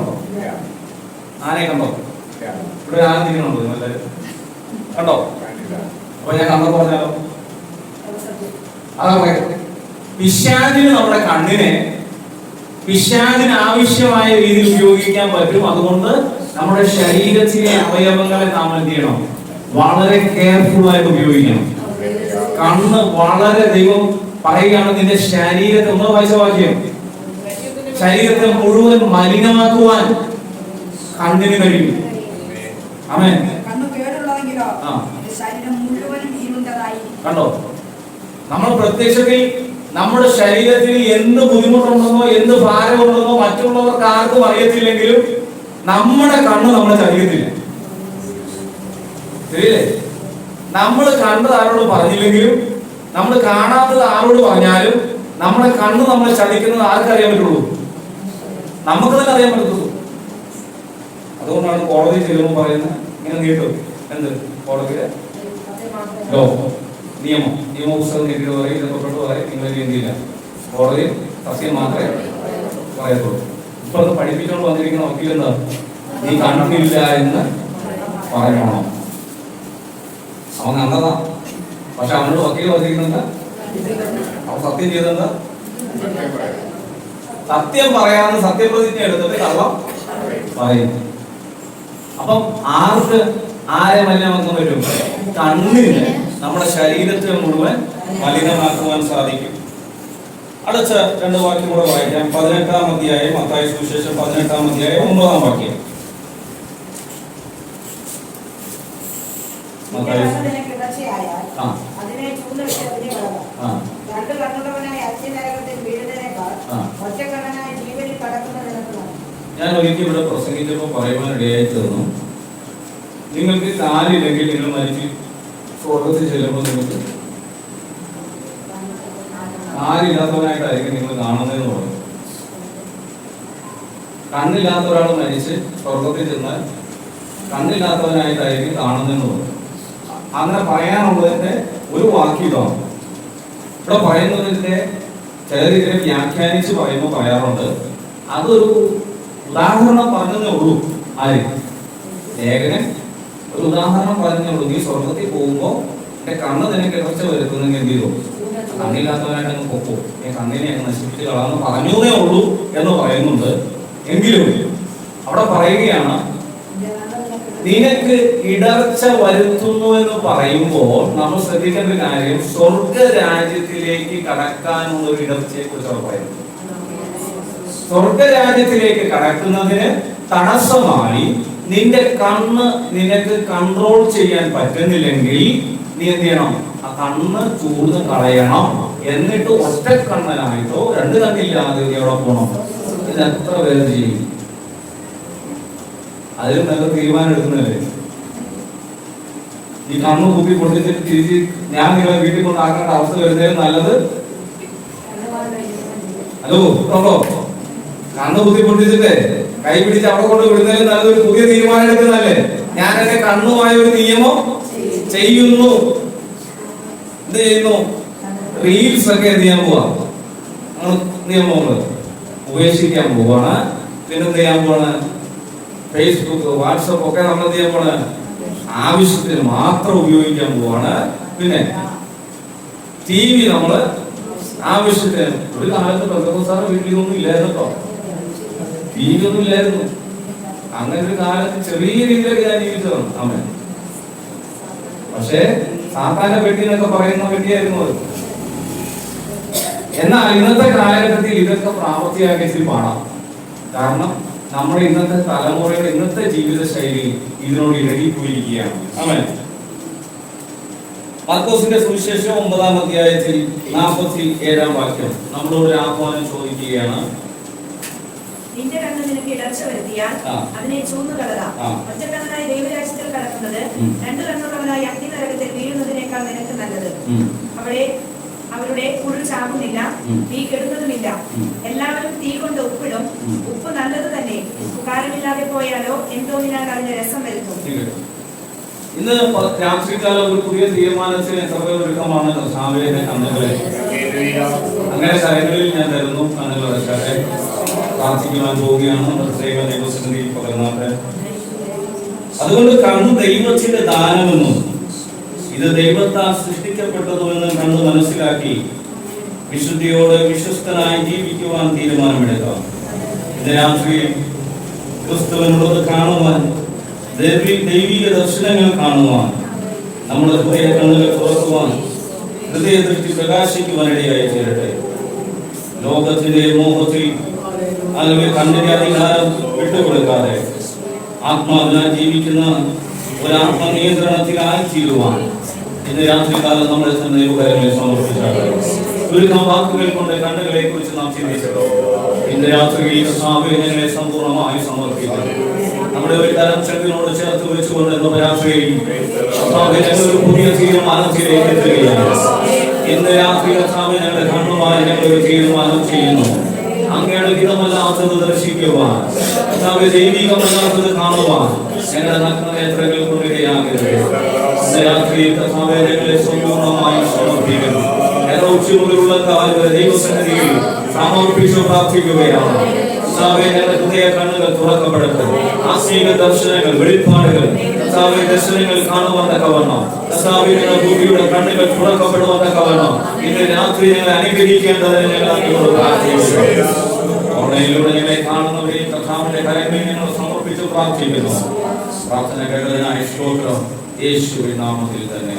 ആനെ കണ്ടോ? ഇവിടെ ആന തിരിക്കണുണ്ടോ? എല്ലാവരും കണ്ടോ? അപ്പൊ ഞാൻ കണ്ടെന്ന് പറഞ്ഞാലോ? അതാ പറയുന്നത്. പിശാചിന് നമ്മുടെ കണ്ണിനെ പിശാചിന് ആവശ്യമായ രീതിയിൽ ഉപയോഗിക്കാൻ പറ്റും. അതുകൊണ്ട് നമ്മുടെ ശരീരത്തിലെ അവയവങ്ങളെ നാം എന്ത് ചെയ്യണം? വളരെ കെയർഫുൾ ആയിട്ട് ഉപയോഗിക്കണം. കണ്ണ് വളരെ, ദൈവം പറയുകയാണ് നിന്റെ ശരീരത്തെ, ഒന്ന് വായിച്ച വാക്യം, ശരീരത്തെ മുഴുവൻ മലിനമാക്കുവാൻ കണ്ണിന് കഴിയും. ആമേൻ. കണ്ണ് കേടുള്ളതെങ്കിലോ ശരീരം മുഴുവനും ഇരുണ്ടതായി. കണ്ടോ? നമ്മൾ പ്രത്യക്ഷത്തിൽ നമ്മുടെ ശരീരത്തിൽ എന്ത് ബുദ്ധിമുട്ടുണ്ടെന്നോ എന്ത് ഭാരമുണ്ടെന്നോ മറ്റുള്ളവർക്ക് ആർക്കും അറിയത്തില്ലെങ്കിലും നമ്മുടെ കണ്ണ് നമ്മളെ ചതിക്കത്തില്ല. ശരിയല്ലേ? നമ്മൾ കണ്ടത് ആരോട് പറഞ്ഞില്ലെങ്കിലും നമ്മൾ കാണാത്തത് ആരോട് പറഞ്ഞാലും നമ്മുടെ കണ്ണ് നമ്മളെ ചതിക്കുന്നത് ആർക്കറിയാൻ പറ്റുള്ളൂ? നമുക്ക് തന്നെ അറിയാൻ പറ്റുള്ളൂ. അതുകൊണ്ടാണ് കോടതി ചെല്ലുമ്പോൾ പറയുന്നത് ഇങ്ങനെ നീട്ടും. എന്ത് കോടതിയിലെ നിയമപുസ്തകം നീട്ടിട്ട് പറയും, ഇതൊക്കെ പറയും, നിങ്ങൾ എന്തില്ല, കോടതി സത്യം മാത്രമേ പറയത്തുള്ളൂ. ഇപ്പൊ അത് പഠിപ്പിച്ചുകൊണ്ട് വന്നിരിക്കുന്ന വക്കീലെന്താ? നീ കണ്ടില്ല എന്ന് പറയണോ? അവൻ കണ്ടതാ, പക്ഷെ അവനോട് വക്കീൽ വന്നിരിക്കുന്നുണ്ട്. അവൻ സത്യം ചെയ്തെന്താ? സത്യം പറയാന്ന് സത്യപ്രതിജ്ഞ എടുത്തിട്ട് കള്ളം പറയും. അപ്പം ആരെ മലിനമാക്കാൻ പറ്റും? കണ്ണിന് നമ്മുടെ ശരീരത്തെ മുഴുവൻ മലിനമാക്കുവാൻ സാധിക്കും. അടുത്ത 2 വാക്യം കൂടെ വായിക്കാം. 18-ാം അധ്യായം, മത്തായി സുവിശേഷം 18-ാം അധ്യായം 9-ാം വാക്യം. ഞാൻ ഒരിക്കൽ ഇവിടെ പ്രസംഗിച്ചപ്പോൾ പറയുവാനിടയായി തീർന്നു, നിങ്ങൾക്ക് കാലില്ലെങ്കിൽ നിങ്ങൾ മരിച്ച് സ്വർഗത്തിൽ ചെല്ലുമ്പോൾ നിങ്ങൾക്ക് കാലില്ലാത്തവനായിട്ടായിരിക്കും നിങ്ങൾ കാണുന്നതെന്ന് പറയും. കണ്ണില്ലാത്ത ഒരാൾ മരിച്ച് സ്വർഗത്തിൽ ചെന്നാൽ കണ്ണില്ലാത്തവനായിട്ടായിരിക്കും കാണുന്നതെന്ന് പറയും. അങ്ങനെ പറയാനുള്ളതിന്റെ ഒരു വാക്യമാണ് ഇവിടെ പറയുന്നതിന്റെ. ചിലരിതിനെ വ്യാഖ്യാനിച്ച് പറയുമ്പോൾ പറയാറുണ്ട്, അതൊരു ഉദാഹരണം പറഞ്ഞതേ ഉള്ളൂ. ആര്? ലേഖകൻ ഒരു ഉദാഹരണം പറഞ്ഞതേ ഉള്ളൂ. നീ സ്വർഗത്തിൽ പോകുമ്പോൾ എന്റെ കണ്ണ് നിനക്ക് ഇടർച്ച വരുത്തുന്നെങ്കിൽ എന്ത് ചെയ്തു? കണ്ണില്ലാത്തവനായിട്ട് അങ്ങ് പൊക്കോ, കണ്ണിനെ അങ്ങ് നശിപ്പിച്ച് കളാന്ന് പറഞ്ഞതേ ഉള്ളൂ എന്ന് പറയുന്നുണ്ട്. എങ്കിലും അവിടെ പറയുകയാണ്, നിനക്ക് ഇടർച്ച വരുത്തുന്നു എന്ന് പറയുമ്പോൾ നമ്മൾ ശ്രദ്ധിക്കേണ്ട കാര്യം, സ്വർഗരാജ്യത്തിലേക്ക് കടക്കാനുള്ള ഒരു ഇടർച്ചയെ കുറിച്ചാണ് പറയുന്നത്. സ്വർഗരാജ്യത്തിലേക്ക് കടക്കുന്നതിന് തടസ്സമായി നിന്റെ കണ്ണ് നിനക്ക് കൺട്രോൾ ചെയ്യാൻ പറ്റുന്നില്ലെങ്കിൽ നീ എന്ത് ചെയ്യണം? ആ കണ്ണ് ചൂർന്ന് കളയണം. എന്നിട്ട് ഒറ്റ കണ്ണനായിട്ടോ രണ്ട് കണ്ണില്ലാതെ എവിടെ പോകണം? ഇത് എത്ര പേര് ചെയ്യും? അതിലും നല്ല തീരുമാനം എടുക്കുന്നല്ലേ. ഈ കണ്ണു കുപ്പി പൊട്ടിച്ചിട്ട് തിരിച്ച് ഞാൻ നിങ്ങളെ വീട്ടിൽ കൊണ്ടാക്കേണ്ട അവസ്ഥ വരുന്നതിന് നല്ലത്. ഹലോ ഉണ്ടോ? കണ്ണു കുത്തി പൊട്ടിച്ചിട്ട് കൈ പിടിച്ച് അവിടെ കൊണ്ട് വിടുന്നതിന് നല്ലത് ഒരു പുതിയ തീരുമാനം എടുക്കുന്നല്ലേ. ഞാൻ എന്റെ കണ്ണുമായ ഒരു നിയമം ചെയ്യുന്നു. എന്ത് ചെയ്യുന്നു? റീൽസ് ഒക്കെ എന്ത് ചെയ്യാൻ പോവാ? നിയമങ്ങൾ ഉപേക്ഷിക്കാൻ പോവാണ്. പിന്നെന്ത് ചെയ്യാൻ പോവാണ്? ഫേസ്ബുക്ക്, വാട്സപ്പ് ഒക്കെ നമ്മൾ എന്ത് ചെയ്യാൻ പോവാണ്? ആവശ്യത്തിന് മാത്രം ഉപയോഗിക്കാൻ പോവാണ്. പിന്നെ TV നമ്മള് ആവശ്യത്തിന്. ഒരു കാലത്ത് ബന്ധുസാറ് വീട്ടിലൊന്നും ഇല്ലായിരുന്നു കേട്ടോ, TV ഒന്നും ഇല്ലായിരുന്നു. അങ്ങനെ ഒരു കാലത്ത് ചെറിയ രീതിയിലൊക്കെ ഞാൻ ജീവിച്ചതാണ് അമ്മ. പക്ഷേ സാധാരണ പെട്ടി എന്നൊക്കെ പറയുന്ന പെട്ടിയായിരുന്നു അത്. എന്നാൽ ഇന്നത്തെ കാലഘട്ടത്തിൽ ഇതൊക്കെ പ്രാവർത്തിയാക്കിയ ഇച്ചിരി പാടാം. കാരണം നമ്മുടെ ഇന്നത്തെ തലമുറയുടെ ഇന്നത്തെ ജീവിത ശൈലി ഇതിനോട് ഇഴകിപ്പോയിരിക്കുകയാണ്. ആമേൻ. മാർക്കോസിന്റെ സുവിശേഷം 9-ാം അധ്യായത്തിൽ 47-ാം വാക്യം നമ്മളോട് ഒരു ആഹ്വാനം ചോദിക്കുകയാണ്. നിന്റെ കണ്ണ് നിനക്ക് ഇടർച്ച വരുത്തിയാൽ അതിനെ ചൂന്നുകളക. ഒറ്റക്കണ്ണനായി ദൈവരാജ്യത്തിൽ കടക്കുന്നത് രണ്ടു കണ്ണുള്ളവനായി അഗ്നിനരകത്തിൽ വീഴുന്നതിനേക്കാൾ നിനക്ക് നല്ലത്. അവരുടെ പുഴു ചാകുന്നില്ല, തീ കെടുന്നതുമില്ല. എല്ലാവരും തീ കൊണ്ട് ഉപ്പിടും. ഉപ്പ് നല്ലത് തന്നെ, കാരമില്ലാതെ പോയാലോ എന്തോന്നിനാൽ അതിന്റെ രസം വരുത്തും. ഇന്ന് രാത്രികാലം ഒരു പുതിയ തീരുമാനത്തിന് എത്ര പേർ ഒരുക്കമാണ്? സാമൂഹിക കണ്ണുകളെ അങ്ങനെ കാര്യങ്ങളിൽ ഞാൻ തരുന്നു. കണ്ണുകൾ വരച്ചാട്ടെ. പ്രാർത്ഥിക്കുവാൻ പോവുകയാണ്. പ്രത്യേക ദൈവസന്നിധിയിൽ പകർന്നാട്ടെ. അതുകൊണ്ട് കണ്ണു ദൈവത്തിന്റെ ദാനമെന്നും ഇത് ദൈവത്താൽ സൃഷ്ടിക്കപ്പെട്ടതുമെന്നും കണ്ണു മനസ്സിലാക്കി വിശുദ്ധിയോട് വിശ്വസ്തനായി ജീവിക്കുവാൻ തീരുമാനമെടുക്കാം. ഇന്ന് രാത്രി ക്രിസ്തുവിനുള്ളത് കാണുവാൻ, ദൈവിക ദർശനങ്ങൾ കാണുവാൻ, നമ്മുടെ ഹൃദയ കണ്ണുകൾ തുറക്കുവാൻ, ഹൃദയ ദൃഷ്ടി പ്രകാശിക്കുവാനിടയായി തീരട്ടെ. ലോകത്തിന്റെ മോഹത്തിൽ അല്ലെങ്കിൽ കണ്ണിന്റെ അധികാരം വിട്ടുകൊടുക്കാതെ ആത്മാവിനാൽ ജീവിക്കുന്ന ഒരാത്മനിയന്ത്രണത്തിലായി തീരുവാൻ ഇന്ന് രാത്രികാലം നമ്മളെ തന്നെ ദൈവകാര്യങ്ങളെ സമർപ്പിച്ചാണ്. ചുരുക്കം വാക്കുകൾ കൊണ്ട് കണ്ണുകളെ കുറിച്ച് നാം ചിന്തിച്ചല്ലോ. ഇന്ന് രാത്രിയിൽ ഞങ്ങളെ സമ്പൂർണ്ണമായി സമർപ്പിക്കുന്നു. നമ്മുടെ ഒരു തരം ശക്തിയോട് ചേർത്ത് വെച്ചുകൊണ്ട് എന്ന രാത്രിയിൽ ഒരു പുതിയ തീരുമാനത്തിലേക്ക് എത്തുകയാണ്. ഇന്ന് രാത്രി ഞങ്ങളുടെ കണ്ണുമായി ഞങ്ങളൊരു തീരുമാനം ചെയ്യുന്നു. അങ്ങയുടെ ഹിതമല്ലാത്തത് ദർശിക്കുവാൻ, ദൈവികമല്ലാത്തത് കാണുവാൻ ഞങ്ങളുടെ നഗ്നനേത്രങ്ങൾ കൊണ്ടിടയാകരുത്. ഇന്ന് രാത്രി ഞങ്ങളെ സമ്പൂർണ്ണമായി സമർപ്പിക്കുന്നു. ഉച്ചമുതലുള്ള ദൈവസന്നിധിയിൽ സമർപ്പിച്ചു പ്രാർത്ഥിക്കുകയാണ്. ഞങ്ങളുടെ ഹൃദയ കണ്ണുകൾ തുറക്കപ്പെടട്ടെ. ആത്മീക ദർശനങ്ങൾ, വെളിപ്പാടുകൾ, ദർശനങ്ങൾ കാണുവാൻ തക്കവണ്ണം ഭൂമിയുടെ കണ്ണുകൾ തുറക്കപ്പെടുവാൻ തക്കവണ്ണം ഇന്ന് രാത്രി ഞങ്ങളെ അനുഗ്രഹിക്കേണ്ടതിന് ഞങ്ങൾ അങ്ങോട്ട് പ്രാർത്ഥിക്കുന്നു. ഓൺലൈനിലൂടെ ഞങ്ങളെ കാണുന്നവരെയും കർത്താവിന്റെ കരങ്ങളിൽ ഞങ്ങൾ സമർപ്പിച്ച് പ്രാർത്ഥിക്കുന്നു. പ്രാർത്ഥന കേട്ടതിനായി സ്തോത്രം. യേശുവിൻ നാമത്തിൽ തന്നെ.